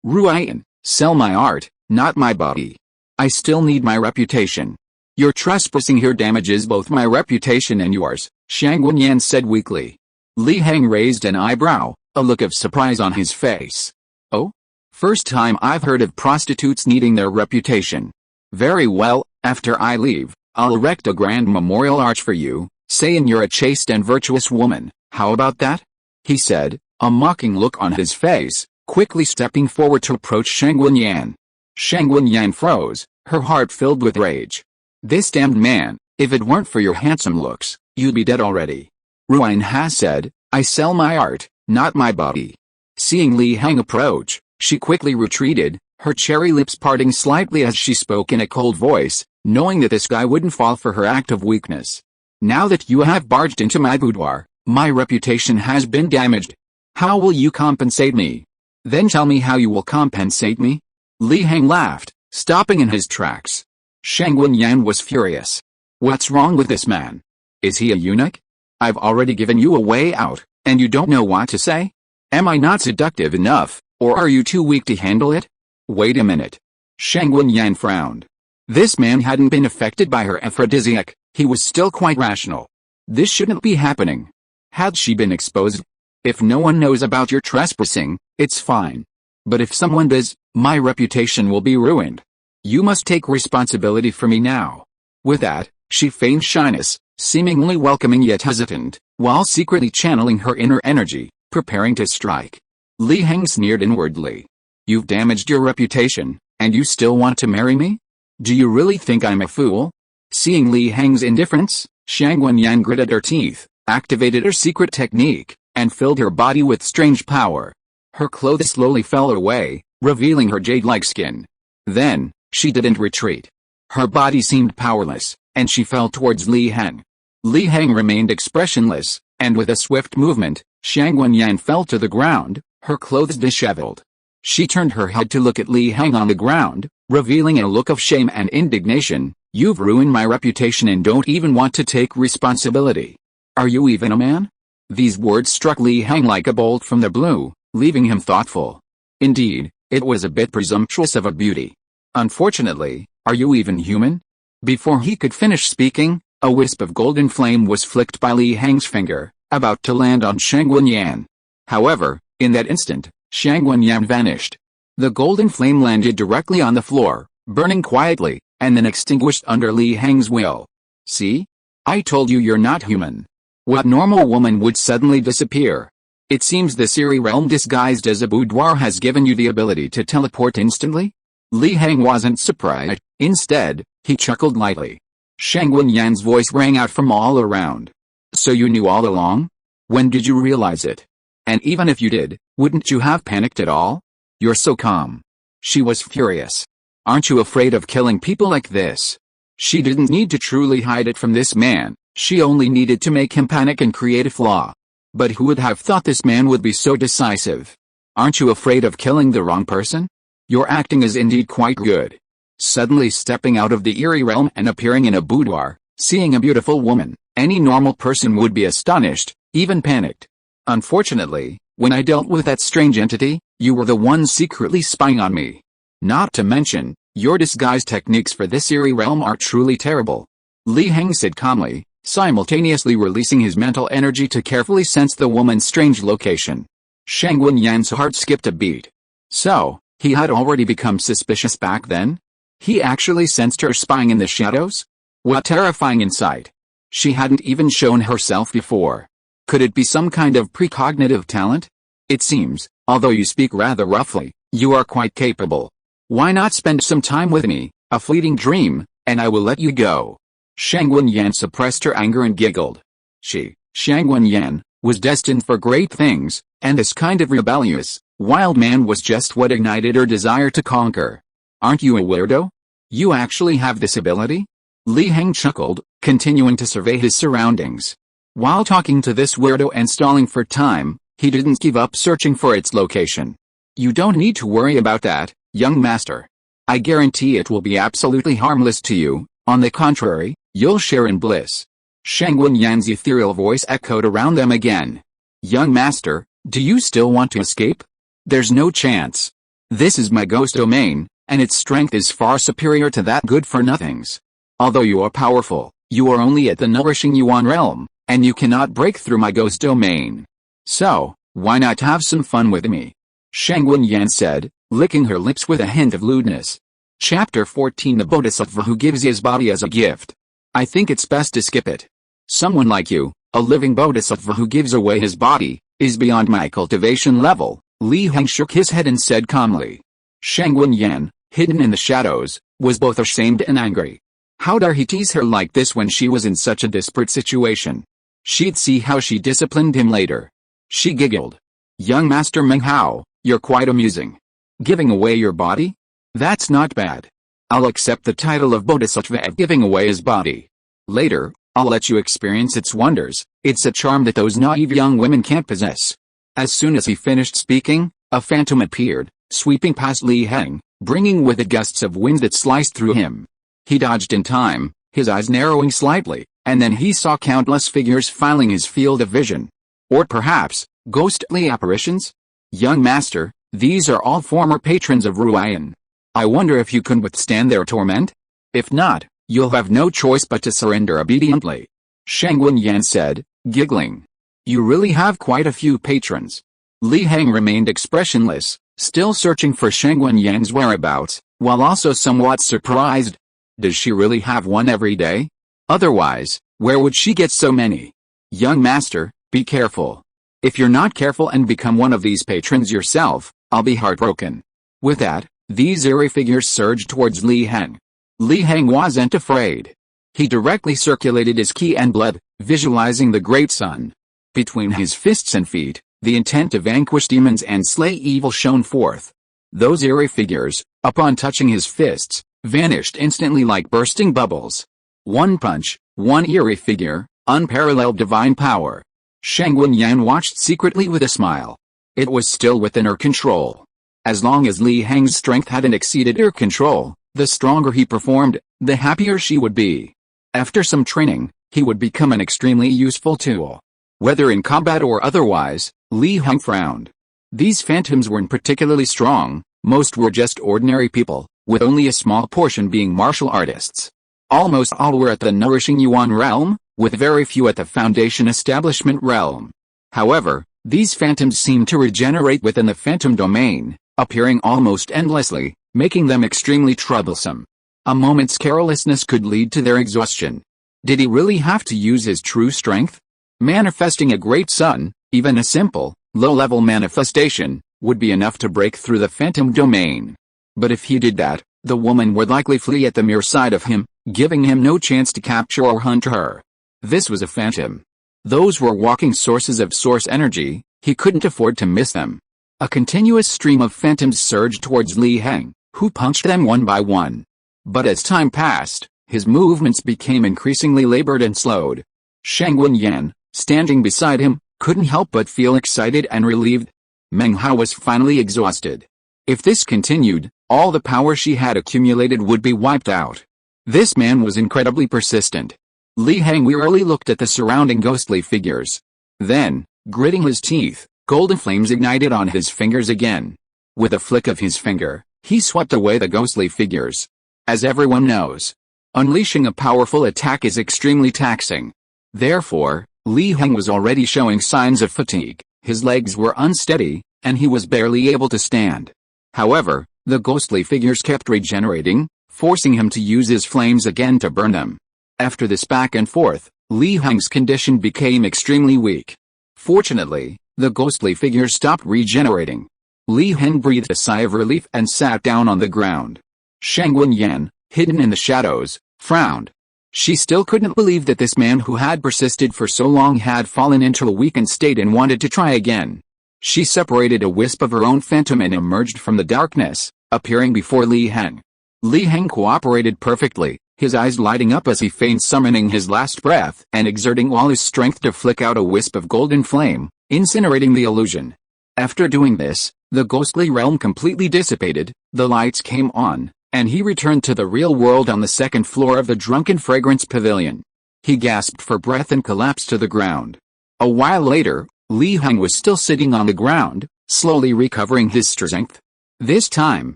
Ruiyan, sell my art, not my body. I still need my reputation." "Your trespassing here damages both my reputation and yours," Shang Wenyan said weakly. Li Heng raised an eyebrow, a look of surprise on his face. "Oh? First time I've heard of prostitutes needing their reputation. Very well, after I leave, I'll erect a grand memorial arch for you, saying you're a chaste and virtuous woman. How about that?" he said, a mocking look on his face, quickly stepping forward to approach Shang Wenyan. Shang Wenyan froze, her heart filled with rage. This damned man, if it weren't for your handsome looks, you'd be dead already. Ruan has said, I sell my art, not my body. Seeing Li Heng approach, she quickly retreated, her cherry lips parting slightly as she spoke in a cold voice, knowing that this guy wouldn't fall for her act of weakness. Now that you have barged into my boudoir, my reputation has been damaged. How will you compensate me? Then tell me how you will compensate me? Li Heng laughed, stopping in his tracks. Shang Wenyan was furious. What's wrong with this man? Is he a eunuch? I've already given you a way out, and you don't know what to say? Am I not seductive enough, or are you too weak to handle it? Wait a minute. Shang Wenyan frowned. This man hadn't been affected by her aphrodisiac, he was still quite rational. This shouldn't be happening. Had she been exposed? If no one knows about your trespassing, it's fine. But if someone does, my reputation will be ruined. You must take responsibility for me now. With that, she feigned shyness, seemingly welcoming yet hesitant, while secretly channeling her inner energy, preparing to strike. Li Heng sneered inwardly. You've damaged your reputation, and you still want to marry me? Do you really think I'm a fool? Seeing Li Heng's indifference, Shang Wenyan gritted her teeth, activated her secret technique, and filled her body with strange power. Her clothes slowly fell away, revealing her jade-like skin. Then, she didn't retreat. Her body seemed powerless, and she fell towards Li Heng. Li Heng remained expressionless, and with a swift movement, Shang Wenyan fell to the ground, her clothes disheveled. She turned her head to look at Li Heng on the ground, revealing a look of shame and indignation. You've ruined my reputation and don't even want to take responsibility. Are you even a man? These words struck Li Heng like a bolt from the blue, leaving him thoughtful. Indeed, it was a bit presumptuous of a beauty. Unfortunately, are you even human? Before he could finish speaking, a wisp of golden flame was flicked by Li Heng's finger, about to land on Shang Wenyan. However, in that instant, Shang Wenyan vanished. The golden flame landed directly on the floor, burning quietly, and then extinguished under Li Heng's will. See? I told you you're not human. What normal woman would suddenly disappear? It seems the Siri realm disguised as a boudoir has given you the ability to teleport instantly? Li Heng wasn't surprised, instead, he chuckled lightly. Shang Wenyan's voice rang out from all around. So you knew all along? When did you realize it? And even if you did, wouldn't you have panicked at all? You're so calm. She was furious. Aren't you afraid of killing people like this? She didn't need to truly hide it from this man, she only needed to make him panic and create a flaw. But who would have thought this man would be so decisive? Aren't you afraid of killing the wrong person? Your acting is indeed quite good. Suddenly stepping out of the eerie realm and appearing in a boudoir, seeing a beautiful woman, any normal person would be astonished, even panicked. Unfortunately, when I dealt with that strange entity, you were the one secretly spying on me. Not to mention, your disguise techniques for this eerie realm are truly terrible. Li Heng said calmly, simultaneously releasing his mental energy to carefully sense the woman's strange location. Shang Wenyan's heart skipped a beat. So, he had already become suspicious back then? He actually sensed her spying in the shadows? What terrifying insight! She hadn't even shown herself before. Could it be some kind of precognitive talent? It seems, although you speak rather roughly, you are quite capable. Why not spend some time with me, a fleeting dream, and I will let you go. Shang Wenyan suppressed her anger and giggled. She, Shang Wenyan, was destined for great things, and this kind of rebellious, wild man was just what ignited her desire to conquer. Aren't you a weirdo? You actually have this ability? Li Heng chuckled, continuing to survey his surroundings. While talking to this weirdo and stalling for time, he didn't give up searching for its location. You don't need to worry about that, young master. I guarantee it will be absolutely harmless to you, on the contrary, you'll share in bliss. Shang Wenyan's ethereal voice echoed around them again. Young master, do you still want to escape? There's no chance. This is my ghost domain, and its strength is far superior to that good-for-nothings. Although you are powerful, you are only at the nourishing Yuan realm, and you cannot break through my ghost domain. So, why not have some fun with me? Shang Wenyan said, licking her lips with a hint of lewdness. Chapter 14 The Bodhisattva who gives his body as a gift. I think it's best to skip it. Someone like you, a living bodhisattva who gives away his body, is beyond my cultivation level." Li Heng shook his head and said calmly. Shang Wenyan, hidden in the shadows, was both ashamed and angry. How dare he tease her like this when she was in such a desperate situation? She'd see how she disciplined him later. She giggled. "Young Master Meng Hao, you're quite amusing. Giving away your body? That's not bad. I'll accept the title of Bodhisattva of giving away his body. Later, I'll let you experience its wonders. It's a charm that those naive young women can't possess." As soon as he finished speaking, a phantom appeared, sweeping past Li Heng, bringing with it gusts of wind that sliced through him. He dodged in time, his eyes narrowing slightly, and then he saw countless figures filing his field of vision. Or perhaps, ghostly apparitions? "Young Master, these are all former patrons of Ruyan. I wonder if you can withstand their torment? If not, you'll have no choice but to surrender obediently," Shang Wenyan said, giggling. "You really have quite a few patrons." Li Heng remained expressionless, still searching for Shang Wenyan's whereabouts, while also somewhat surprised. Does she really have one every day? Otherwise, where would she get so many? "Young Master, be careful. If you're not careful and become one of these patrons yourself, I'll be heartbroken." With that, these eerie figures surged towards Li Heng. Li Heng wasn't afraid. He directly circulated his ki and blood, visualizing the great sun. Between his fists and feet, the intent to vanquish demons and slay evil shone forth. Those eerie figures, upon touching his fists, vanished instantly like bursting bubbles. One punch, one eerie figure, unparalleled divine power. Shang Wenyan watched secretly with a smile. It was still within her control. As long as Li Heng's strength hadn't exceeded her control, the stronger he performed, the happier she would be. After some training, he would become an extremely useful tool. Whether in combat or otherwise, Li Heng frowned. These phantoms weren't particularly strong, most were just ordinary people, with only a small portion being martial artists. Almost all were at the nourishing Yuan realm, with very few at the Foundation Establishment realm. However, these phantoms seemed to regenerate within the phantom domain, appearing almost endlessly, making them extremely troublesome. A moment's carelessness could lead to their exhaustion. Did he really have to use his true strength? Manifesting a great sun, even a simple, low-level manifestation, would be enough to break through the phantom domain. But if he did that, the woman would likely flee at the mere sight of him, giving him no chance to capture or hunt her. This was a phantom. Those were walking sources of source energy, he couldn't afford to miss them. A continuous stream of phantoms surged towards Li Heng, who punched them one by one. But as time passed, his movements became increasingly labored and slowed. Shang Wenyan, standing beside him, couldn't help but feel excited and relieved. Meng Hao was finally exhausted. If this continued, all the power she had accumulated would be wiped out. This man was incredibly persistent. Li Heng wearily looked at the surrounding ghostly figures. Then, gritting his teeth, golden flames ignited on his fingers again. With a flick of his finger, he swept away the ghostly figures. As everyone knows, unleashing a powerful attack is extremely taxing. Therefore, Li Heng was already showing signs of fatigue, his legs were unsteady, and he was barely able to stand. However, the ghostly figures kept regenerating, forcing him to use his flames again to burn them. After this back and forth, Li Heng's condition became extremely weak. Fortunately, the ghostly figures stopped regenerating. Li Heng breathed a sigh of relief and sat down on the ground. Shang Wenyan, hidden in the shadows, frowned. She still couldn't believe that this man who had persisted for so long had fallen into a weakened state and wanted to try again. She separated a wisp of her own phantom and emerged from the darkness, appearing before Li Heng. Li Heng cooperated perfectly, his eyes lighting up as he feigned summoning his last breath and exerting all his strength to flick out a wisp of golden flame, incinerating the illusion. After doing this, the ghostly realm completely dissipated, the lights came on, and he returned to the real world on the second floor of the Drunken Fragrance Pavilion. He gasped for breath and collapsed to the ground. A while later, Li Heng was still sitting on the ground, slowly recovering his strength. This time,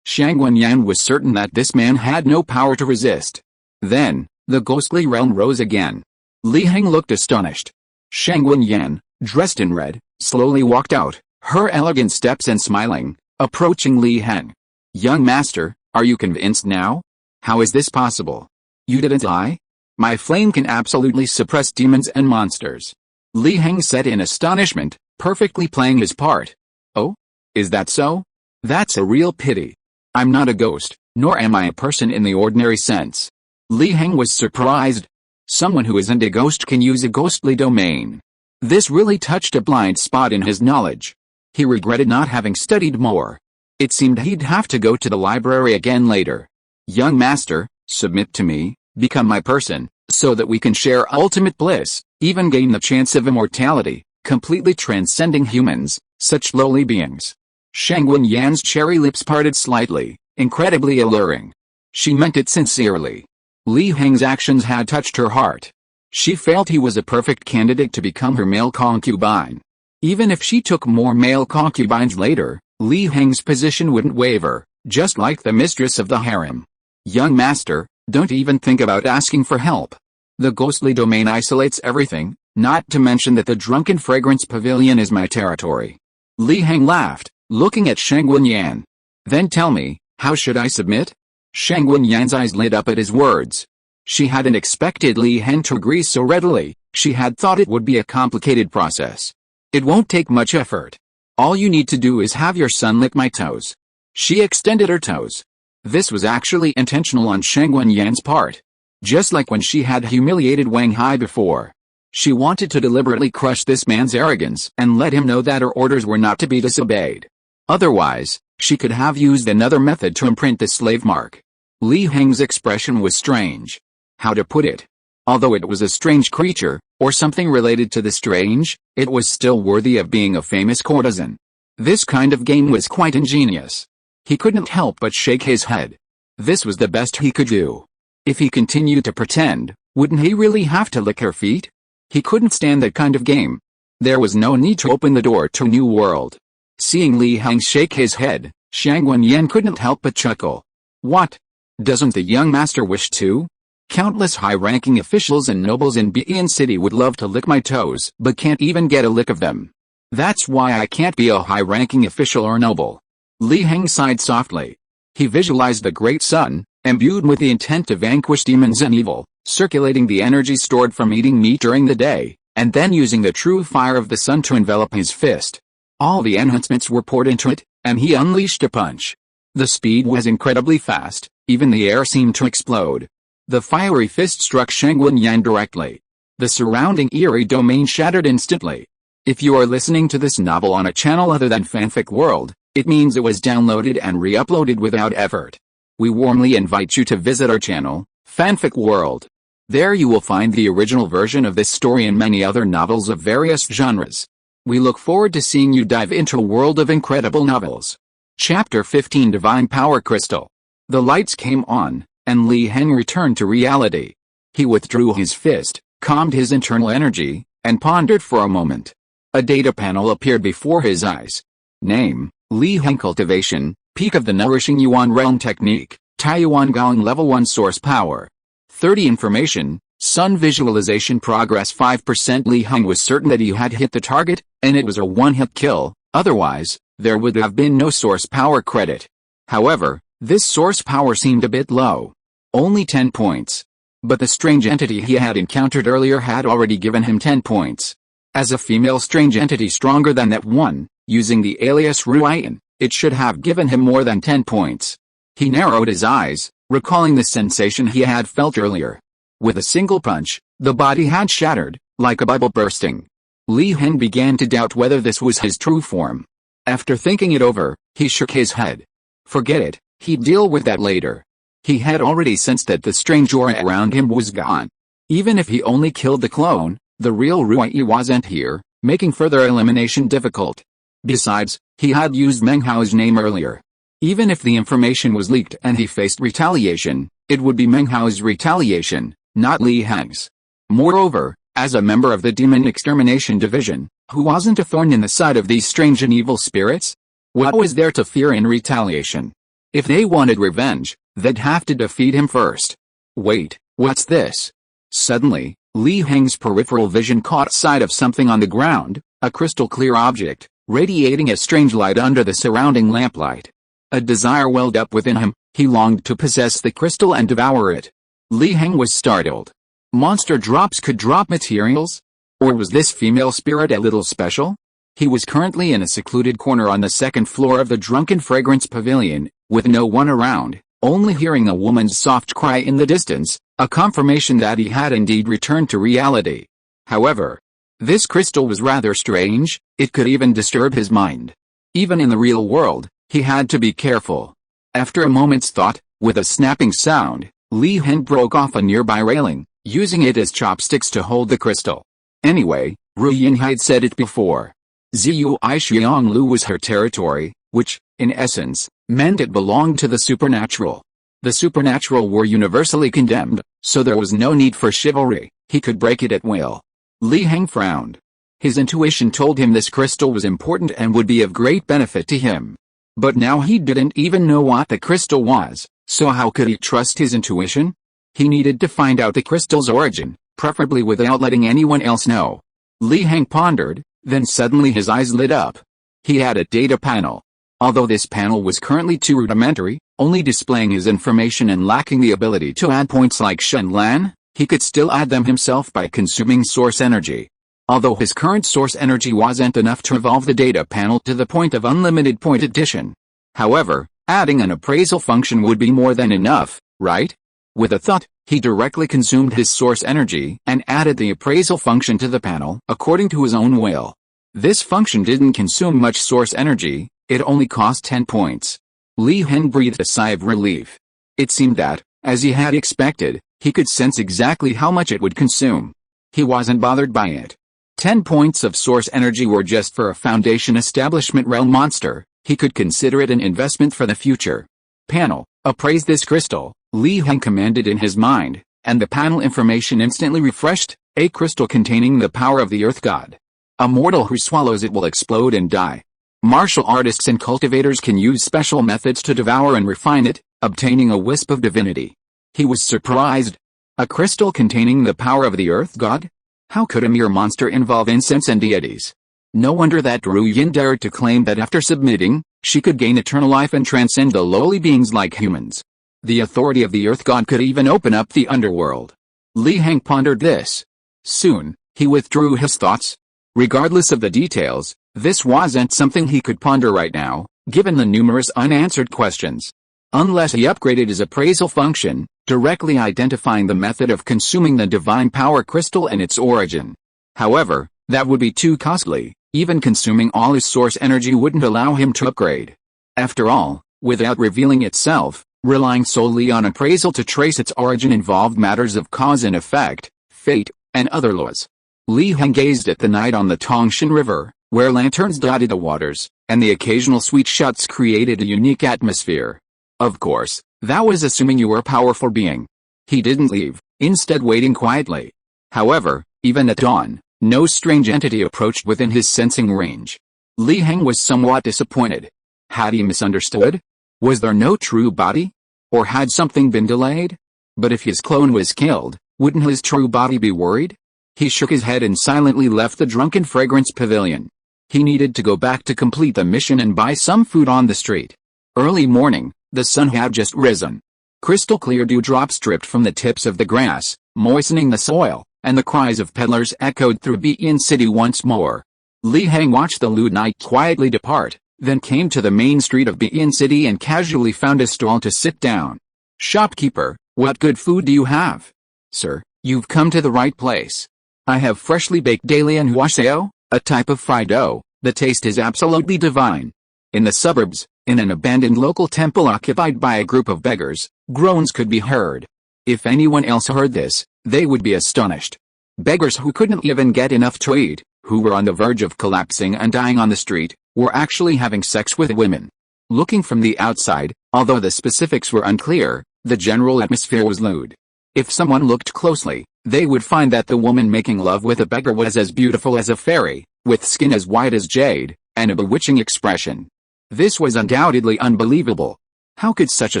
Shang Wenyan was certain that this man had no power to resist. Then, the ghostly realm rose again. Li Heng looked astonished. Shang Wenyan, dressed in red, slowly walked out, her elegant steps and smiling, approaching Li Heng. "Young master, are you convinced now? How is this possible? You didn't die? My flame can absolutely suppress demons and monsters." Li Heng said in astonishment, perfectly playing his part. Oh? Is that so? That's a real pity. I'm not a ghost, nor am I a person in the ordinary sense. Li Heng was surprised. Someone who isn't a ghost can use a ghostly domain. This really touched a blind spot in his knowledge. He regretted not having studied more. It seemed he'd have to go to the library again later. Young master, submit to me, become my person, so that we can share ultimate bliss, even gain the chance of immortality, completely transcending humans, such lowly beings. Shangwen Yan's cherry lips parted slightly, incredibly alluring. She meant it sincerely. Li Heng's actions had touched her heart. She felt he was a perfect candidate to become her male concubine. Even if she took more male concubines later, Li Heng's position wouldn't waver, just like the mistress of the harem. Young master, don't even think about asking for help. The ghostly domain isolates everything, not to mention that the drunken fragrance pavilion is my territory. Li Heng laughed, looking at Shangwen Yan. Then tell me, how should I submit? Shangwen Yan's eyes lit up at his words. She hadn't expected Li Heng to agree so readily. She had thought it would be a complicated process. It won't take much effort. All you need to do is have your son lick my toes. She extended her toes. This was actually intentional on Shangwen Yan's part. Just like when she had humiliated Wang Hai before. She wanted to deliberately crush this man's arrogance and let him know that her orders were not to be disobeyed. Otherwise, she could have used another method to imprint the slave mark. Li Heng's expression was strange. How to put it? Although it was a strange creature, or something related to the strange, it was still worthy of being a famous courtesan. This kind of game was quite ingenious. He couldn't help but shake his head. This was the best he could do. If he continued to pretend, wouldn't he really have to lick her feet? He couldn't stand that kind of game. There was no need to open the door to a new world. Seeing Li Heng shake his head, Shangwen Yan couldn't help but chuckle. What? Doesn't the young master wish to? Countless high-ranking officials and nobles in Bian City would love to lick my toes, but can't even get a lick of them. That's why I can't be a high-ranking official or noble. Li Heng sighed softly. He visualized the great sun, imbued with the intent to vanquish demons and evil, circulating the energy stored from eating meat during the day, and then using the true fire of the sun to envelop his fist. All the enhancements were poured into it, and he unleashed a punch. The speed was incredibly fast, even the air seemed to explode. The fiery fist struck Shangwen Yan directly. The surrounding eerie domain shattered instantly. If you are listening to this novel on a channel other than Fanfic World, it means it was downloaded and re-uploaded without effort. We warmly invite you to visit our channel, Fanfic World. There you will find the original version of this story and many other novels of various genres. We look forward to seeing you dive into a world of incredible novels. Chapter 15 Divine Power Crystal. The lights came on, and Li Heng returned to reality. He withdrew his fist, calmed his internal energy, and pondered for a moment. A data panel appeared before his eyes. Name, Li Heng. Cultivation, Peak of the Nourishing Yuan Realm Technique, Taiyuan Gong Level 1 Source Power. 30 Information, Sun Visualization Progress 5%. Li Heng was certain that he had hit the target, and it was a one-hit kill, otherwise, there would have been no source power credit. However, this source power seemed a bit low. Only 10 points. But the strange entity he had encountered earlier had already given him 10 points. As a female strange entity stronger than that one, using the alias Ruian, it should have given him more than 10 points. He narrowed his eyes, recalling the sensation he had felt earlier. With a single punch, the body had shattered, like a bubble bursting. Li Heng began to doubt whether this was his true form. After thinking it over, he shook his head. Forget it, he'd deal with that later. He had already sensed that the strange aura around him was gone. Even if he only killed the clone, the real Ruai wasn't here, making further elimination difficult. Besides, he had used Meng Hao's name earlier. Even if the information was leaked and he faced retaliation, it would be Meng Hao's retaliation, not Li Heng's. Moreover, as a member of the Demon Extermination Division, who wasn't a thorn in the side of these strange and evil spirits? What was there to fear in retaliation? If they wanted revenge, they'd have to defeat him first. Wait, what's this? Suddenly, Li Heng's peripheral vision caught sight of something on the ground, a crystal-clear object, radiating a strange light under the surrounding lamplight. A desire welled up within him. He longed to possess the crystal and devour it. Li Heng was startled. Monster drops could drop materials? Or was this female spirit a little special? He was currently in a secluded corner on the second floor of the Drunken Fragrance Pavilion, with no one around, only hearing a woman's soft cry in the distance, a confirmation that he had indeed returned to reality. However, this crystal was rather strange, it could even disturb his mind. Even in the real world, he had to be careful. After a moment's thought, with a snapping sound, Heng broke off a nearby railing, using it as chopsticks to hold the crystal. Anyway, Yin had said it before. Zui Xianglu was her territory, which, in essence, meant it belonged to the supernatural. The supernatural were universally condemned, so there was no need for chivalry, he could break it at will. Heng frowned. His intuition told him this crystal was important and would be of great benefit to him. But now he didn't even know what the crystal was, so how could he trust his intuition? He needed to find out the crystal's origin, preferably without letting anyone else know. Heng pondered, then suddenly his eyes lit up. He had a data panel. Although this panel was currently too rudimentary, only displaying his information and lacking the ability to add points like Shenlan, he could still add them himself by consuming source energy. Although his current source energy wasn't enough to evolve the data panel to the point of unlimited point addition. However, adding an appraisal function would be more than enough, right? With a thought, he directly consumed his source energy and added the appraisal function to the panel according to his own will. This function didn't consume much source energy, it only cost 10 points. Heng breathed a sigh of relief. It seemed that, as he had expected, he could sense exactly how much it would consume. He wasn't bothered by it. 10 points of source energy were just for a Foundation Establishment realm monster, he could consider it an investment for the future. Panel, appraise this crystal, Heng commanded in his mind, and the panel information instantly refreshed, a crystal containing the power of the Earth God. A mortal who swallows it will explode and die. Martial artists and cultivators can use special methods to devour and refine it, obtaining a wisp of divinity. He was surprised. A crystal containing the power of the Earth God? How could a mere monster involve incense and deities? No wonder that Yin dared to claim that after submitting, she could gain eternal life and transcend the lowly beings like humans. The authority of the Earth God could even open up the underworld. Heng pondered this. Soon, he withdrew his thoughts. Regardless of the details, this wasn't something he could ponder right now, given the numerous unanswered questions. Unless he upgraded his appraisal function, directly identifying the method of consuming the divine power crystal and its origin. However, that would be too costly, even consuming all his source energy wouldn't allow him to upgrade. After all, without revealing itself, relying solely on appraisal to trace its origin involved matters of cause and effect, fate, and other laws. Heng gazed at the night on the Tongshan River, where lanterns dotted the waters, and the occasional sweet shots created a unique atmosphere. Of course, that was assuming you were a powerful being. He didn't leave, instead waiting quietly. However, even at dawn, no strange entity approached within his sensing range. Heng was somewhat disappointed. Had he misunderstood? Was there no true body? Or had something been delayed? But if his clone was killed, wouldn't his true body be worried? He shook his head and silently left the Drunken Fragrance Pavilion. He needed to go back to complete the mission and buy some food on the street. Early morning, the sun had just risen. Crystal clear dewdrops dripped from the tips of the grass, moistening the soil, and the cries of peddlers echoed through Begin City once more. Heng watched the lewd night quietly depart, then came to the main street of Begin City and casually found a stall to sit down. Shopkeeper, what good food do you have? Sir, you've come to the right place. I have freshly baked dalian huaseo, a type of fried dough. The taste is absolutely divine. In the suburbs, in an abandoned local temple occupied by a group of beggars, groans could be heard. If anyone else heard this, they would be astonished. Beggars who couldn't even get enough to eat, who were on the verge of collapsing and dying on the street, were actually having sex with women. Looking from the outside, although the specifics were unclear, the general atmosphere was lewd. If someone looked closely, they would find that the woman making love with a beggar was as beautiful as a fairy, with skin as white as jade, and a bewitching expression. This was undoubtedly unbelievable. How could such a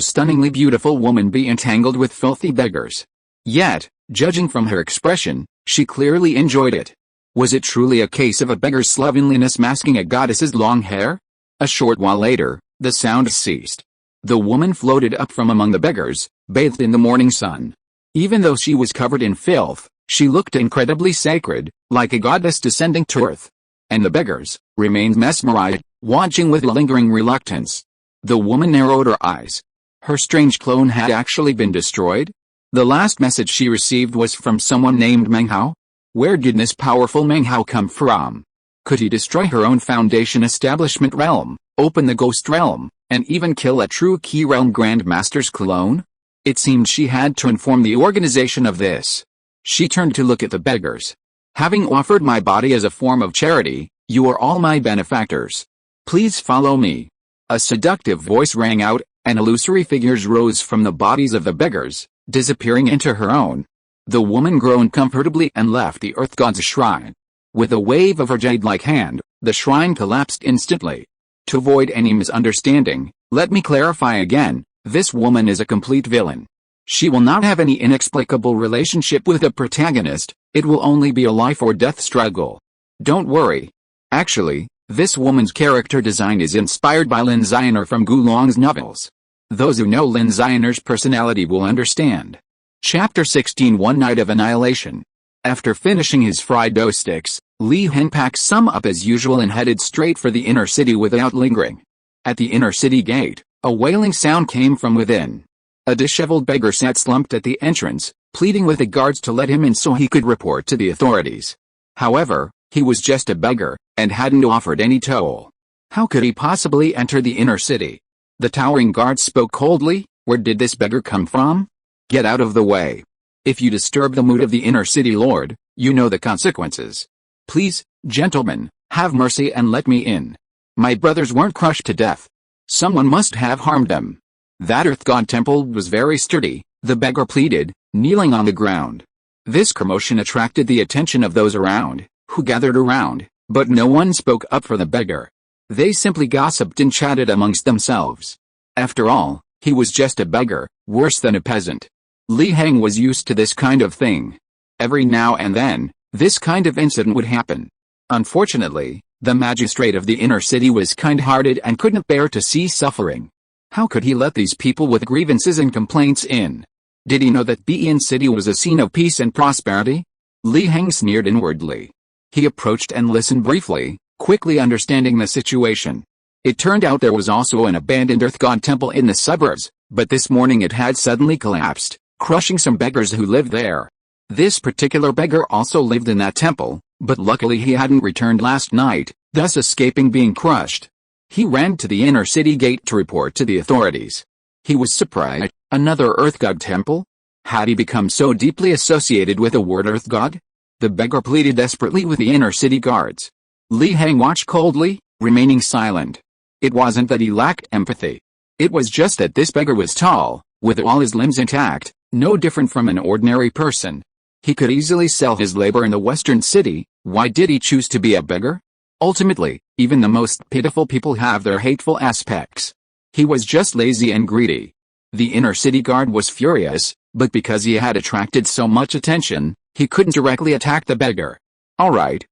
stunningly beautiful woman be entangled with filthy beggars? Yet, judging from her expression, she clearly enjoyed it. Was it truly a case of a beggar's slovenliness masking a goddess's long hair? A short while later, the sound ceased. The woman floated up from among the beggars, bathed in the morning sun. Even though she was covered in filth, she looked incredibly sacred, like a goddess descending to earth. and the beggars remained mesmerized, watching with lingering reluctance. The woman narrowed her eyes. Her strange clone had actually been destroyed? The last message she received was from someone named Meng Hao? Where did this powerful Meng Hao come from? Could he destroy her own Foundation establishment realm, open the Ghost Realm, and even kill a true Key Realm Grandmaster's clone? It seemed she had to inform the organization of this. She turned to look at the beggars. Having offered my body as a form of charity, you are all my benefactors. Please follow me. A seductive voice rang out, and illusory figures rose from the bodies of the beggars, disappearing into her own. The woman groaned comfortably and left the Earth God's shrine. With a wave of her jade-like hand, the shrine collapsed instantly. To avoid any misunderstanding, let me clarify again, this woman is a complete villain. She will not have any inexplicable relationship with the protagonist, it will only be a life or death struggle. Don't worry. Actually, this woman's character design is inspired by Lin Zioner from Gulong's novels. Those who know Lin Zioner's personality will understand. Chapter 16 One Night of Annihilation. After finishing his fried dough sticks, Li Heng packed some up as usual and headed straight for the inner city without lingering. At the inner city gate, a wailing sound came from within. A disheveled beggar sat slumped at the entrance, pleading with the guards to let him in so he could report to the authorities. However, he was just a beggar, and hadn't offered any toll. How could he possibly enter the inner city? The towering guards spoke coldly. Where did this beggar come from? Get out of the way. If you disturb the mood of the inner city lord, you know the consequences. Please, gentlemen, have mercy and let me in. My brothers weren't crushed to death. Someone must have harmed them. That Earth God temple was very sturdy, the beggar pleaded, kneeling on the ground. This commotion attracted the attention of those around, who gathered around, but no one spoke up for the beggar. They simply gossiped and chatted amongst themselves. After all, he was just a beggar, worse than a peasant. Li Heng was used to this kind of thing. Every now and then, this kind of incident would happen. Unfortunately, the magistrate of the inner city was kind-hearted and couldn't bear to see suffering. How could he let these people with grievances and complaints in? Did he know that Bein City was a scene of peace and prosperity? Li Heng sneered inwardly. He approached and listened briefly, quickly understanding the situation. It turned out there was also an abandoned Earth God temple in the suburbs, but this morning it had suddenly collapsed, crushing some beggars who lived there. This particular beggar also lived in that temple, but luckily he hadn't returned last night, thus escaping being crushed. He ran to the inner city gate to report to the authorities. He was surprised. Another Earth God temple? Had he become so deeply associated with the word Earth God? The beggar pleaded desperately with the inner city guards. Li Heng watched coldly, remaining silent. It wasn't that he lacked empathy. It was just that this beggar was tall, with all his limbs intact, no different from an ordinary person. He could easily sell his labor in the western city. Why did he choose to be a beggar? Ultimately, even the most pitiful people have their hateful aspects. He was just lazy and greedy. The inner city guard was furious, but because he had attracted so much attention, he couldn't directly attack the beggar. Alright,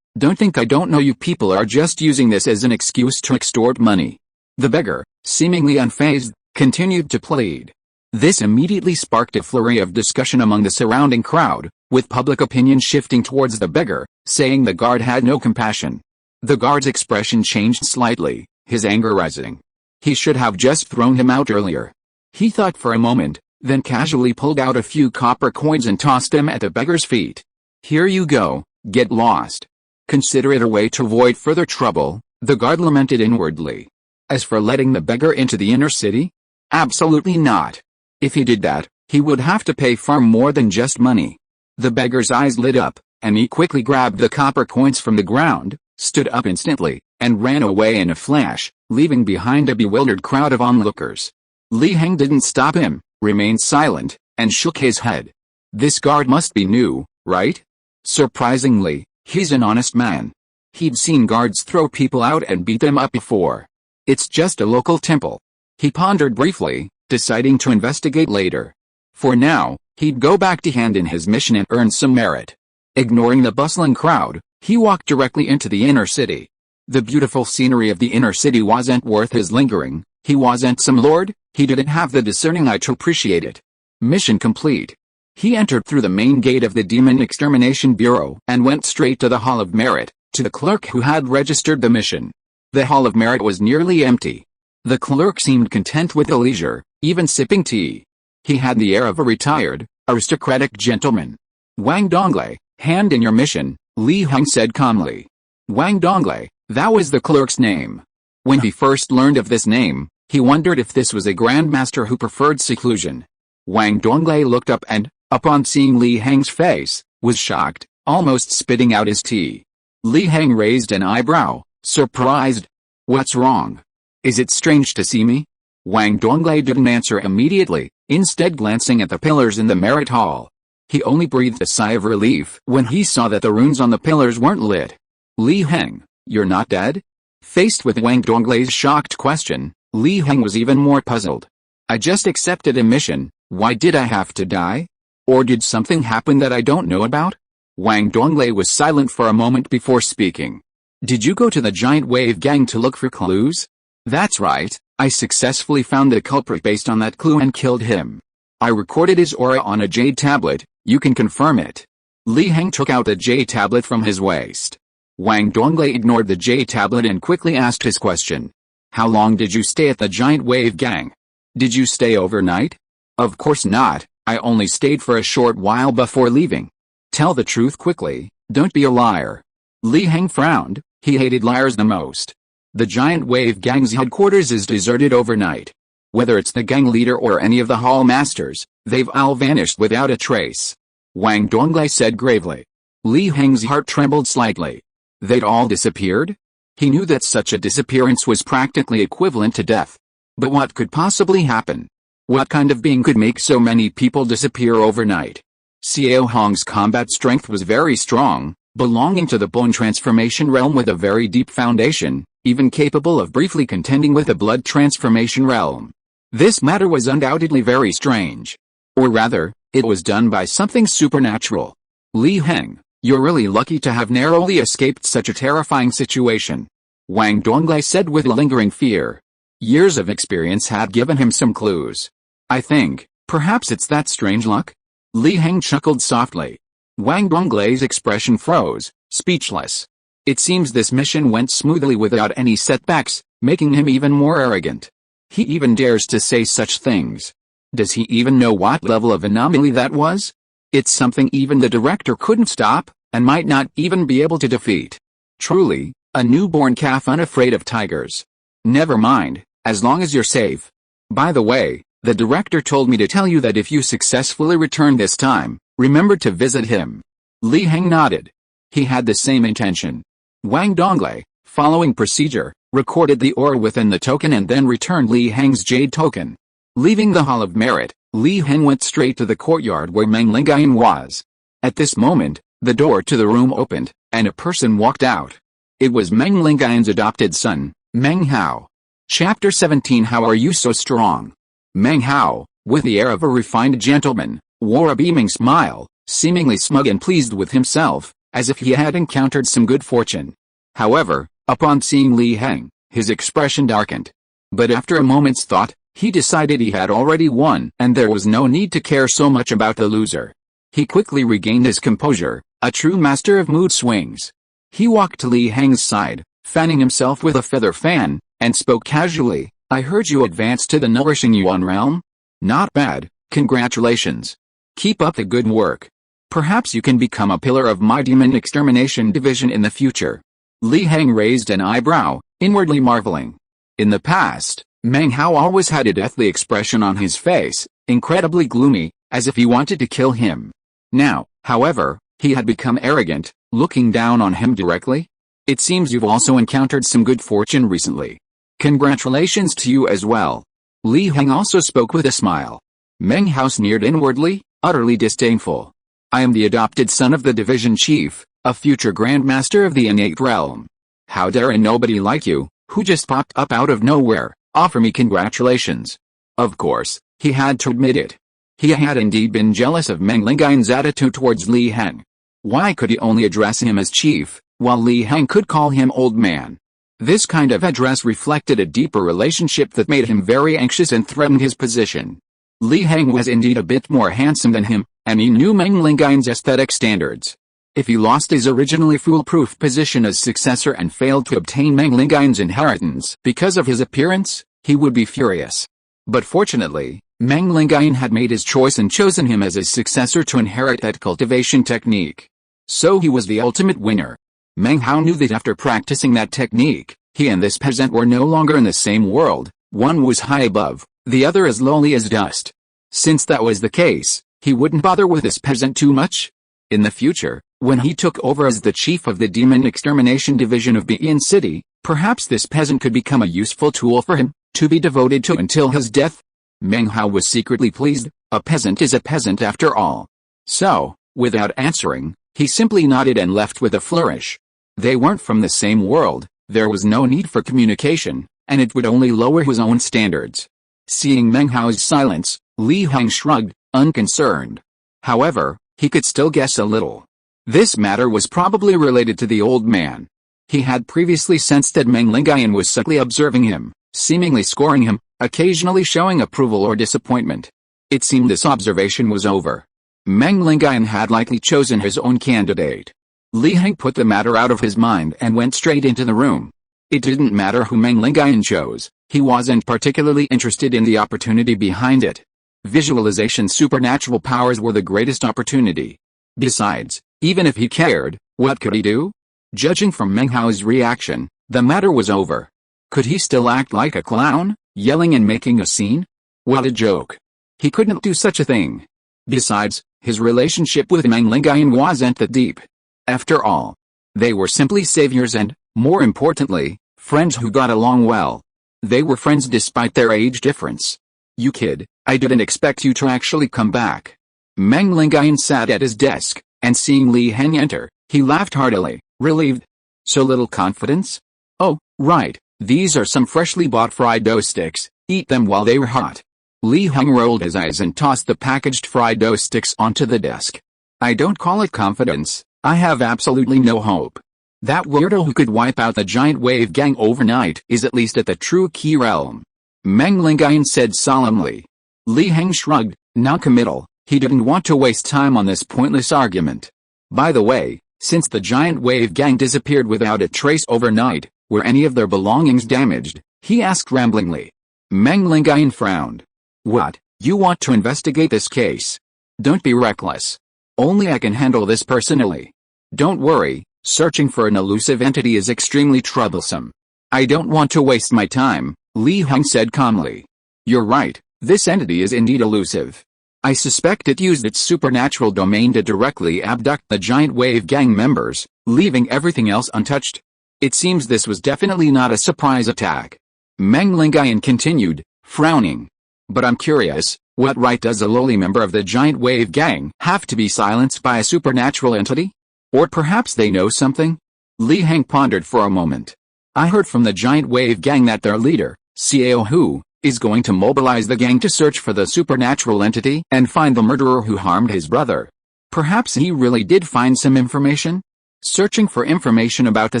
don't think I don't know you people are just using this as an excuse to extort money. The beggar, seemingly unfazed, continued to plead. This immediately sparked a flurry of discussion among the surrounding crowd, with public opinion shifting towards the beggar, saying the guard had no compassion. The guard's expression changed slightly, his anger rising. He should have just thrown him out earlier. He thought for a moment, then casually pulled out a few copper coins and tossed them at the beggar's feet. Here you go, get lost. Consider it a way to avoid further trouble, the guard lamented inwardly. As for letting the beggar into the inner city? Absolutely not. If he did that, he would have to pay far more than just money. The beggar's eyes lit up, and he quickly grabbed the copper coins from the ground, stood up instantly, and ran away in a flash, leaving behind a bewildered crowd of onlookers. Li Heng didn't stop him, remained silent, and shook his head. This guard must be new, right? Surprisingly, he's an honest man. He'd seen guards throw people out and beat them up before. It's just a local temple. He pondered briefly, deciding to investigate later. For now, he'd go back to hand in his mission and earn some merit. Ignoring the bustling crowd, he walked directly into the inner city. The beautiful scenery of the inner city wasn't worth his lingering. He wasn't some lord, he didn't have the discerning eye to appreciate it. Mission complete. He entered through the main gate of the Demon Extermination Bureau and went straight to the Hall of Merit, to the clerk who had registered the mission. The Hall of Merit was nearly empty. The clerk seemed content with the leisure, even sipping tea. He had the air of a retired, aristocratic gentleman. "Wang Donglei, hand in your mission," Li Heng said calmly. Wang Donglei, that was the clerk's name. When he first learned of this name, he wondered if this was a grandmaster who preferred seclusion. Wang Donglei looked up and, upon seeing Li Heng's face, was shocked, almost spitting out his tea. Li Heng raised an eyebrow, surprised. "What's wrong? Is it strange to see me?" Wang Donglei didn't answer immediately, instead glancing at the pillars in the merit hall. He only breathed a sigh of relief when he saw that the runes on the pillars weren't lit. "Li Heng, you're not dead?" Faced with Wang Donglei's shocked question, Li Heng was even more puzzled. "I just accepted a mission, why did I have to die? Or did something happen that I don't know about?" Wang Donglei was silent for a moment before speaking. "Did you go to the giant wave gang to look for clues?" "That's right, I successfully found the culprit based on that clue and killed him. I recorded his aura on a jade tablet, you can confirm it." Li Heng took out the jade tablet from his waist. Wang Donglei ignored the jade tablet and quickly asked his question. "How long did you stay at the giant wave gang? Did you stay overnight?" "Of course not, I only stayed for a short while before leaving." "Tell the truth quickly, don't be a liar." Li Heng frowned, he hated liars the most. The giant wave gang's headquarters is deserted overnight. Whether it's the gang leader or any of the hall masters, they've all vanished without a trace. Wang Donglei said gravely. Li Heng's heart trembled slightly. They'd all disappeared? He knew that such a disappearance was practically equivalent to death. But what could possibly happen? What kind of being could make so many people disappear overnight? Xiao Hong's combat strength was very strong, belonging to the bone transformation realm with a very deep foundation, even capable of briefly contending with the blood transformation realm. This matter was undoubtedly very strange. Or rather, it was done by something supernatural. Li Heng, you're really lucky to have narrowly escaped such a terrifying situation. Wang Donglei said with lingering fear. Years of experience had given him some clues. I think, perhaps it's that strange luck? Li Heng chuckled softly. Wang Donglei's expression froze, speechless. It seems this mission went smoothly without any setbacks, making him even more arrogant. He even dares to say such things. Does he even know what level of anomaly that was? It's something even the director couldn't stop, and might not even be able to defeat. Truly, a newborn calf unafraid of tigers. Never mind, as long as you're safe. By the way, the director told me to tell you that if you successfully return this time, remember to visit him. Li Heng nodded. He had the same intention. Wang Donglei, following procedure, recorded the aura within the token and then returned Li Heng's jade token. Leaving the Hall of Merit, Li Heng went straight to the courtyard where Meng Lingayan was. At this moment, the door to the room opened, and a person walked out. It was Meng Lingayan's adopted son, Meng Hao. Chapter 17. How are you so strong? Meng Hao, with the air of a refined gentleman, wore a beaming smile, seemingly smug and pleased with himself, as if he had encountered some good fortune. However, upon seeing Li Heng, his expression darkened. But after a moment's thought, he decided he had already won and there was no need to care so much about the loser. He quickly regained his composure, a true master of mood swings. He walked to Li Heng's side, fanning himself with a feather fan, and spoke casually. I heard you advanced to the Nourishing Yuan realm? Not bad, congratulations. Keep up the good work. Perhaps you can become a pillar of my demon extermination division in the future. Li Heng raised an eyebrow, inwardly marveling. In the past, Meng Hao always had a deathly expression on his face, incredibly gloomy, as if he wanted to kill him. Now, however, he had become arrogant, looking down on him directly. It seems you've also encountered some good fortune recently. Congratulations to you as well. Li Heng also spoke with a smile. Meng Hao sneered inwardly, utterly disdainful. I am the adopted son of the division chief, a future grandmaster of the innate realm. How dare a nobody like you, who just popped up out of nowhere, offer me congratulations? Of course, he had to admit it. He had indeed been jealous of Meng Lingayan's attitude towards Li Heng. Why could he only address him as chief, while Li Heng could call him old man? This kind of address reflected a deeper relationship that made him very anxious and threatened his position. Li Heng was indeed a bit more handsome than him, and he knew Meng Lingayan's aesthetic standards. If he lost his originally foolproof position as successor and failed to obtain Meng Lingayan's inheritance because of his appearance, he would be furious. But fortunately, Meng Lingayan had made his choice and chosen him as his successor to inherit that cultivation technique. So he was the ultimate winner. Meng Hao knew that after practicing that technique, he and this peasant were no longer in the same world. One was high above, the other as lowly as dust. Since that was the case, he wouldn't bother with this peasant too much. In the future, when he took over as the chief of the Demon Extermination Division of Begin City, perhaps this peasant could become a useful tool for him, to be devoted to until his death. Meng Hao was secretly pleased. A peasant is a peasant after all. So, without answering, he simply nodded and left with a flourish. They weren't from the same world, there was no need for communication, and it would only lower his own standards. Seeing Meng Hao's silence, Li Heng shrugged, unconcerned. However, he could still guess a little. This matter was probably related to the old man. He had previously sensed that Meng Lingayan was subtly observing him, seemingly scoring him, occasionally showing approval or disappointment. It seemed this observation was over. Meng Lingayan had likely chosen his own candidate. Li Heng put the matter out of his mind and went straight into the room. It didn't matter who Meng Lingayan chose, he wasn't particularly interested in the opportunity behind it. Visualization supernatural powers were the greatest opportunity. Besides, even if he cared, what could he do? Judging from Meng Hao's reaction, the matter was over. Could he still act like a clown, yelling and making a scene? What a joke. He couldn't do such a thing. Besides, his relationship with Meng Lingayan wasn't that deep. After all, they were simply saviors and, more importantly, friends who got along well. They were friends despite their age difference. You kid, I didn't expect you to actually come back. Meng Lingayan sat at his desk, and seeing Li Heng enter, he laughed heartily, relieved. So little confidence? Oh, right, these are some freshly bought fried dough sticks, eat them while they were hot. Li Heng rolled his eyes and tossed the packaged fried dough sticks onto the desk. I don't call it confidence, I have absolutely no hope. That weirdo who could wipe out the giant wave gang overnight is at least at the true key realm. Meng Lingayan said solemnly. Li Heng shrugged, non-committal. He didn't want to waste time on this pointless argument. By the way, since the giant wave gang disappeared without a trace overnight, were any of their belongings damaged? He asked ramblingly. Meng Lingayan frowned. What, you want to investigate this case? Don't be reckless. Only I can handle this personally. Don't worry, searching for an elusive entity is extremely troublesome. I don't want to waste my time, Li Heng said calmly. You're right, this entity is indeed elusive. I suspect it used its supernatural domain to directly abduct the giant wave gang members, leaving everything else untouched. It seems this was definitely not a surprise attack. Meng Lingayan continued, frowning. But I'm curious, what right does a lowly member of the giant wave gang have to be silenced by a supernatural entity? Or perhaps they know something? Li Heng pondered for a moment. I heard from the giant wave gang that their leader, Xiao Hu, is going to mobilize the gang to search for the supernatural entity and find the murderer who harmed his brother. Perhaps he really did find some information? Searching for information about the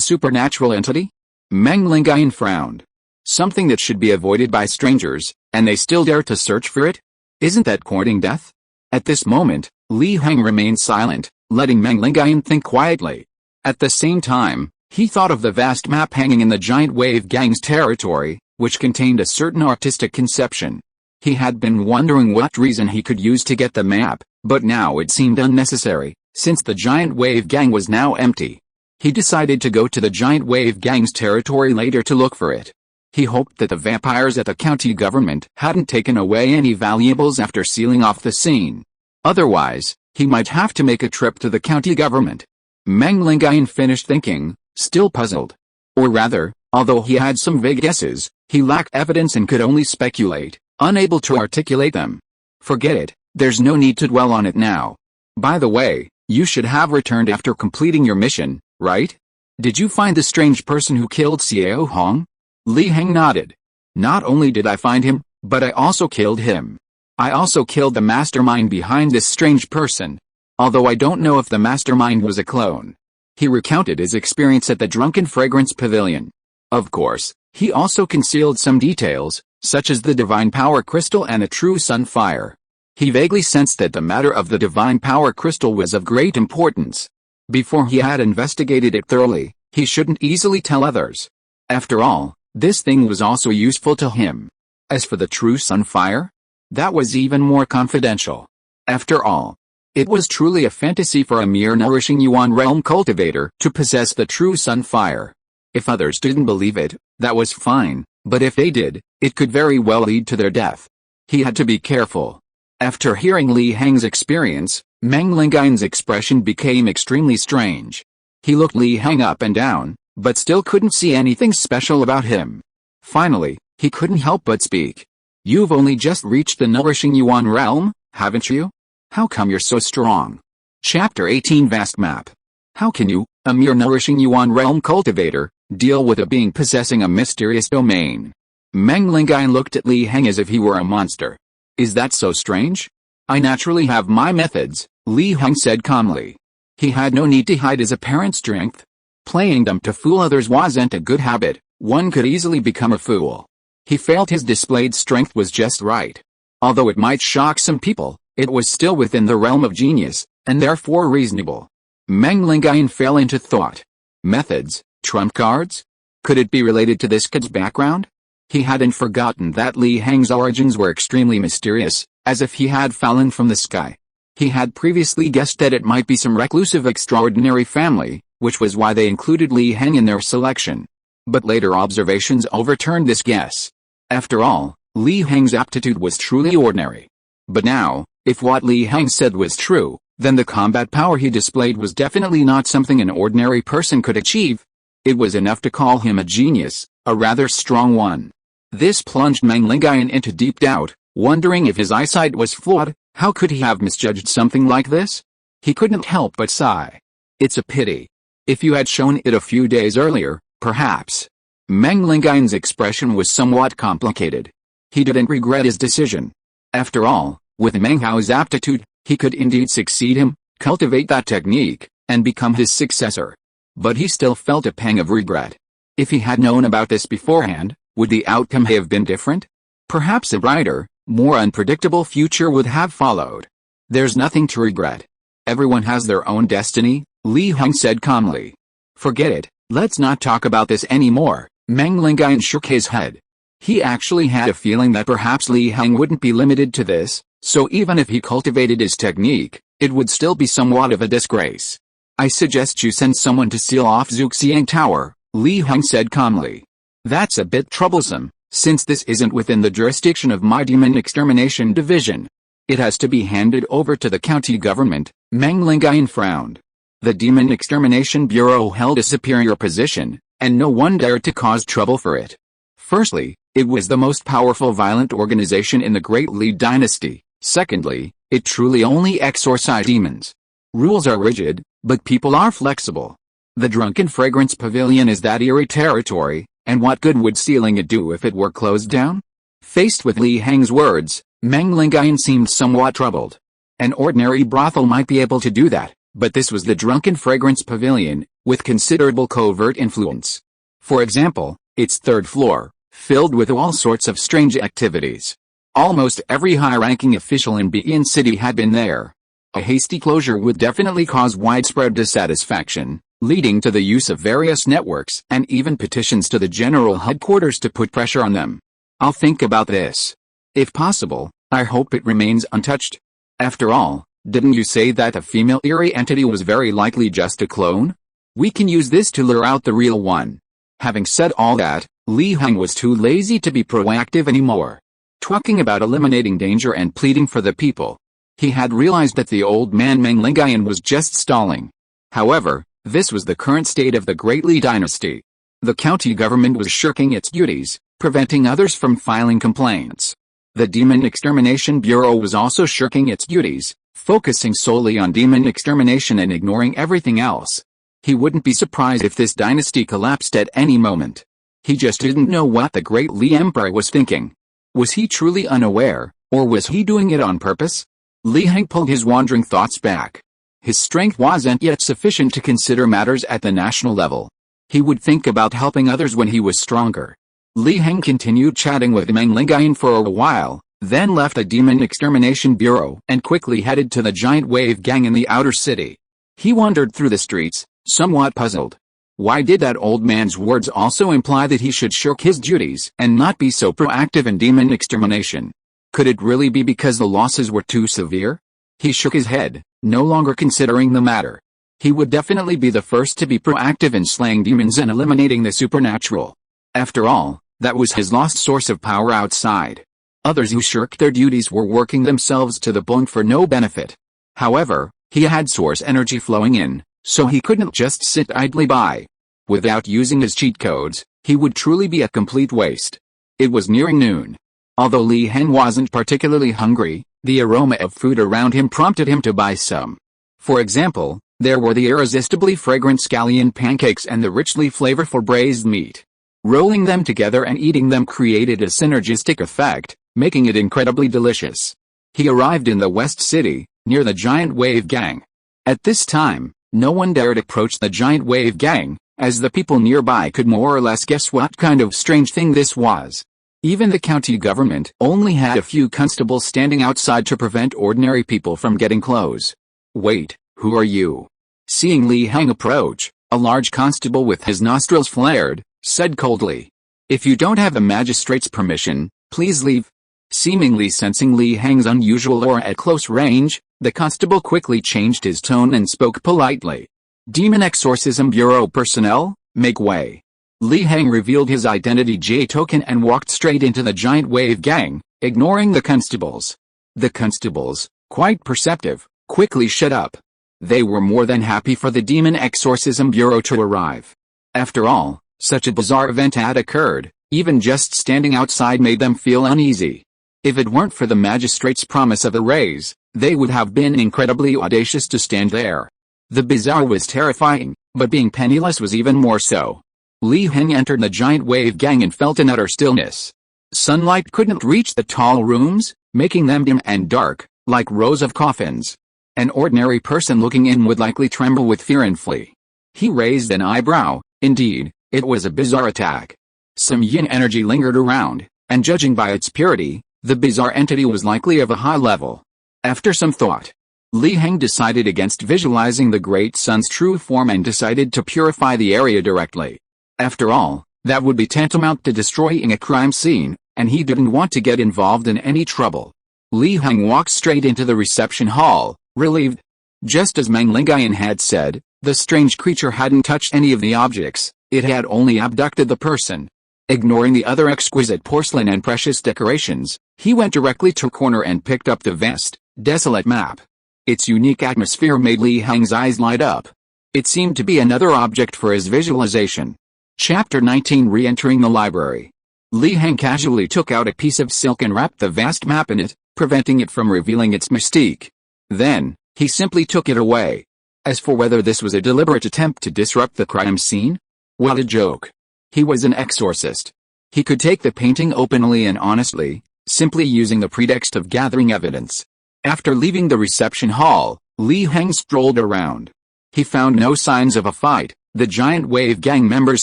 supernatural entity? Meng Lingayan frowned. Something that should be avoided by strangers, and they still dare to search for it? Isn't that courting death? At this moment, Li Heng remained silent, letting Meng Lingayan think quietly. At the same time, he thought of the vast map hanging in the giant wave gang's territory, which contained a certain artistic conception. He had been wondering what reason he could use to get the map, but now it seemed unnecessary, since the giant wave gang was now empty. He decided to go to the giant wave gang's territory later to look for it. He hoped that the vampires at the county government hadn't taken away any valuables after sealing off the scene. Otherwise, he might have to make a trip to the county government. Meng Lingayan finished thinking, still puzzled. Or rather, although he had some vague guesses, he lacked evidence and could only speculate, unable to articulate them. Forget it, there's no need to dwell on it now. By the way, you should have returned after completing your mission, right? Did you find the strange person who killed Xiao Hong? Li Heng nodded. Not only did I find him, but I also killed him. I also killed the mastermind behind this strange person. Although I don't know if the mastermind was a clone. He recounted his experience at the Drunken Fragrance Pavilion. Of course, he also concealed some details, such as the Divine Power Crystal and the True Sun Fire. He vaguely sensed that the matter of the Divine Power Crystal was of great importance. Before he had investigated it thoroughly, he shouldn't easily tell others. After all, this thing was also useful to him. As for the true sun fire, that was even more confidential. After all, it was truly a fantasy for a mere nourishing Yuan realm cultivator to possess the true sun fire. If others didn't believe it, that was fine, but if they did, it could very well lead to their death. He had to be careful. After hearing Li Heng's experience, Meng Lingayan's expression became extremely strange. He looked Li Heng up and down, but still couldn't see anything special about him. Finally, he couldn't help but speak. "You've only just reached the nourishing Yuan realm, haven't you? How come you're so strong?" Chapter 18 Vast Map. How can you, a mere nourishing Yuan realm cultivator, deal with a being possessing a mysterious domain? Meng Lingayan looked at Li Heng as if he were a monster. "Is that so strange? I naturally have my methods," Li Heng said calmly. He had no need to hide his apparent strength. Playing dumb to fool others wasn't a good habit. One could easily become a fool. He felt his displayed strength was just right. Although it might shock some people, it was still within the realm of genius, and therefore reasonable. Meng Lingayan fell into thought. Methods, trump cards? Could it be related to this kid's background? He hadn't forgotten that Li Heng's origins were extremely mysterious, as if he had fallen from the sky. He had previously guessed that it might be some reclusive extraordinary family, which was why they included Li Heng in their selection. But later observations overturned this guess. After all, Li Heng's aptitude was truly ordinary. But now, if what Li Heng said was true, then the combat power he displayed was definitely not something an ordinary person could achieve. It was enough to call him a genius, a rather strong one. This plunged Meng Lingayan into deep doubt, wondering if his eyesight was flawed. How could he have misjudged something like this? He couldn't help but sigh. It's a pity. If you had shown it a few days earlier, perhaps. Meng Lingayan's expression was somewhat complicated. He didn't regret his decision. After all, with Meng Hao's aptitude, he could indeed succeed him, cultivate that technique, and become his successor. But he still felt a pang of regret. If he had known about this beforehand, would the outcome have been different? Perhaps a brighter, more unpredictable future would have followed. There's nothing to regret. Everyone has their own destiny, Li Heng said calmly. Forget it, let's not talk about this anymore. Meng Lingayan shook his head. He actually had a feeling that perhaps Li Heng wouldn't be limited to this, so even if he cultivated his technique, it would still be somewhat of a disgrace. I suggest you send someone to seal off Zuxiang Tower, Li Heng said calmly. That's a bit troublesome, since this isn't within the jurisdiction of my Demon Extermination Division. It has to be handed over to the county government. Meng Lingayan frowned. The Demon Extermination Bureau held a superior position, and no one dared to cause trouble for it. Firstly, it was the most powerful violent organization in the Great Li Dynasty. Secondly, it truly only exorcised demons. Rules are rigid, but people are flexible. The Drunken Fragrance Pavilion is that eerie territory, and what good would sealing it do if it were closed down? Faced with Li Heng's words, Meng Lingayan seemed somewhat troubled. An ordinary brothel might be able to do that, but this was the Drunken Fragrance Pavilion, with considerable covert influence. For example, its third floor, filled with all sorts of strange activities. Almost every high-ranking official in Bein City had been there. A hasty closure would definitely cause widespread dissatisfaction, leading to the use of various networks and even petitions to the general headquarters to put pressure on them. I'll think about this. If possible, I hope it remains untouched. After all, didn't you say that the female eerie entity was very likely just a clone? We can use this to lure out the real one. Having said all that, Li Heng was too lazy to be proactive anymore. Talking about eliminating danger and pleading for the people. He had realized that the old man Meng Lingayan was just stalling. However, this was the current state of the Great Li Dynasty. The county government was shirking its duties, preventing others from filing complaints. The Demon Extermination Bureau was also shirking its duties, focusing solely on demon extermination and ignoring everything else. He wouldn't be surprised if this dynasty collapsed at any moment. He just didn't know what the Great Li Emperor was thinking. Was he truly unaware, or was he doing it on purpose? Li Heng pulled his wandering thoughts back. His strength wasn't yet sufficient to consider matters at the national level. He would think about helping others when he was stronger. Li Heng continued chatting with Meng Lingayan for a while, then left the Demon Extermination Bureau and quickly headed to the giant wave gang in the outer city. He wandered through the streets, somewhat puzzled. Why did that old man's words also imply that he should shirk his duties and not be so proactive in demon extermination? Could it really be because the losses were too severe? He shook his head, no longer considering the matter. He would definitely be the first to be proactive in slaying demons and eliminating the supernatural. After all, that was his lost source of power outside. Others who shirked their duties were working themselves to the bone for no benefit. However, he had source energy flowing in, so he couldn't just sit idly by. Without using his cheat codes, he would truly be a complete waste. It was nearing noon. Although Li Heng wasn't particularly hungry, the aroma of food around him prompted him to buy some. For example, there were the irresistibly fragrant scallion pancakes and the richly flavorful braised meat. Rolling them together and eating them created a synergistic effect, making it incredibly delicious. He arrived in the West City, near the giant wave gang. At this time, no one dared approach the giant wave gang, as the people nearby could more or less guess what kind of strange thing this was. Even the county government only had a few constables standing outside to prevent ordinary people from getting close. Wait, who are you? Seeing Li Heng approach, a large constable with his nostrils flared, said coldly. If you don't have the magistrate's permission, please leave. Seemingly sensing Li Heng's unusual aura at close range, the constable quickly changed his tone and spoke politely. Demon Exorcism Bureau personnel, make way. Li Heng revealed his identity J token and walked straight into the giant wave gang, ignoring the constables. The constables, quite perceptive, quickly shut up. They were more than happy for the Demon Exorcism Bureau to arrive. After all, such a bizarre event had occurred, even just standing outside made them feel uneasy. If it weren't for the magistrate's promise of a raise, they would have been incredibly audacious to stand there. The bizarre was terrifying, but being penniless was even more so. Li Heng entered the giant wave gang and felt an utter stillness. Sunlight couldn't reach the tall rooms, making them dim and dark, like rows of coffins. An ordinary person looking in would likely tremble with fear and flee. He raised an eyebrow. Indeed, it was a bizarre attack. Some yin energy lingered around, and judging by its purity, the bizarre entity was likely of a high level. After some thought, Li Heng decided against visualizing the Great Sun's true form and decided to purify the area directly. After all, that would be tantamount to destroying a crime scene, and he didn't want to get involved in any trouble. Li Heng walked straight into the reception hall, relieved. Just as Meng Lingayan had said, the strange creature hadn't touched any of the objects, it had only abducted the person. Ignoring the other exquisite porcelain and precious decorations, he went directly to a corner and picked up the vast, desolate map. Its unique atmosphere made Li Heng's eyes light up. It seemed to be another object for his visualization. Chapter 19 Re-entering the library. Li Heng casually took out a piece of silk and wrapped the vast map in it, preventing it from revealing its mystique. Then, he simply took it away. As for whether this was a deliberate attempt to disrupt the crime scene, what a joke. He was an exorcist. He could take the painting openly and honestly, simply using the pretext of gathering evidence. After leaving the reception hall, Li Heng strolled around. He found no signs of a fight. The giant wave gang members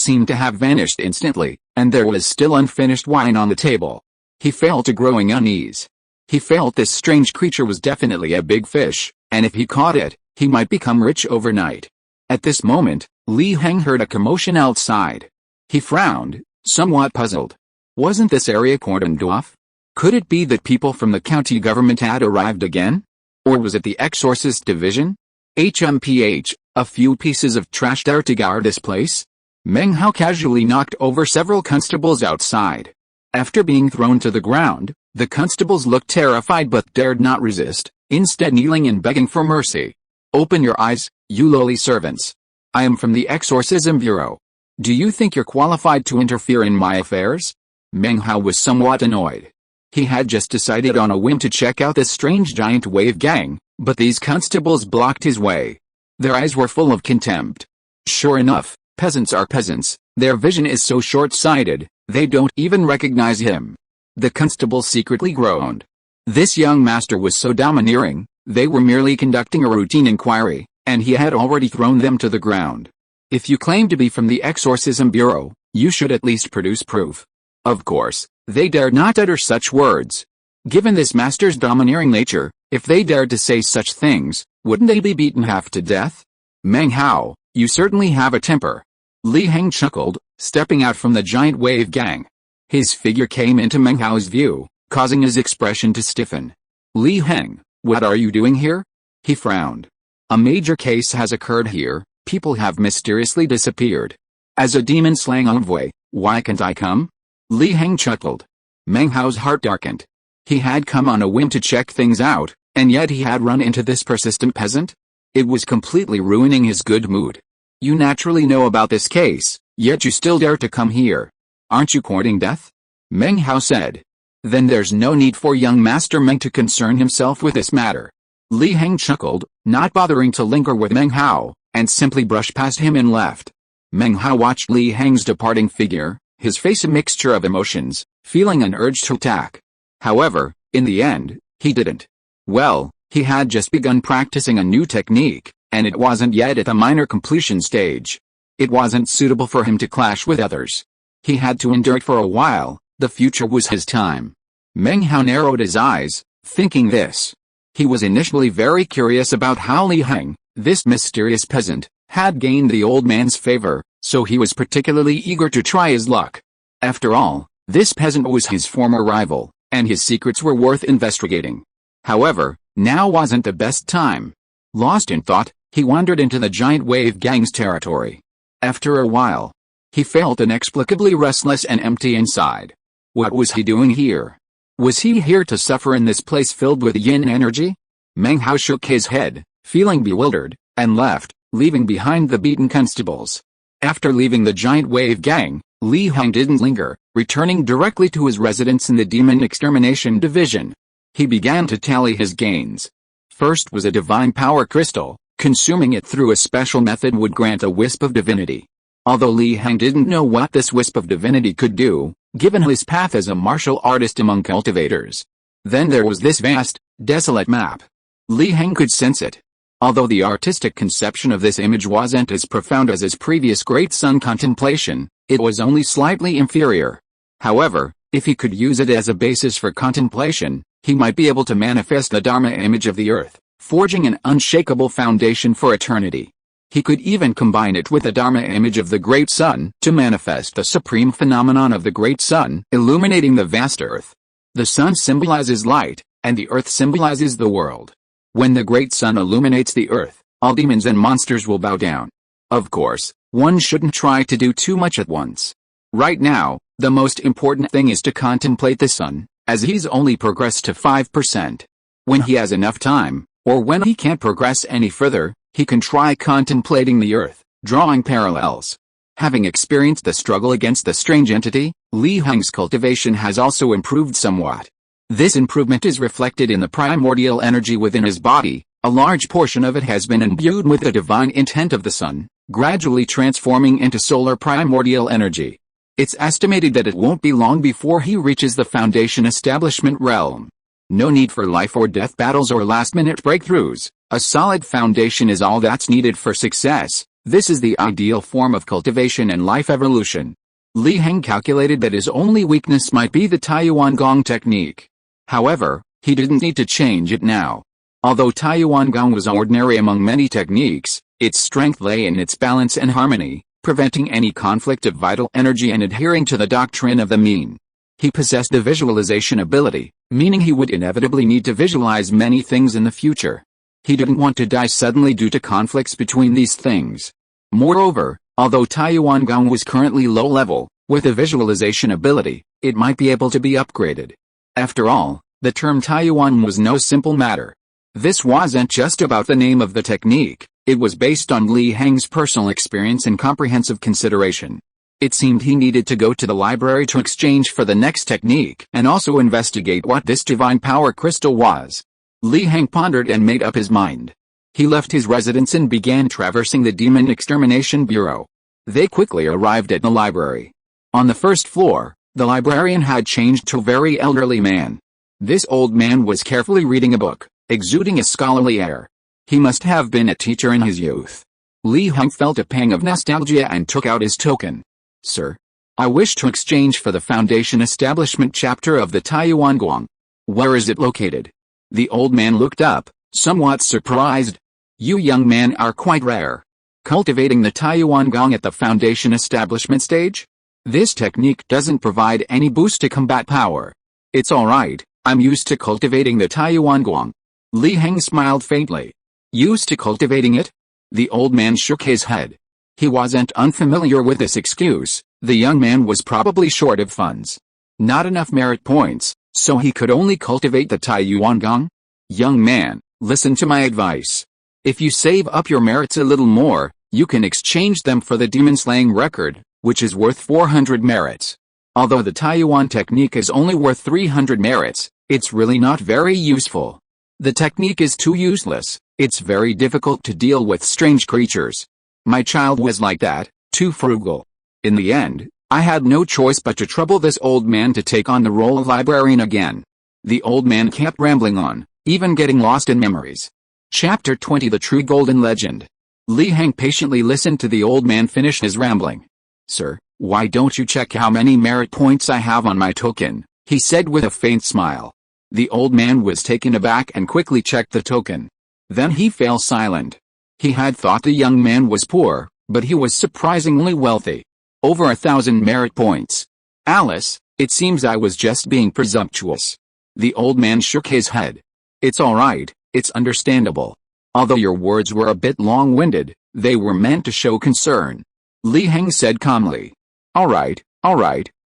seemed to have vanished instantly, and there was still unfinished wine on the table. He fell to growing unease. He felt this strange creature was definitely a big fish, and if he caught it, he might become rich overnight. At this moment, Li Heng heard a commotion outside. He frowned, somewhat puzzled. Wasn't this area cordoned off? Could it be that people from the county government had arrived again? Or was it the exorcist division? HMPH, a few pieces of trash there to guard this place? Meng Hao casually knocked over several constables outside. After being thrown to the ground, the constables looked terrified but dared not resist, instead kneeling and begging for mercy. Open your eyes, you lowly servants. I am from the Exorcism Bureau. Do you think you're qualified to interfere in my affairs? Meng Hao was somewhat annoyed. He had just decided on a whim to check out this strange giant wave gang, but these constables blocked his way. Their eyes were full of contempt. Sure enough, peasants are peasants, their vision is so short-sighted, they don't even recognize him. The constables secretly groaned. This young master was so domineering, they were merely conducting a routine inquiry, and he had already thrown them to the ground. If you claim to be from the Exorcism Bureau, you should at least produce proof. Of course, they dared not utter such words. Given this master's domineering nature, if they dared to say such things, wouldn't they be beaten half to death? Meng Hao, you certainly have a temper. Li Heng chuckled, stepping out from the giant wave gang. His figure came into Meng Hao's view, causing his expression to stiffen. Li Heng, what are you doing here? He frowned. A major case has occurred here, people have mysteriously disappeared. As a demon slaying envoy, why can't I come? Li Heng chuckled. Meng Hao's heart darkened. He had come on a whim to check things out, and yet he had run into this persistent peasant? It was completely ruining his good mood. You naturally know about this case, yet you still dare to come here. Aren't you courting death? Meng Hao said. Then there's no need for young Master Meng to concern himself with this matter. Li Heng chuckled, not bothering to linger with Meng Hao, and simply brushed past him and left. Meng Hao watched Li Heng's departing figure, his face a mixture of emotions, feeling an urge to attack. However, in the end, he didn't. Well, he had just begun practicing a new technique, and it wasn't yet at the minor completion stage. It wasn't suitable for him to clash with others. He had to endure it for a while, the future was his time. Meng Hao narrowed his eyes, thinking this. He was initially very curious about how Li Heng, this mysterious peasant, had gained the old man's favor, so he was particularly eager to try his luck. After all, this peasant was his former rival, and his secrets were worth investigating. However, now wasn't the best time. Lost in thought, he wandered into the giant wave gang's territory. After a while, he felt inexplicably restless and empty inside. What was he doing here? Was he here to suffer in this place filled with yin energy? Meng Hao shook his head, feeling bewildered, and left, leaving behind the beaten constables. After leaving the giant wave gang, Li Heng didn't linger, returning directly to his residence in the Demon Extermination Division. He began to tally his gains. First was a divine power crystal. Consuming it through a special method would grant a wisp of divinity. Although Li Heng didn't know what this wisp of divinity could do, given his path as a martial artist among cultivators. Then there was this vast, desolate map. Li Heng could sense it. Although the artistic conception of this image wasn't as profound as his previous Great Sun contemplation, it was only slightly inferior. However, if he could use it as a basis for contemplation, he might be able to manifest the Dharma image of the earth, forging an unshakable foundation for eternity. He could even combine it with the Dharma image of the Great Sun to manifest the supreme phenomenon of the Great Sun, illuminating the vast earth. The sun symbolizes light, and the earth symbolizes the world. When the Great Sun illuminates the earth, all demons and monsters will bow down. Of course, one shouldn't try to do too much at once. Right now, the most important thing is to contemplate the sun, as he's only progressed to 5%. When he has enough time, or when he can't progress any further, he can try contemplating the earth, drawing parallels. Having experienced the struggle against the strange entity, Li Heng's cultivation has also improved somewhat. This improvement is reflected in the primordial energy within his body. A large portion of it has been imbued with the divine intent of the sun, gradually transforming into solar primordial energy. It's estimated that it won't be long before he reaches the foundation establishment realm. No need for life or death battles or last-minute breakthroughs. A solid foundation is all that's needed for success. This is the ideal form of cultivation and life evolution. Li Heng calculated that his only weakness might be the Taiyuan Gong technique. However, he didn't need to change it now. Although Taiyuan Gong was ordinary among many techniques, its strength lay in its balance and harmony, preventing any conflict of vital energy and adhering to the doctrine of the mean. He possessed the visualization ability, meaning he would inevitably need to visualize many things in the future. He didn't want to die suddenly due to conflicts between these things. Moreover, although Taiyuan Gong was currently low level, with a visualization ability, it might be able to be upgraded. After all, the term Taiyuan was no simple matter. This wasn't just about the name of the technique, it was based on Li Heng's personal experience and comprehensive consideration. It seemed he needed to go to the library to exchange for the next technique and also investigate what this divine power crystal was. Li Heng pondered and made up his mind. He left his residence and began traversing the Demon Extermination Bureau. They quickly arrived at the library. On the first floor, the librarian had changed to a very elderly man. This old man was carefully reading a book, exuding a scholarly air. He must have been a teacher in his youth. Li Heng felt a pang of nostalgia and took out his token. Sir, I wish to exchange for the Foundation Establishment chapter of the Taiyuan Gong. Where is it located? The old man looked up, somewhat surprised. You young men are quite rare. Cultivating the Taiyuan Gong at the foundation establishment stage? This technique doesn't provide any boost to combat power. It's alright, I'm used to cultivating the Taiyuan Gong. Li Heng smiled faintly. Used to cultivating it? The old man shook his head. He wasn't unfamiliar with this excuse. The young man was probably short of funds. Not enough merit points, so he could only cultivate the Taiyuan Gong? Young man, listen to my advice. If you save up your merits a little more, you can exchange them for the demon slaying record, which is worth 400 merits. Although the Taiyuan technique is only worth 300 merits, it's really not very useful. The technique is too useless. It's very difficult to deal with strange creatures. My child was like that, too frugal. In the end, I had no choice but to trouble this old man to take on the role of librarian again. The old man kept rambling on, even getting lost in memories. Chapter 20 The True Golden Legend. Li Heng patiently listened to the old man finish his rambling. Sir, why don't you check how many merit points I have on my token? He said with a faint smile. The old man was taken aback and quickly checked the token. Then he fell silent. He had thought the young man was poor, but he was surprisingly wealthy. Over 1,000 merit points. Alice, it seems I was just being presumptuous. The old man shook his head. It's alright, it's understandable. Although your words were a bit long-winded, they were meant to show concern. Li Heng said calmly. Alright,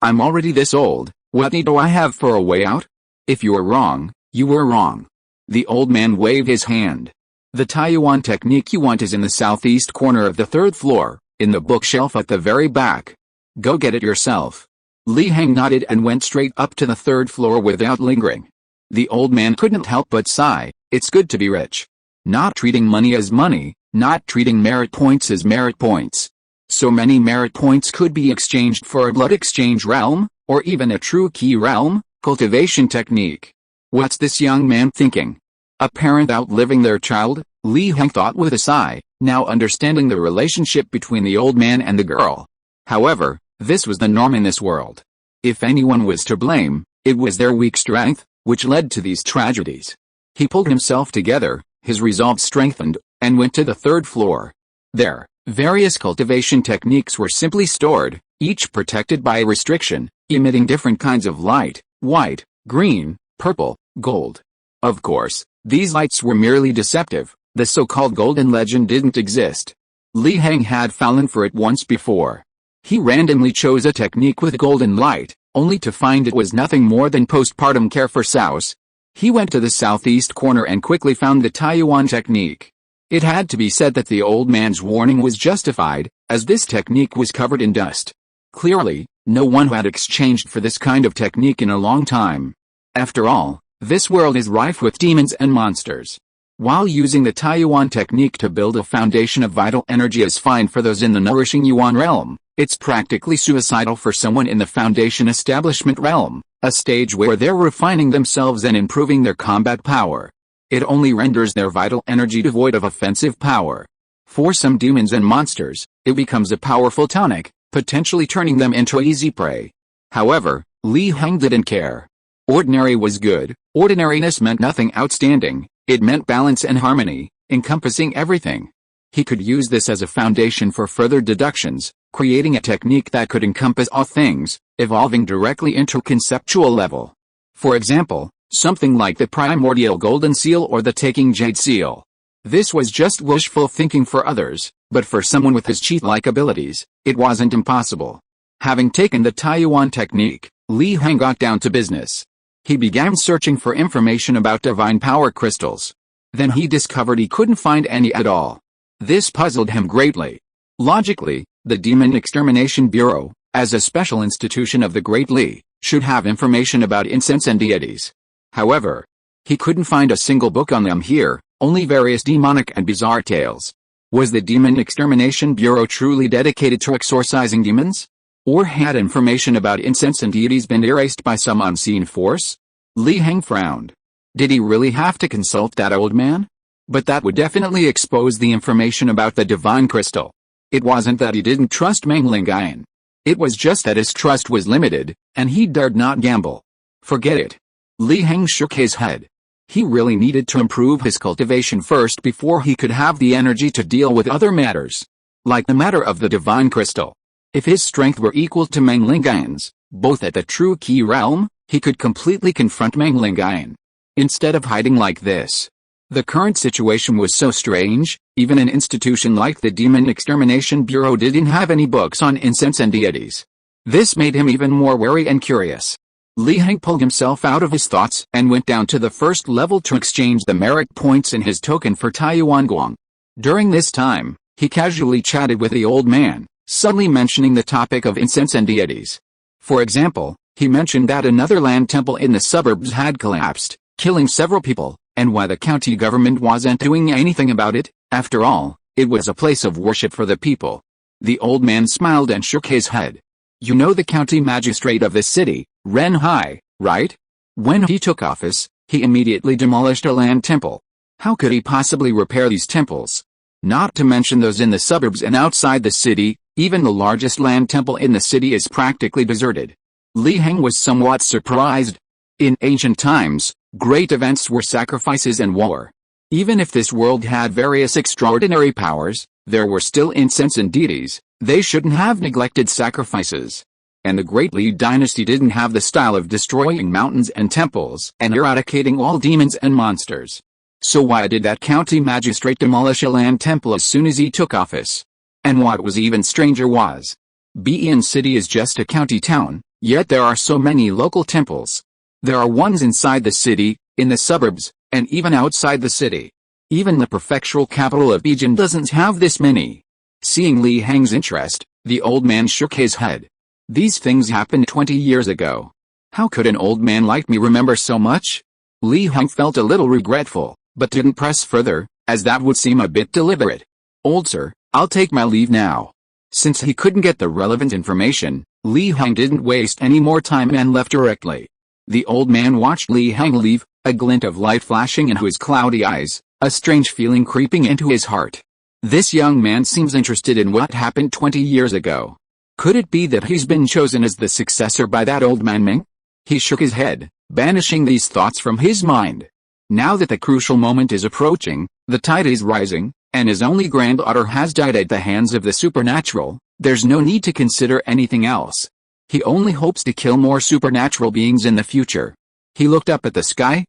I'm already this old, what need do I have for a way out? If you were wrong, you were wrong. The old man waved his hand. The Taiyuan technique you want is in the southeast corner of the 3rd floor, in the bookshelf at the very back. Go get it yourself. Li Heng nodded and went straight up to the 3rd floor without lingering. The old man couldn't help but sigh. It's good to be rich. Not treating money as money, not treating merit points as merit points. So many merit points could be exchanged for a blood exchange realm, or even a true key realm, cultivation technique. What's this young man thinking? A parent outliving their child? Li Heng thought with a sigh, now understanding the relationship between the old man and the girl. However, this was the norm in this world. If anyone was to blame, it was their weak strength, which led to these tragedies. He pulled himself together, his resolve strengthened, and went to the 3rd floor. There, various cultivation techniques were simply stored, each protected by a restriction, emitting different kinds of light, white, green, purple, gold. Of course, these lights were merely deceptive. The so-called golden legend didn't exist. Li Heng had fallen for it once before. He randomly chose a technique with golden light, only to find it was nothing more than postpartum care for souse. He went to the southeast corner and quickly found the Taiyuan technique. It had to be said that the old man's warning was justified, as this technique was covered in dust. Clearly, no one had exchanged for this kind of technique in a long time. After all, this world is rife with demons and monsters. While using the Taiyuan technique to build a foundation of vital energy is fine for those in the nourishing Yuan realm, it's practically suicidal for someone in the foundation establishment realm, a stage where they're refining themselves and improving their combat power. It only renders their vital energy devoid of offensive power. For some demons and monsters, it becomes a powerful tonic, potentially turning them into easy prey. However, Li Heng didn't care. Ordinary was good. Ordinariness meant nothing outstanding. It meant balance and harmony, encompassing everything. He could use this as a foundation for further deductions, creating a technique that could encompass all things, evolving directly into conceptual level. For example, something like the primordial golden seal or the taking jade seal. This was just wishful thinking for others, but for someone with his cheat-like abilities, it wasn't impossible. Having taken the Taiyuan technique, Li Heng got down to business. He began searching for information about divine power crystals. Then he discovered he couldn't find any at all. This puzzled him greatly. Logically, the Demon Extermination Bureau, as a special institution of the Great Li, should have information about incense and deities. However, he couldn't find a single book on them here, only various demonic and bizarre tales. Was the Demon Extermination Bureau truly dedicated to exorcising demons? Or had information about incense and deities been erased by some unseen force? Li Heng frowned. Did he really have to consult that old man? But that would definitely expose the information about the divine crystal. It wasn't that he didn't trust Meng Lingayan. It was just that his trust was limited, and he dared not gamble. Forget it. Li Heng shook his head. He really needed to improve his cultivation first before he could have the energy to deal with other matters. like the matter of the divine crystal. If his strength were equal to Meng Lingayan's, both at the true key realm, he could completely confront Meng Lingayan. Instead of hiding like this. The current situation was so strange, even an institution like the Demon Extermination Bureau didn't have any books on incense and deities. This made him even more wary and curious. Li Heng pulled himself out of his thoughts and went down to the first level to exchange the merit points in his token for Taiyuanguang. During this time, he casually chatted with the old man, suddenly mentioning the topic of incense and deities. For example, he mentioned that another land temple in the suburbs had collapsed, killing several people, and why the county government wasn't doing anything about it. After all, it was a place of worship for the people. The old man smiled and shook his head. You know the county magistrate of this city, Ren Hai, right? When he took office, he immediately demolished a land temple. How could he possibly repair these temples? Not to mention those in the suburbs and outside the city, even the largest land temple in the city is practically deserted. Li Heng was somewhat surprised. In ancient times, great events were sacrifices and war. Even if this world had various extraordinary powers, there were still incense and deities. They shouldn't have neglected sacrifices. And the Great Li dynasty didn't have the style of destroying mountains and temples and eradicating all demons and monsters. So why did that county magistrate demolish a land temple as soon as he took office? And what was even stranger was, Bein City is just a county town, yet there are so many local temples. There are ones inside the city, in the suburbs, and even outside the city. Even the prefectural capital of Beijing doesn't have this many. Seeing Li Heng's interest, the old man shook his head. These things happened 20 years ago. How could an old man like me remember so much? Li Heng felt a little regretful, but didn't press further, as that would seem a bit deliberate. Old sir, I'll take my leave now. Since he couldn't get the relevant information, Li Heng didn't waste any more time and left directly. The old man watched Li Heng leave, a glint of light flashing into his cloudy eyes, a strange feeling creeping into his heart. This young man seems interested in what happened 20 years ago. Could it be that he's been chosen as the successor by that old man Meng? He shook his head, banishing these thoughts from his mind. Now that the crucial moment is approaching, the tide is rising, and his only granddaughter has died at the hands of the supernatural, there's no need to consider anything else. He only hopes to kill more supernatural beings in the future. He looked up at the sky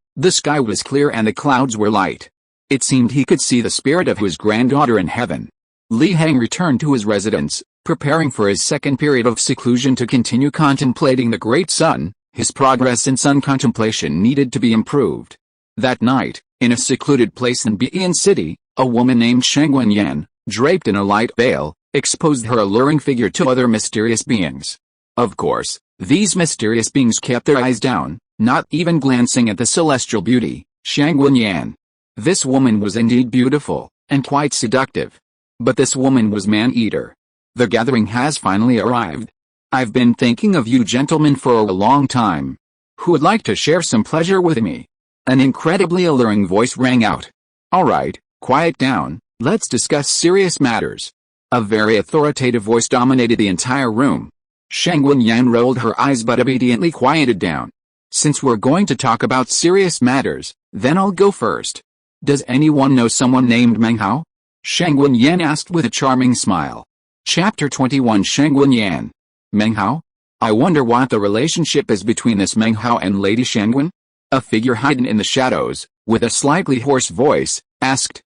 was clear and the clouds were light. It seemed he could see the spirit of his granddaughter in heaven. Li Heng returned to his residence, preparing for his second period of seclusion to continue contemplating the great sun. His progress in sun contemplation needed to be improved. That night, in a secluded place in Bein City, a woman named Sheng Wenyan, draped in a light veil, exposed her alluring figure to other mysterious beings. Of course, these mysterious beings kept their eyes down, not even glancing at the celestial beauty, Sheng Wenyan. This woman was indeed beautiful, and quite seductive. But this woman was man-eater. The gathering has finally arrived. I've been thinking of you gentlemen for a long time. Who would like to share some pleasure with me? An incredibly alluring voice rang out. Alright, quiet down, let's discuss serious matters. A very authoritative voice dominated the entire room. Sheng Wenyan rolled her eyes but obediently quieted down. Since we're going to talk about serious matters, then I'll go first. Does anyone know someone named Meng Hao? Sheng Wenyan asked with a charming smile. Chapter 21 Sheng Wenyan. Meng Hao? I wonder what the relationship is between this Meng Hao and Lady Shangwen? A figure hidden in the shadows, with a slightly hoarse voice, asked.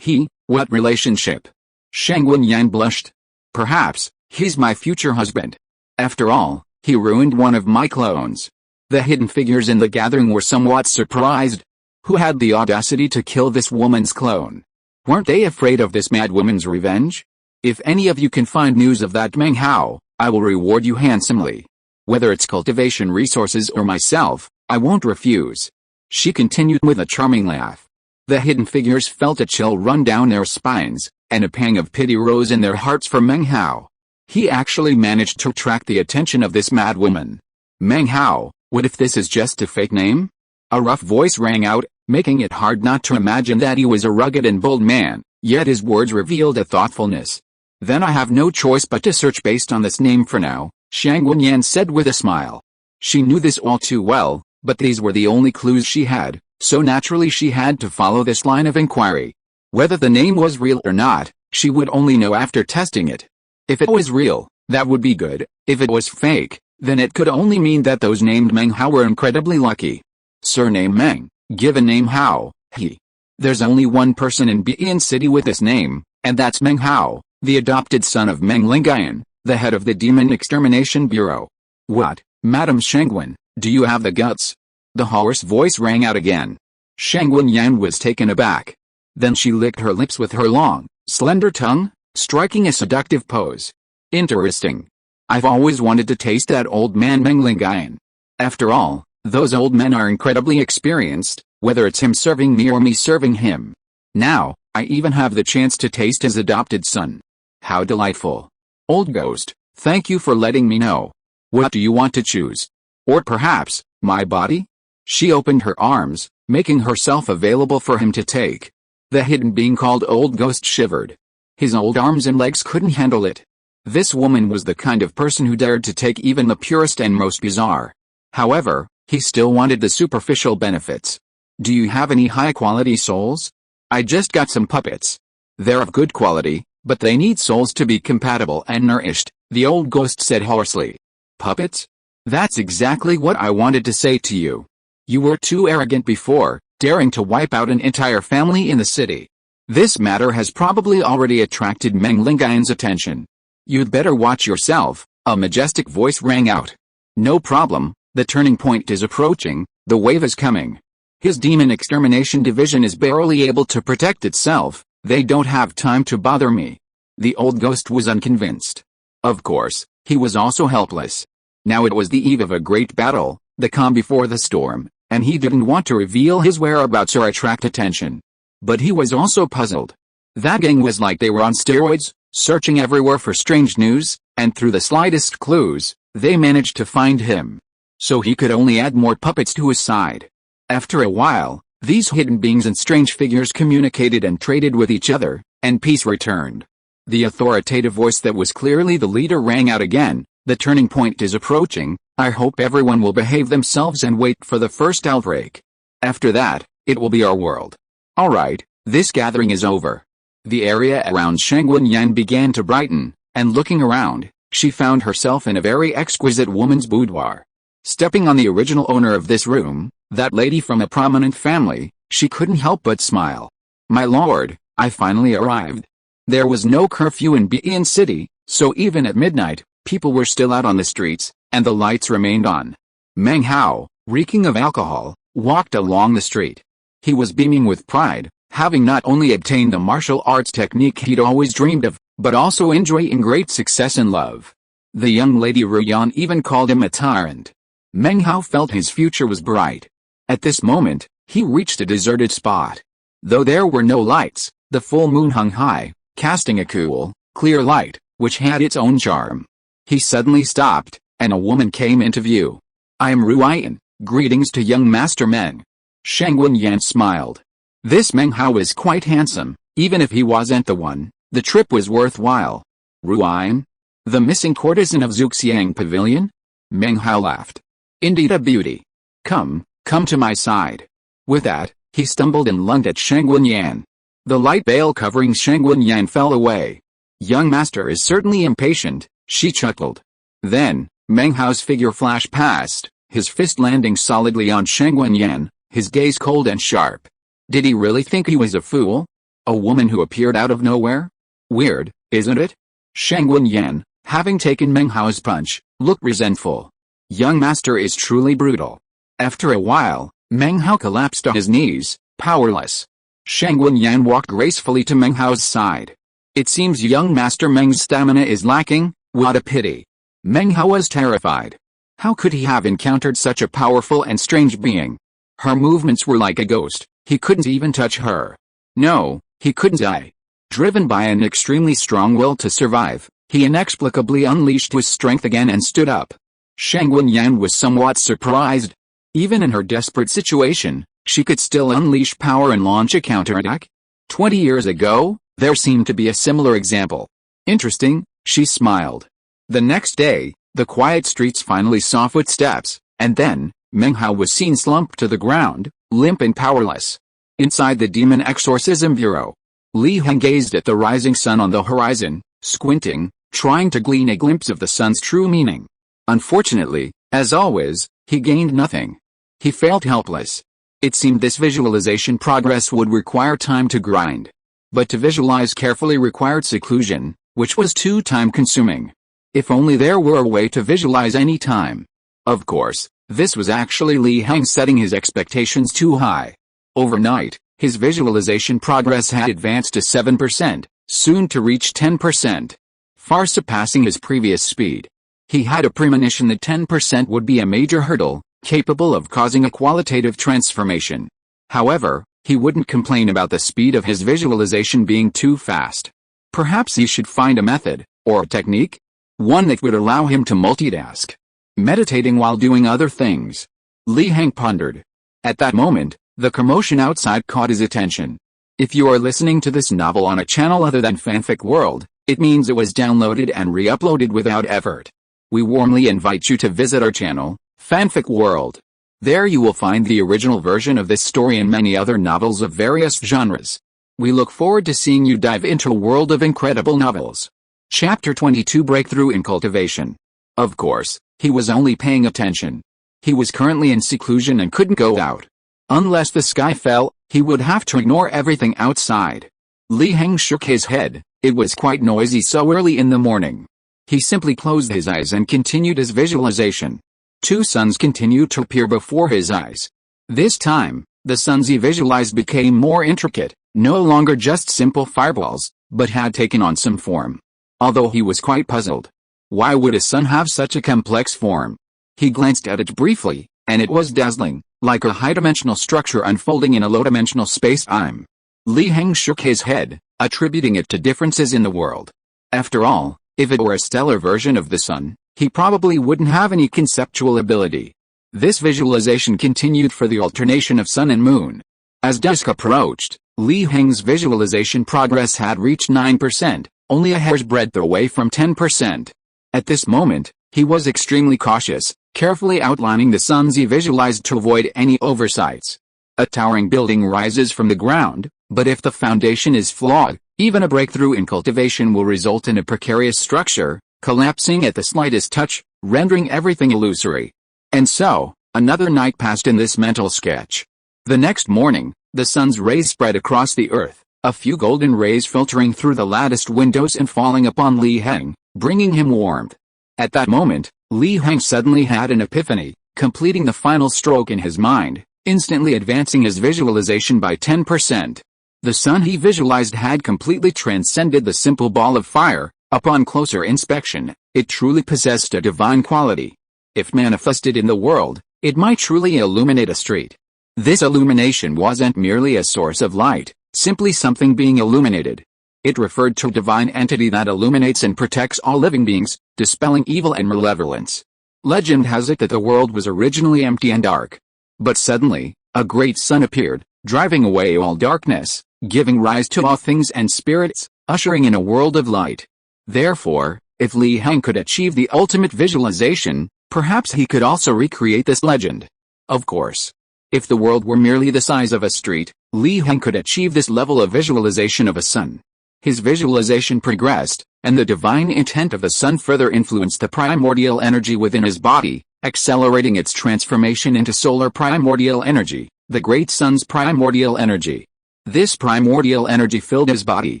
What relationship? Sheng Wenyan blushed. Perhaps, he's my future husband. After all, he ruined one of my clones. The hidden figures in the gathering were somewhat surprised. Who had the audacity to kill this woman's clone? Weren't they afraid of this mad woman's revenge? If any of you can find news of that Meng Hao, I will reward you handsomely. Whether it's cultivation resources or myself, I won't refuse. She continued with a charming laugh. The hidden figures felt a chill run down their spines, and a pang of pity rose in their hearts for Meng Hao. He actually managed to attract the attention of this mad woman. Meng Hao, what if this is just a fake name? A rough voice rang out, making it hard not to imagine that he was a rugged and bold man, yet his words revealed a thoughtfulness. Then I have no choice but to search based on this name for now, Shang Wenyan said with a smile. She knew this all too well, but these were the only clues she had, so naturally she had to follow this line of inquiry. Whether the name was real or not, She would only know after testing it. If it was real, that would be good. If it was fake, then it could only mean that those named Meng Hao were incredibly lucky. Surname Meng, given name Hao, he. There's only one person in Bian City with this name, and that's Meng Hao, the adopted son of Meng Lingayan, the head of the Demon Extermination Bureau. What, Madam Shengwen, do you have the guts? The hoarse voice rang out again. Shengwen Yan was taken aback. Then she licked her lips with her long, slender tongue, striking a seductive pose. Interesting. I've always wanted to taste that old man Meng Lingayan. After all, those old men are incredibly experienced, whether it's him serving me or me serving him. Now, I even have the chance to taste his adopted son. How delightful. Old ghost, thank you for letting me know. What do you want to choose? Or perhaps, my body? She opened her arms, making herself available for him to take. The hidden being called Old Ghost shivered. His old arms and legs couldn't handle it. This woman was the kind of person who dared to take even the purest and most bizarre. However, he still wanted the superficial benefits. Do you have any high-quality souls? I just got some puppets. They're of good quality, but they need souls to be compatible and nourished, the old ghost said hoarsely. Puppets? That's exactly what I wanted to say to you. You were too arrogant before, daring to wipe out an entire family in the city. This matter has probably already attracted Meng Lingayan's attention. You'd better watch yourself, a majestic voice rang out. No problem, the turning point is approaching, the wave is coming. His demon extermination division is barely able to protect itself, they don't have time to bother me. The old ghost was unconvinced. Of course, he was also helpless. Now it was the eve of a great battle, the calm before the storm, and he didn't want to reveal his whereabouts or attract attention. But he was also puzzled. That gang was like they were on steroids, searching everywhere for strange news, and through the slightest clues, they managed to find him. So he could only add more puppets to his side. After a while, these hidden beings and strange figures communicated and traded with each other, and peace returned. The authoritative voice that was clearly the leader rang out again. The turning point is approaching, I hope everyone will behave themselves and wait for the first outbreak. After that, it will be our world. Alright, this gathering is over. The area around Shengwen Yan began to brighten, and looking around, she found herself in a very exquisite woman's boudoir. Stepping on the original owner of this room, that lady from a prominent family, she couldn't help but smile. My lord, I finally arrived. There was no curfew in Bian City, so even at midnight, people were still out on the streets, and the lights remained on. Meng Hao, reeking of alcohol, walked along the street. He was beaming with pride, having not only obtained the martial arts technique he'd always dreamed of, but also enjoying great success in love. The young lady Ruyan even called him a tyrant. Meng Hao felt his future was bright. At this moment, he reached a deserted spot. Though there were no lights, the full moon hung high, casting a cool, clear light, which had its own charm. He suddenly stopped, and a woman came into view. I am Ruyan, greetings to young Master Meng. Shengwen Yan smiled. This Meng Hao is quite handsome, even if he wasn't the one, the trip was worthwhile. Ruyan? The missing courtesan of Zuxiang Pavilion? Meng Hao laughed. Indeed a beauty. Come to my side. With that, he stumbled and lunged at Shengwen Yan. The light veil covering Shengwen Yan fell away. Young master is certainly impatient, she chuckled. Then, Meng Hao's figure flashed past, his fist landing solidly on Shengwen Yan, his gaze cold and sharp. Did he really think he was a fool? A woman who appeared out of nowhere? Weird, isn't it? Shengwen Yan, having taken Meng Hao's punch, looked resentful. Young master is truly brutal. After a while, Meng Hao collapsed on his knees, powerless. Shengwen Yan walked gracefully to Meng Hao's side. It seems young Master Meng's stamina is lacking, what a pity. Meng Hao was terrified. How could he have encountered such a powerful and strange being? Her movements were like a ghost, he couldn't even touch her. No, he couldn't die. Driven by an extremely strong will to survive, he inexplicably unleashed his strength again and stood up. Shengwen Yan was somewhat surprised. Even in her desperate situation, she could still unleash power and launch a counterattack? 20 years ago, there seemed to be a similar example. Interesting, she smiled. The next day, the quiet streets finally saw footsteps, and then, Meng Hao was seen slumped to the ground, limp and powerless. Inside the Demon Exorcism Bureau. Li Heng gazed at the rising sun on the horizon, squinting, trying to glean a glimpse of the sun's true meaning. Unfortunately, as always, he gained nothing. He felt helpless. It seemed this visualization progress would require time to grind. But to visualize carefully required seclusion, which was too time-consuming. If only there were a way to visualize any time. Of course, this was actually Li Heng setting his expectations too high. Overnight, his visualization progress had advanced to 7%, soon to reach 10%. Far surpassing his previous speed. He had a premonition that 10% would be a major hurdle, capable of causing a qualitative transformation. However, he wouldn't complain about the speed of his visualization being too fast. Perhaps he should find a method, or a technique? One that would allow him to multitask. Meditating while doing other things. Li Heng pondered. At that moment, the commotion outside caught his attention. If you are listening to this novel on a channel other than Fanfic World, it means it was downloaded and re-uploaded without effort. We warmly invite you to visit our channel, Fanfic World. There you will find the original version of this story and many other novels of various genres. We look forward to seeing you dive into a world of incredible novels. Chapter 22 Breakthrough in Cultivation. Of course, he was only paying attention. He was currently in seclusion and couldn't go out. Unless the sky fell, he would have to ignore everything outside. Li Heng shook his head. It was quite noisy so early in the morning. He simply closed his eyes and continued his visualization. Two suns continued to appear before his eyes. This time, the suns he visualized became more intricate, no longer just simple fireballs, but had taken on some form. Although he was quite puzzled. Why would a sun have such a complex form? He glanced at it briefly, and it was dazzling, like a high-dimensional structure unfolding in a low-dimensional space-time. Li Heng shook his head, attributing it to differences in the world. After all, if it were a stellar version of the sun, he probably wouldn't have any conceptual ability. This visualization continued for the alternation of sun and moon. As dusk approached, Li Heng's visualization progress had reached 9%, only a hair's breadth away from 10%. At this moment, he was extremely cautious, carefully outlining the suns he visualized to avoid any oversights. A towering building rises from the ground, but if the foundation is flawed, even a breakthrough in cultivation will result in a precarious structure, collapsing at the slightest touch, rendering everything illusory. And so, another night passed in this mental sketch. The next morning, the sun's rays spread across the earth, a few golden rays filtering through the latticed windows and falling upon Li Heng, bringing him warmth. At that moment, Li Heng suddenly had an epiphany, completing the final stroke in his mind, instantly advancing his visualization by 10%. The sun he visualized had completely transcended the simple ball of fire. Upon closer inspection, it truly possessed a divine quality. If manifested in the world, it might truly illuminate a street. This illumination wasn't merely a source of light, simply something being illuminated. It referred to a divine entity that illuminates and protects all living beings, dispelling evil and malevolence. Legend has it that the world was originally empty and dark. But suddenly, a great sun appeared, driving away all darkness, giving rise to all things and spirits, ushering in a world of light. Therefore, if Li Heng could achieve the ultimate visualization, perhaps he could also recreate this legend. Of course. If the world were merely the size of a street, Li Heng could achieve this level of visualization of a sun. His visualization progressed, and the divine intent of the sun further influenced the primordial energy within his body, accelerating its transformation into solar primordial energy, the great sun's primordial energy. This primordial energy filled his body,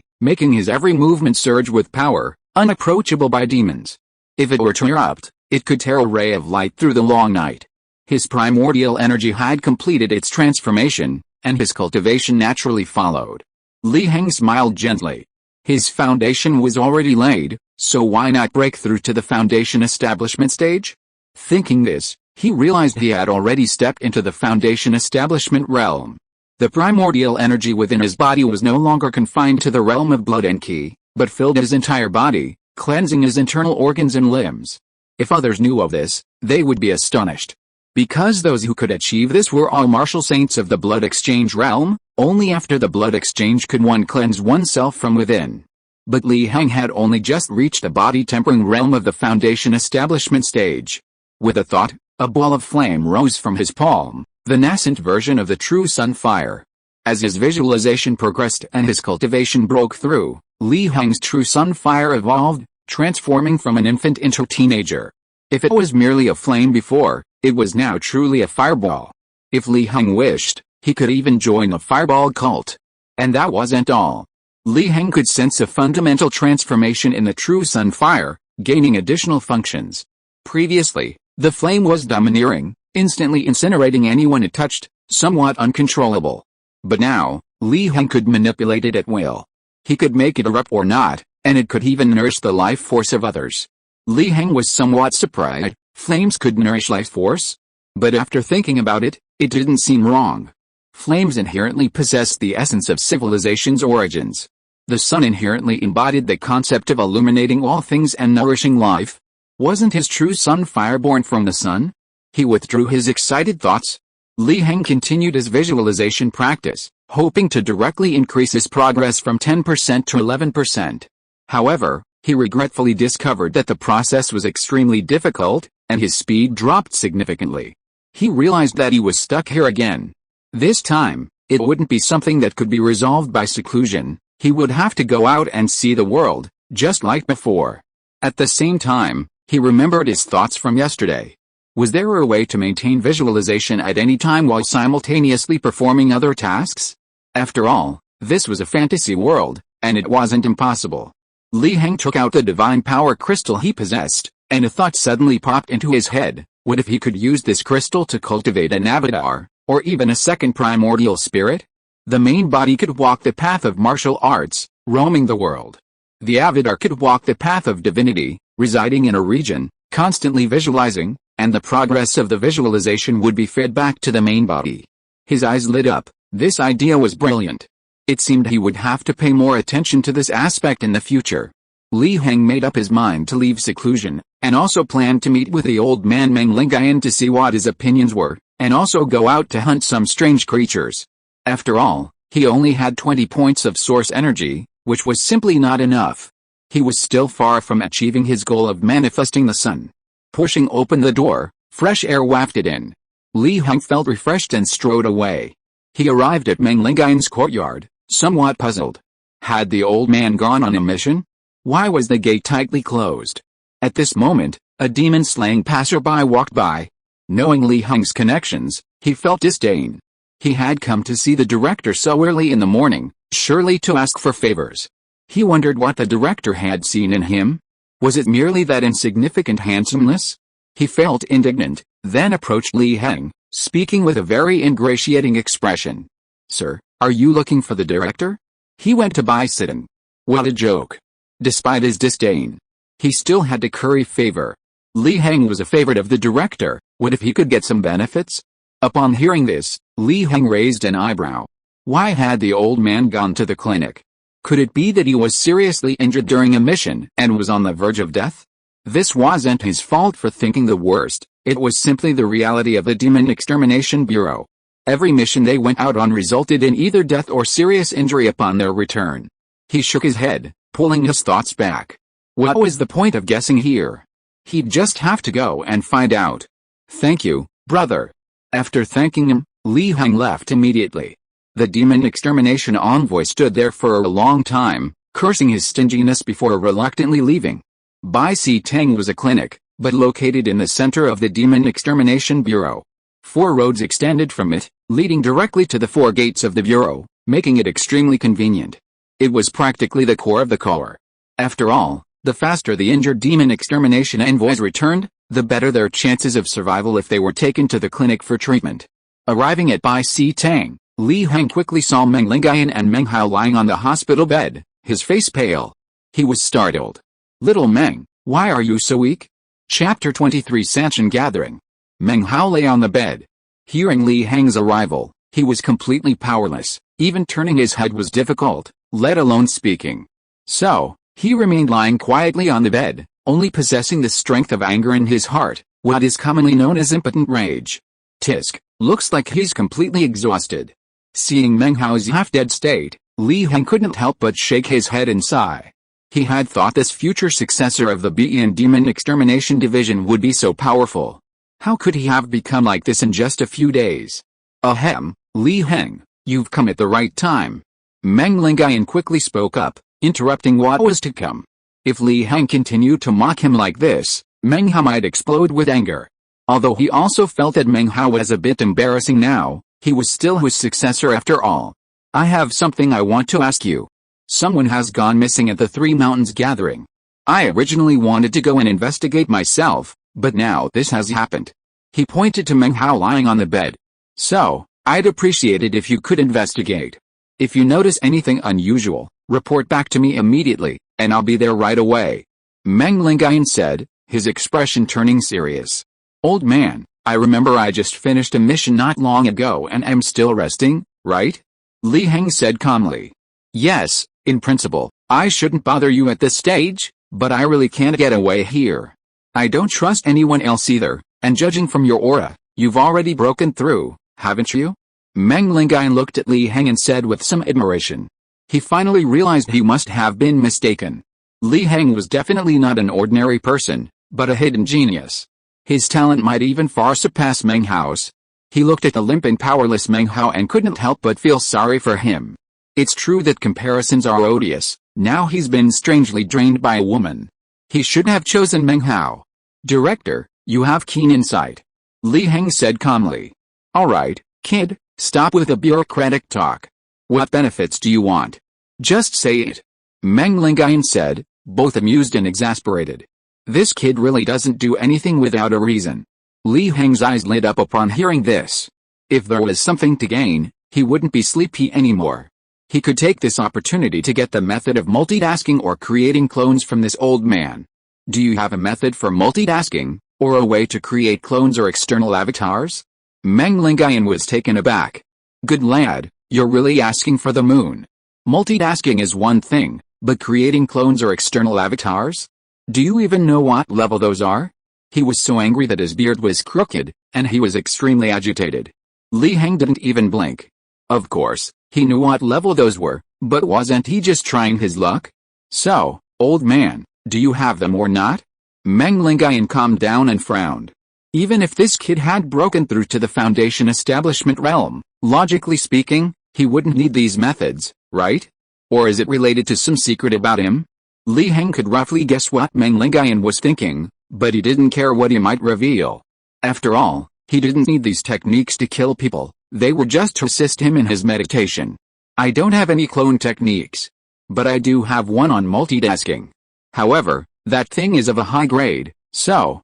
making his every movement surge with power, unapproachable by demons. If it were to erupt, it could tear a ray of light through the long night. His primordial energy had completed its transformation, and his cultivation naturally followed. Li Heng smiled gently. His foundation was already laid, so why not break through to the foundation establishment stage? Thinking this, he realized he had already stepped into the foundation establishment realm. The primordial energy within his body was no longer confined to the realm of blood and ki, but filled his entire body, cleansing his internal organs and limbs. If others knew of this, they would be astonished. Because those who could achieve this were all martial saints of the blood exchange realm, only after the blood exchange could one cleanse oneself from within. But Li Heng had only just reached the body-tempering realm of the foundation establishment stage. With a thought, a ball of flame rose from his palm, the nascent version of the true sun fire. As his visualization progressed and his cultivation broke through, Li Heng's true sun fire evolved, transforming from an infant into a teenager. If it was merely a flame before, it was now truly a fireball. If Li Heng wished, he could even join a fireball cult. And that wasn't all. Li Heng could sense a fundamental transformation in the true sun fire, gaining additional functions. Previously, the flame was domineering, instantly incinerating anyone it touched, somewhat uncontrollable. But now, Li Heng could manipulate it at will. He could make it erupt or not, and it could even nourish the life force of others. Li Heng was somewhat surprised. Flames could nourish life force? But after thinking about it, it didn't seem wrong. Flames inherently possessed the essence of civilization's origins. The sun inherently embodied the concept of illuminating all things and nourishing life. Wasn't his true sun fire born from the sun? He withdrew his excited thoughts. Li Heng continued his visualization practice, hoping to directly increase his progress from 10% to 11%. However, he regretfully discovered that the process was extremely difficult, and his speed dropped significantly. He realized that he was stuck here again. This time, it wouldn't be something that could be resolved by seclusion. He would have to go out and see the world, just like before. At the same time, he remembered his thoughts from yesterday. Was there a way to maintain visualization at any time while simultaneously performing other tasks? After all, this was a fantasy world, and it wasn't impossible. Li Heng took out the divine power crystal he possessed, and a thought suddenly popped into his head. What if he could use this crystal to cultivate an avatar, or even a second primordial spirit? The main body could walk the path of martial arts, roaming the world. The avatar could walk the path of divinity, residing in a region, constantly visualizing, and the progress of the visualization would be fed back to the main body. His eyes lit up. This idea was brilliant. It seemed he would have to pay more attention to this aspect in the future. Li Heng made up his mind to leave seclusion, and also planned to meet with the old man Meng Lingayan to see what his opinions were, and also go out to hunt some strange creatures. After all, he only had 20 points of source energy, which was simply not enough. He was still far from achieving his goal of manifesting the sun. Pushing open the door, fresh air wafted in. Li Heng felt refreshed and strode away. He arrived at Meng Lingayan's courtyard, somewhat puzzled. Had the old man gone on a mission? Why was the gate tightly closed? At this moment, a demon-slaying passerby walked by. Knowing Li Heng's connections, he felt disdain. He had come to see the director so early in the morning, surely to ask for favors. He wondered what the director had seen in him. Was it merely that insignificant handsomeness? He felt indignant, then approached Li Heng, speaking with a very ingratiating expression. "Sir, are you looking for the director?" He went to buy sit-in. What a joke. Despite his disdain, he still had to curry favor. Li Heng was a favorite of the director. What if he could get some benefits? Upon hearing this, Li Heng raised an eyebrow. Why had the old man gone to the clinic? Could it be that he was seriously injured during a mission and was on the verge of death? This wasn't his fault for thinking the worst, it was simply the reality of the Demon Extermination Bureau. Every mission they went out on resulted in either death or serious injury upon their return. He shook his head, pulling his thoughts back. What was the point of guessing here? He'd just have to go and find out. "Thank you, brother." After thanking him, Li Heng left immediately. The Demon Extermination envoy stood there for a long time, cursing his stinginess before reluctantly leaving. Bai Si Tang was a clinic, but located in the center of the Demon Extermination Bureau. 4 roads extended from it, leading directly to the 4 gates of the Bureau, making it extremely convenient. It was practically the core of the core. After all, the faster the injured Demon Extermination envoys returned, the better their chances of survival if they were taken to the clinic for treatment. Arriving at Bai Si Tang, Li Heng quickly saw Meng Lingayan and Meng Hao lying on the hospital bed, his face pale. He was startled. "Little Meng, why are you so weak?" Chapter 23 Sanchen Gathering. Meng Hao lay on the bed. Hearing Li Heng's arrival, he was completely powerless. Even turning his head was difficult, let alone speaking. So, he remained lying quietly on the bed, only possessing the strength of anger in his heart, what is commonly known as impotent rage. Tisk, looks like he's completely exhausted. Seeing Meng Hao's half-dead state, Li Heng couldn't help but shake his head and sigh. He had thought this future successor of the BEN Demon Extermination Division would be so powerful. How could he have become like this in just a few days? Ahem, Li Heng, You've come at the right time. Meng Lingayan quickly spoke up, interrupting what was to come. If Li Heng continued to mock him like this, Meng Hao might explode with anger. Although he also felt that Meng Hao was a bit embarrassing now, he was still his successor after all. I have something I want to ask you. Someone has gone missing at the Three Mountains gathering. I originally wanted to go and investigate myself, but now this has happened. He pointed to Meng Hao lying on the bed. So, I'd appreciate it if you could investigate. If you notice anything unusual, report back to me immediately, and I'll be there right away. Meng Lingayan said, his expression turning serious. Old man, I remember I just finished a mission not long ago and am still resting, right? Li Heng said calmly. Yes, in principle, I shouldn't bother you at this stage, but I really can't get away here. I don't trust anyone else either, and judging from your aura, you've already broken through, haven't you? Meng Lingayan looked at Li Heng and said with some admiration. He finally realized he must have been mistaken. Li Heng was definitely not an ordinary person, but a hidden genius. His talent might even far surpass Meng Hao's. He looked at the limp and powerless Meng Hao and couldn't help but feel sorry for him. It's true that comparisons are odious. Now he's been strangely drained by a woman. He should have chosen Meng Hao. Director, you have keen insight. Li Heng said calmly. Alright, kid, stop with the bureaucratic talk. What benefits do you want? Just say it. Meng Lingayan said, both amused and exasperated. This kid really doesn't do anything without a reason. Li Heng's eyes lit up upon hearing this. If there was something to gain, he wouldn't be sleepy anymore. He could take this opportunity to get the method of multitasking or creating clones from this old man. Do you have a method for multitasking, or a way to create clones or external avatars? Meng Lingayan was taken aback. Good lad, you're really asking for the moon. Multitasking is one thing, but creating clones or external avatars? Do you even know what level those are? He was so angry that his beard was crooked, and he was extremely agitated. Li Heng didn't even blink. Of course, he knew what level those were, but wasn't he just trying his luck? So, old man, do you have them or not? Meng Lingayan calmed down and frowned. Even if this kid had broken through to the Foundation establishment realm, logically speaking, he wouldn't need these methods, right? Or is it related to some secret about him? Li Heng could roughly guess what Meng Lingayan was thinking, but he didn't care what he might reveal. After all, he didn't need these techniques to kill people, they were just to assist him in his meditation. I don't have any clone techniques. But I do have one on multitasking. However, that thing is of a high grade, so,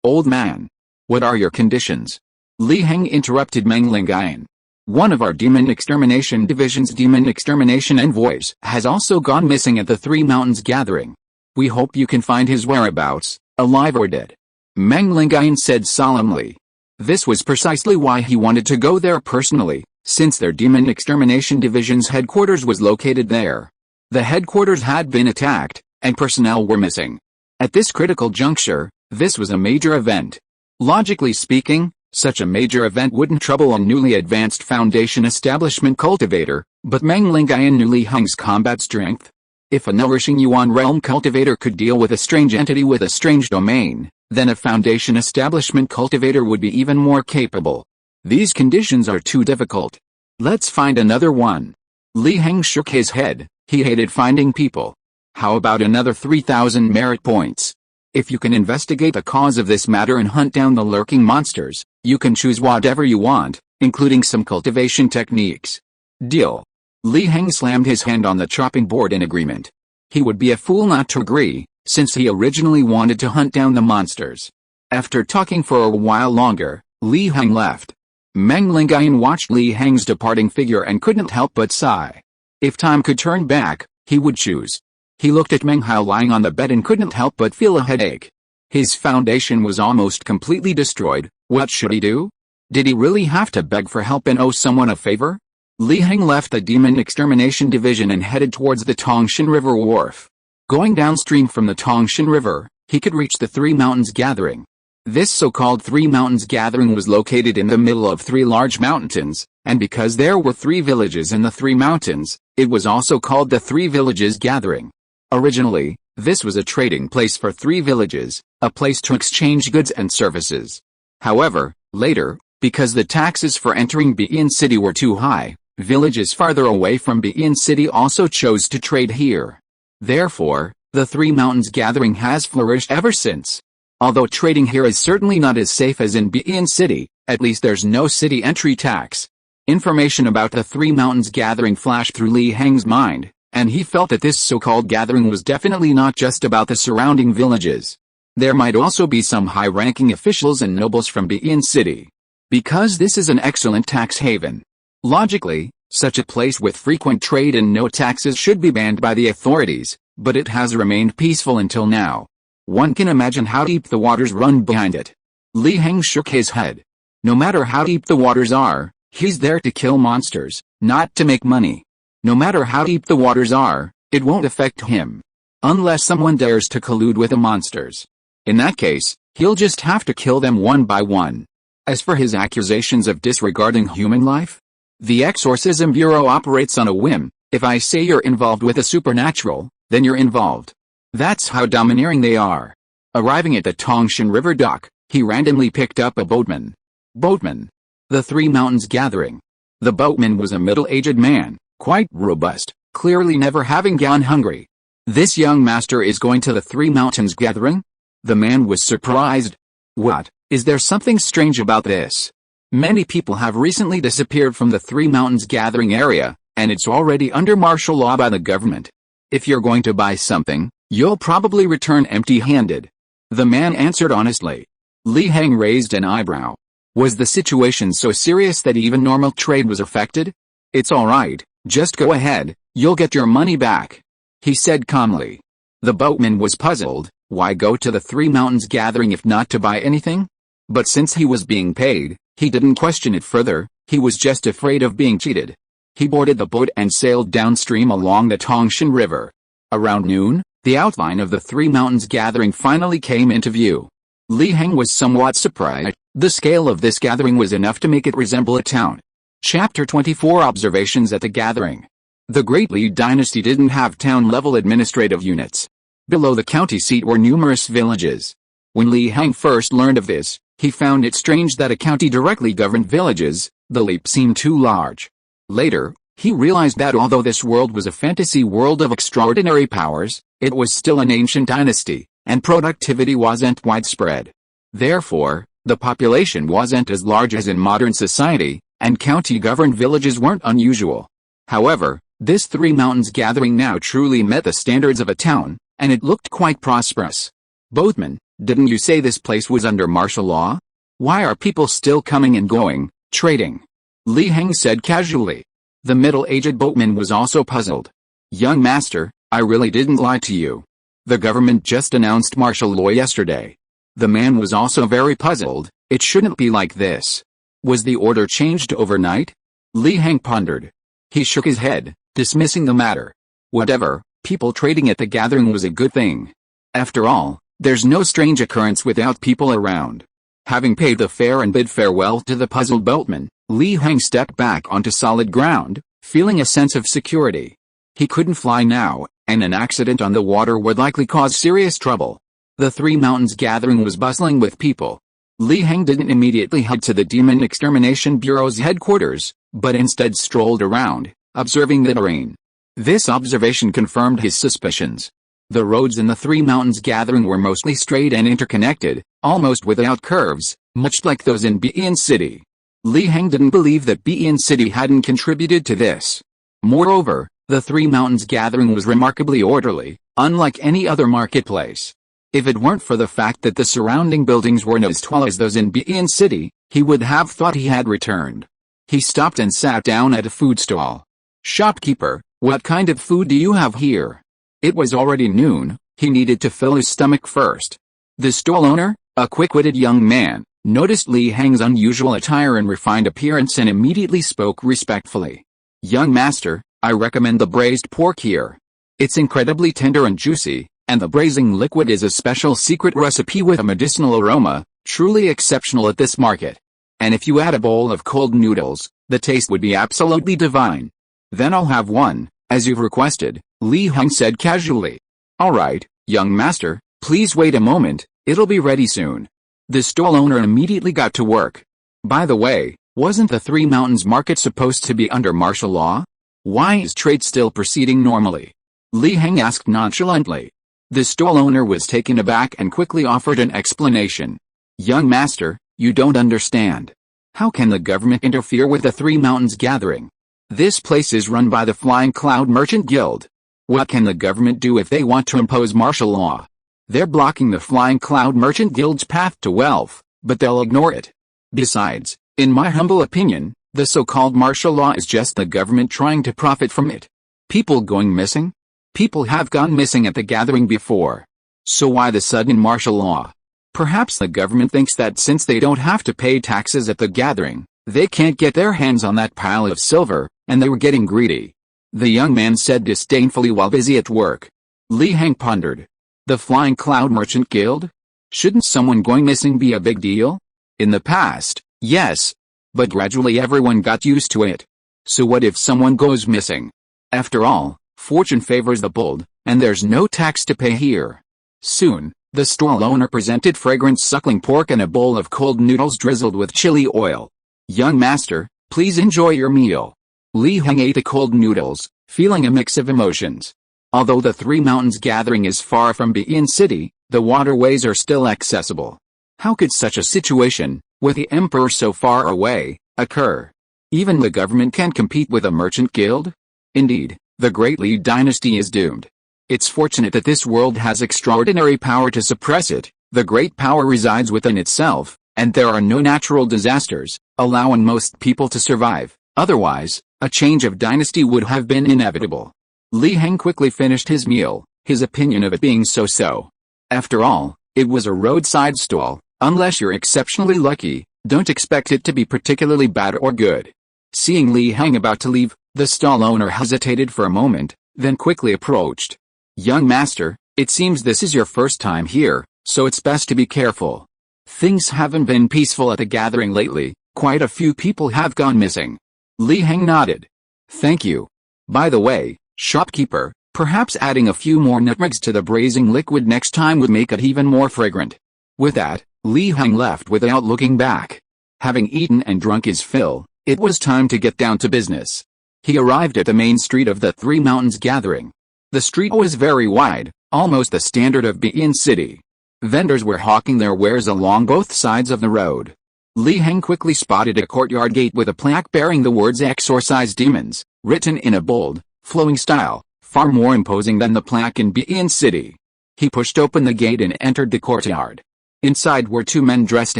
old man. What are your conditions? Li Heng interrupted Meng Lingayan. One of our Demon Extermination Division's Demon Extermination envoys has also gone missing at the Three Mountains gathering. We hope you can find his whereabouts, alive or dead. Meng Lingayan said solemnly. This was precisely why he wanted to go there personally, since their Demon Extermination Division's headquarters was located there. The headquarters had been attacked, and personnel were missing. At this critical juncture, this was a major event. Logically speaking, such a major event wouldn't trouble a newly advanced Foundation establishment cultivator, but Meng Lingayan knew Li Heng's combat strength. If a nourishing Yuan realm cultivator could deal with a strange entity with a strange domain, then a Foundation establishment cultivator would be even more capable. These conditions are too difficult. Let's find another one. Li Heng shook his head, he hated finding people. How about another 3,000 merit points? If you can investigate the cause of this matter and hunt down the lurking monsters, you can choose whatever you want, including some cultivation techniques. Deal. Li Heng slammed his hand on the chopping board in agreement. He would be a fool not to agree, since he originally wanted to hunt down the monsters. After talking for a while longer, Li Heng left. Meng Lingayan watched Li Heng's departing figure and couldn't help but sigh. If time could turn back, he would choose. He looked at Meng Hao lying on the bed and couldn't help but feel a headache. His foundation was almost completely destroyed. What should he do? Did he really have to beg for help and owe someone a favor? Li Heng left the Demon Extermination Division and headed towards the Tongshan River wharf. Going downstream from the Tongshan River, he could reach the Three Mountains gathering. This so-called Three Mountains gathering was located in the middle of three large mountains, and because there were three villages in the Three Mountains, it was also called the Three Villages Gathering. Originally, this was a trading place for three villages, a place to exchange goods and services. However, later, Because the taxes for entering Bian City were too high, villages farther away from Bian City also chose to trade here. Therefore, the Three Mountains Gathering has flourished ever since. Although trading here is certainly not as safe as in Bian City, at least there's no city entry tax. Information about the Three Mountains Gathering flashed through Li Heng's mind, and he felt that this so-called gathering was definitely not just about the surrounding villages. There might also be some high-ranking officials and nobles from Bian City. Because this is an excellent tax haven. Logically, such a place with frequent trade and no taxes should be banned by the authorities, but it has remained peaceful until now. One can imagine how deep the waters run behind it. Li Heng shook his head. No matter how deep the waters are, he's there to kill monsters, not to make money. No matter how deep the waters are, it won't affect him. Unless someone dares to collude with the monsters. In that case, he'll just have to kill them one by one. As for his accusations of disregarding human life, the Exorcism Bureau operates on a whim. If I say you're involved with the supernatural, then you're involved. That's how domineering they are. Arriving at the Tongshan River dock, he randomly picked up a boatman. Boatman. The Three Mountains Gathering. The boatman was a middle-aged man, quite robust, clearly never having gone hungry. This young master is going to the Three Mountains Gathering? The man was surprised. What? Is there something strange about this? Many people have recently disappeared from the Three Mountains Gathering area, and it's already under martial law by the government. If you're going to buy something, you'll probably return empty-handed. The man answered honestly. Li Heng raised an eyebrow. Was the situation so serious that even normal trade was affected? It's alright, just go ahead, you'll get your money back, he said calmly. The boatman was puzzled. Why go to the Three Mountains Gathering if not to buy anything? But since he was being paid, he didn't question it further, he was just afraid of being cheated. He boarded the boat and sailed downstream along the Tongshan River. Around noon, the outline of the Three Mountains Gathering finally came into view. Li Heng was somewhat surprised. The scale of this gathering was enough to make it resemble a town. Chapter 24 Observations at the Gathering. The Great Li dynasty didn't have town-level administrative units. Below the county seat were numerous villages. When Li Heng first learned of this, he found it strange that a county directly governed villages. The leap seemed too large. Later, he realized that although this world was a fantasy world of extraordinary powers, it was still an ancient dynasty, and productivity wasn't widespread. Therefore, the population wasn't as large as in modern society, and county-governed villages weren't unusual. However, this Three Mountains Gathering now truly met the standards of a town, and it looked quite prosperous. Boatman, didn't you say this place was under martial law? Why are people still coming and going, trading? Li Heng said casually. The middle-aged boatman was also puzzled. Young master, I really didn't lie to you. The government just announced martial law yesterday. The man was also very puzzled. It shouldn't be like this. Was the order changed overnight? Li Heng pondered. He shook his head, dismissing the matter. Whatever, people trading at the gathering was a good thing. After all, there's no strange occurrence without people around. Having paid the fare and bid farewell to the puzzled boatman, Li Heng stepped back onto solid ground, feeling a sense of security. He couldn't fly now, and an accident on the water would likely cause serious trouble. The Three Mountains Gathering was bustling with people. Li Heng didn't immediately head to the Demon Extermination Bureau's headquarters, but instead strolled around, observing the terrain. This observation confirmed his suspicions. The roads in the Three Mountains Gathering were mostly straight and interconnected, almost without curves, much like those in Bian City. Li Heng didn't believe that Bian City hadn't contributed to this. Moreover, the Three Mountains Gathering was remarkably orderly, unlike any other marketplace. If it weren't for the fact that the surrounding buildings weren't as tall as those in Bian City, he would have thought he had returned. He stopped and sat down at a food stall. Shopkeeper, what kind of food do you have here? It was already noon, he needed to fill his stomach first. The stall owner, a quick-witted young man, noticed Li Heng's unusual attire and refined appearance and immediately spoke respectfully. Young master, I recommend the braised pork here. It's incredibly tender and juicy, and the braising liquid is a special secret recipe with a medicinal aroma, truly exceptional at this market. And if you add a bowl of cold noodles, the taste would be absolutely divine. Then I'll have one, as you've requested, Li Heng said casually. Alright, young master, please wait a moment, it'll be ready soon. The stall owner immediately got to work. By the way, wasn't the Three Mountains market supposed to be under martial law? Why is trade still proceeding normally? Li Heng asked nonchalantly. The stall owner was taken aback and quickly offered an explanation. Young master, you don't understand. How can the government interfere with the Three Mountains gathering? This place is run by the Flying Cloud Merchant Guild. What can the government do if they want to impose martial law? They're blocking the Flying Cloud Merchant Guild's path to wealth, but they'll ignore it. Besides, in my humble opinion, the so-called martial law is just the government trying to profit from it. People going missing? People have gone missing at the gathering before. So why the sudden martial law? Perhaps the government thinks that since they don't have to pay taxes at the gathering, they can't get their hands on that pile of silver, and they were getting greedy. The young man said disdainfully while busy at work. Li Heng pondered. The Flying Cloud Merchant Guild? Shouldn't someone going missing be a big deal? In the past, yes. But gradually everyone got used to it. So what if someone goes missing? After all, fortune favors the bold, and there's no tax to pay here. Soon, the stall owner presented fragrant suckling pork and a bowl of cold noodles drizzled with chili oil. Young master, please enjoy your meal. Li Heng ate the cold noodles, feeling a mix of emotions. Although the Three Mountains gathering is far from Begin City, the waterways are still accessible. How could such a situation, with the emperor so far away, occur? Even the government can't compete with a merchant guild? Indeed, the Great Li dynasty is doomed. It's fortunate that this world has extraordinary power to suppress it. The great power resides within itself, and there are no natural disasters, allowing most people to survive. Otherwise, a change of dynasty would have been inevitable. Li Heng quickly finished his meal, his opinion of it being so-so. After all, it was a roadside stall. Unless you're exceptionally lucky, don't expect it to be particularly bad or good. Seeing Li Heng about to leave, the stall owner hesitated for a moment, then quickly approached. Young master, it seems this is your first time here, so it's best to be careful. Things haven't been peaceful at the gathering lately, quite a few people have gone missing. Li Heng nodded. Thank you. By the way, shopkeeper, perhaps adding a few more nutmegs to the braising liquid next time would make it even more fragrant. With that, Li Heng left without looking back. Having eaten and drunk his fill, it was time to get down to business. He arrived at the main street of the Three Mountains gathering. The street was very wide, almost the standard of Begin City. Vendors were hawking their wares along both sides of the road. Li Heng quickly spotted a courtyard gate with a plaque bearing the words "Exorcise Demons," written in a bold, flowing style, far more imposing than the plaque in Begin City. He pushed open the gate and entered the courtyard. Inside were two men dressed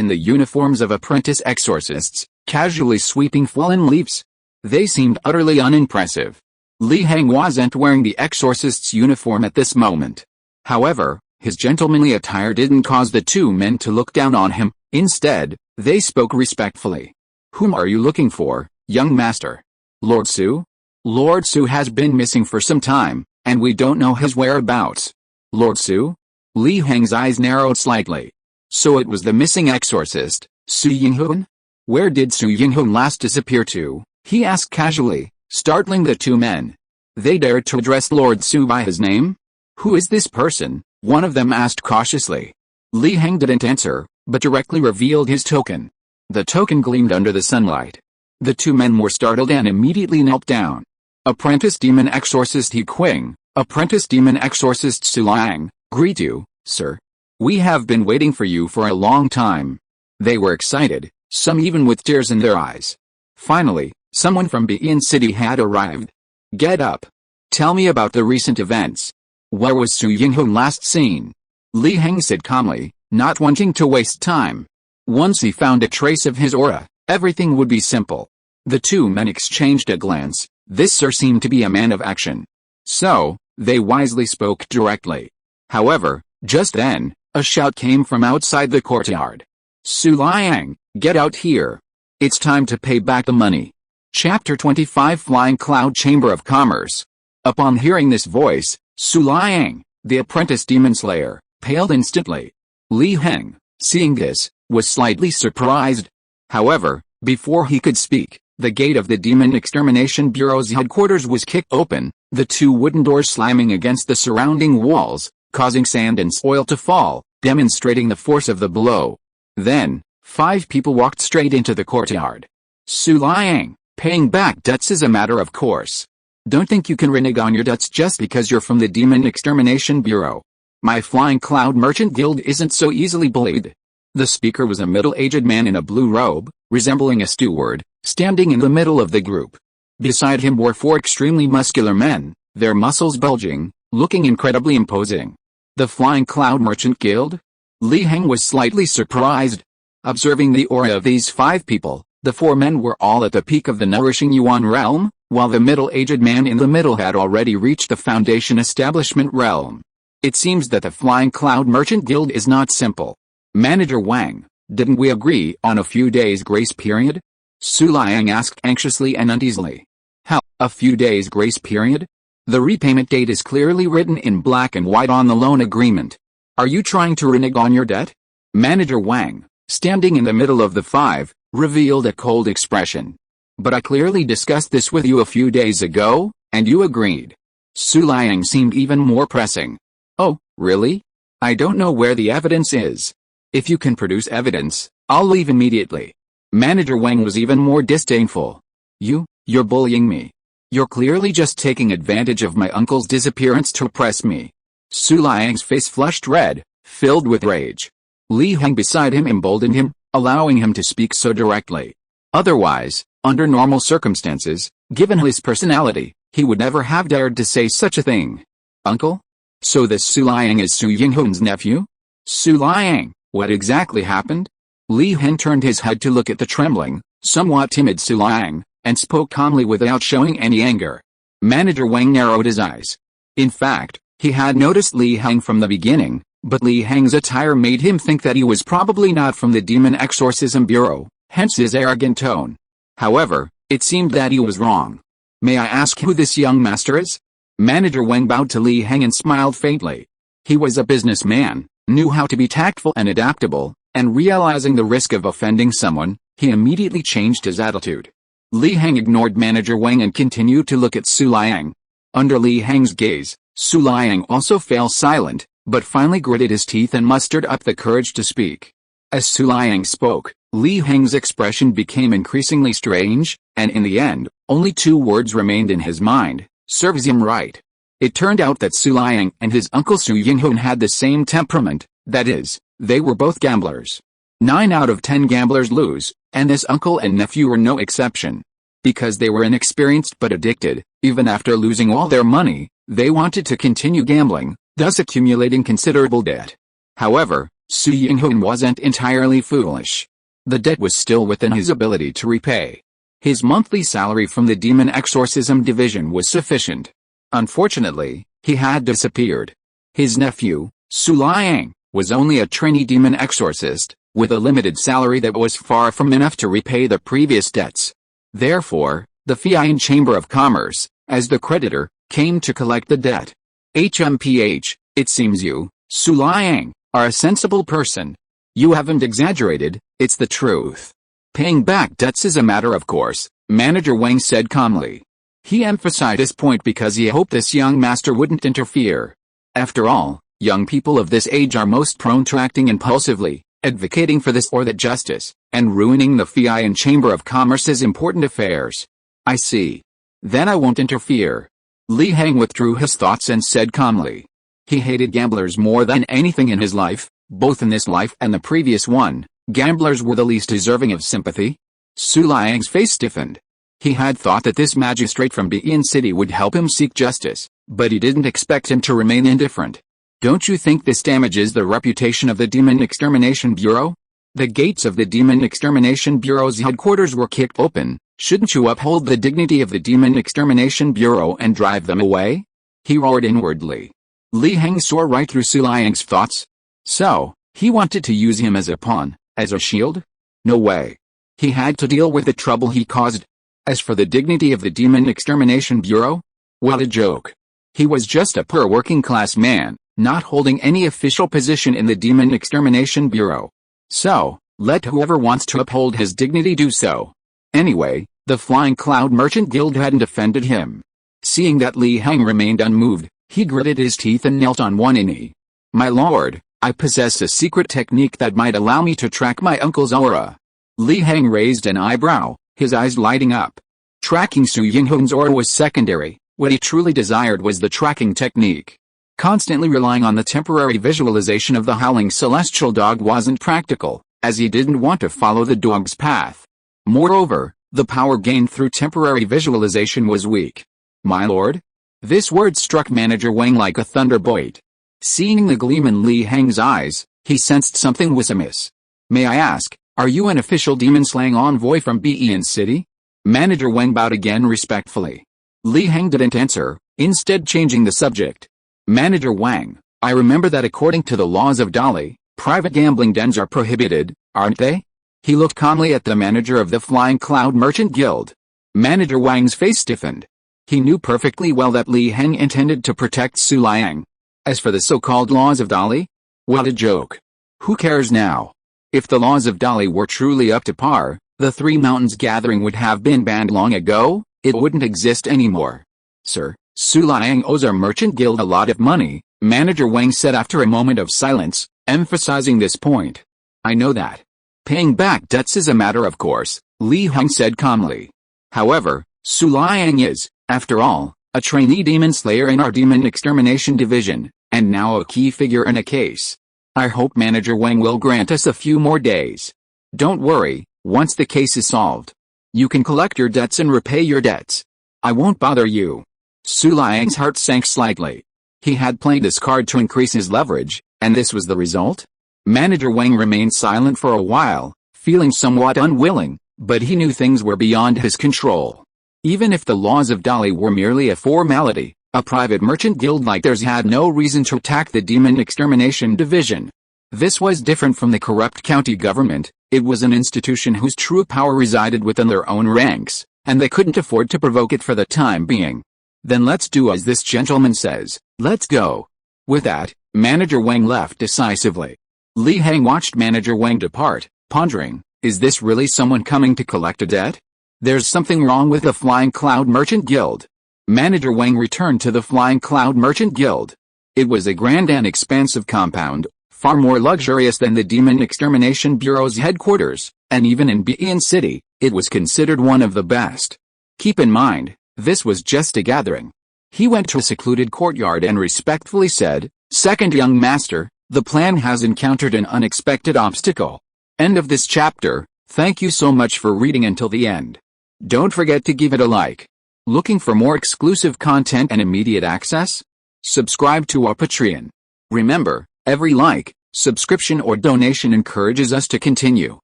in the uniforms of apprentice exorcists, casually sweeping fallen leaves. They seemed utterly unimpressive. Li Heng wasn't wearing the exorcist's uniform at this moment. However, his gentlemanly attire didn't cause the two men to look down on him. Instead, they spoke respectfully. Whom are you looking for, young master? Lord Su? Lord Su has been missing for some time, and we don't know his whereabouts. Lord Su? Li Heng's eyes narrowed slightly. So it was the missing exorcist, Su Yinghun? Where did Su Yinghun last disappear to? He asked casually, startling the two men. They dared to address Lord Su by his name? Who is this person? One of them asked cautiously. Li Heng didn't answer, but directly revealed his token. The token gleamed under the sunlight. The two men were startled and immediately knelt down. Apprentice Demon Exorcist He Qing, Apprentice Demon Exorcist Su Liang, greet you, sir. We have been waiting for you for a long time. They were excited, some even with tears in their eyes. Finally, someone from Begin City had arrived. Get up. Tell me about the recent events. Where was Su Yinghun last seen? Li Heng said calmly, not wanting to waste time. Once he found a trace of his aura, everything would be simple. The two men exchanged a glance. This sir seemed to be a man of action. So, they wisely spoke directly. However, just then, a shout came from outside the courtyard. Su Liang, get out here. It's time to pay back the money. Chapter 25 Flying Cloud Chamber of Commerce. Upon hearing this voice, Su Liang, the apprentice demon slayer, paled instantly. Li Heng, seeing this, was slightly surprised. However, before he could speak, the gate of the Demon Extermination Bureau's headquarters was kicked open, the two wooden doors slamming against the surrounding walls, causing sand and soil to fall, demonstrating the force of the blow. Then, 5 people walked straight into the courtyard. Su Liang, paying back debts is a matter of course. Don't think you can renege on your debts just because you're from the Demon Extermination Bureau. My Flying Cloud Merchant Guild isn't so easily bullied. The speaker was a middle-aged man in a blue robe, resembling a steward, standing in the middle of the group. Beside him were 4 extremely muscular men, their muscles bulging, looking incredibly imposing. The Flying Cloud Merchant Guild? Li Heng was slightly surprised. Observing the aura of these 5 people, the 4 men were all at the peak of the nourishing Yuan realm, while the middle-aged man in the middle had already reached the Foundation Establishment realm. It seems that the Flying Cloud Merchant Guild is not simple. Manager Wang, didn't we agree on a few days grace period? Su Liang asked anxiously and uneasily. How, a few days grace period? The repayment date is clearly written in black and white on the loan agreement. Are you trying to renege on your debt? Manager Wang, standing in the middle of the 5, revealed a cold expression. But I clearly discussed this with you a few days ago, and you agreed. Su Liang seemed even more pressing. Oh, really? I don't know where the evidence is. If you can produce evidence, I'll leave immediately. Manager Wang was even more disdainful. You're bullying me. You're clearly just taking advantage of my uncle's disappearance to oppress me. Su Liang's face flushed red, filled with rage. Li Heng beside him emboldened him, allowing him to speak so directly. Otherwise, under normal circumstances, given his personality, he would never have dared to say such a thing. Uncle? So this Su Liang is Su Yinghun's nephew? Su Liang, what exactly happened? Li Heng turned his head to look at the trembling, somewhat timid Su Liang, and spoke calmly without showing any anger. Manager Wang narrowed his eyes. In fact, he had noticed Li Heng from the beginning, but Li Heng's attire made him think that he was probably not from the Demon Exorcism Bureau, hence his arrogant tone. However, it seemed that he was wrong. May I ask who this young master is? Manager Wang bowed to Li Heng and smiled faintly. He was a businessman, knew how to be tactful and adaptable, and realizing the risk of offending someone, he immediately changed his attitude. Li Heng ignored Manager Wang and continued to look at Su Liang. Under Li Heng's gaze, Su Liang also fell silent, but finally gritted his teeth and mustered up the courage to speak. As Su Liang spoke, Li Heng's expression became increasingly strange, and in the end, only 2 words remained in his mind, serves him right. It turned out that Su Liang and his uncle Su Yinghun had the same temperament, that is, they were both gamblers. 9 out of 10 gamblers lose, and this uncle and nephew were no exception. Because they were inexperienced but addicted, even after losing all their money, they wanted to continue gambling, thus accumulating considerable debt. However, Su Yinghun wasn't entirely foolish. The debt was still within his ability to repay. His monthly salary from the Demon Exorcism Division was sufficient. Unfortunately, he had disappeared. His nephew, Su Liang, was only a trainee demon exorcist, with a limited salary that was far from enough to repay the previous debts. Therefore, the Fian Chamber of Commerce, as the creditor, came to collect the debt. HMPH, it seems you, Su Liang, are a sensible person. You haven't exaggerated, it's the truth. Paying back debts is a matter of course, Manager Wang said calmly. He emphasized this point because he hoped this young master wouldn't interfere. After all, young people of this age are most prone to acting impulsively, advocating for this or that justice, and ruining the Fian Chamber of Commerce's important affairs. I see. Then I won't interfere. Li Heng withdrew his thoughts and said calmly. He hated gamblers more than anything in his life, both in this life and the previous one. Gamblers were the least deserving of sympathy. Su Liang's face stiffened. He had thought that this magistrate from Bian City would help him seek justice, but he didn't expect him to remain indifferent. Don't you think this damages the reputation of the Demon Extermination Bureau? The gates of the Demon Extermination Bureau's headquarters were kicked open. Shouldn't you uphold the dignity of the Demon Extermination Bureau and drive them away? He roared inwardly. Li Heng saw right through Su Liang's thoughts. So, he wanted to use him as a pawn, as a shield? No way. He had to deal with the trouble he caused. As for the dignity of the Demon Extermination Bureau? What a joke. He was just a poor working-class man, not holding any official position in the Demon Extermination Bureau. So, let whoever wants to uphold his dignity do so. Anyway, the Flying Cloud Merchant Guild hadn't offended him. Seeing that Li Heng remained unmoved, he gritted his teeth and knelt on one knee. My lord, I possess a secret technique that might allow me to track my uncle's aura. Li Heng raised an eyebrow, his eyes lighting up. Tracking Su Yinghun's aura was secondary, what he truly desired was the tracking technique. Constantly relying on the temporary visualization of the howling celestial dog wasn't practical, as he didn't want to follow the dog's path. Moreover, the power gained through temporary visualization was weak. My lord? This word struck Manager Wang like a thunderbolt. Seeing the gleam in Li Heng's eyes, he sensed something was amiss. May I ask, are you an official demon-slaying envoy from Ben City? Manager Wang bowed again respectfully. Li Heng didn't answer, instead changing the subject. Manager Wang, I remember that according to the laws of Dali, private gambling dens are prohibited, aren't they? He looked calmly at the manager of the Flying Cloud Merchant Guild. Manager Wang's face stiffened. He knew perfectly well that Li Heng intended to protect Su Liang. As for the so-called laws of Dali? What a joke. Who cares now? If the laws of Dali were truly up to par, the Three Mountains gathering would have been banned long ago, it wouldn't exist anymore. Sir, Su Liang owes our merchant guild a lot of money, Manager Wang said after a moment of silence, emphasizing this point. I know that. Paying back debts is a matter of course, Li Heng said calmly. However, Su Liang is, after all, a trainee demon slayer in our demon extermination division, and now a key figure in a case. I hope Manager Wang will grant us a few more days. Don't worry, once the case is solved, you can collect your debts and repay your debts. I won't bother you. Su Liang's heart sank slightly. He had played this card to increase his leverage, and this was the result? Manager Wang remained silent for a while, feeling somewhat unwilling, but he knew things were beyond his control. Even if the laws of Dali were merely a formality, a private merchant guild like theirs had no reason to attack the demon extermination division. This was different from the corrupt county government, it was an institution whose true power resided within their own ranks, and they couldn't afford to provoke it for the time being. Then let's do as this gentleman says, let's go. With that, Manager Wang left decisively. Li Heng watched Manager Wang depart, pondering, is this really someone coming to collect a debt? There's something wrong with the Flying Cloud Merchant Guild. Manager Wang returned to the Flying Cloud Merchant Guild. It was a grand and expansive compound, far more luxurious than the Demon Extermination Bureau's headquarters, and even in Ben City, it was considered one of the best. Keep in mind, this was just a gathering. He went to a secluded courtyard and respectfully said, Second young master, the plan has encountered an unexpected obstacle. End of this chapter. Thank you so much for reading until the end. Don't forget to give it a like. Looking for more exclusive content and immediate access? Subscribe to our Patreon. Remember, every like, subscription or donation encourages us to continue.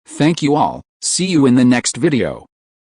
Thank you all, see you in the next video.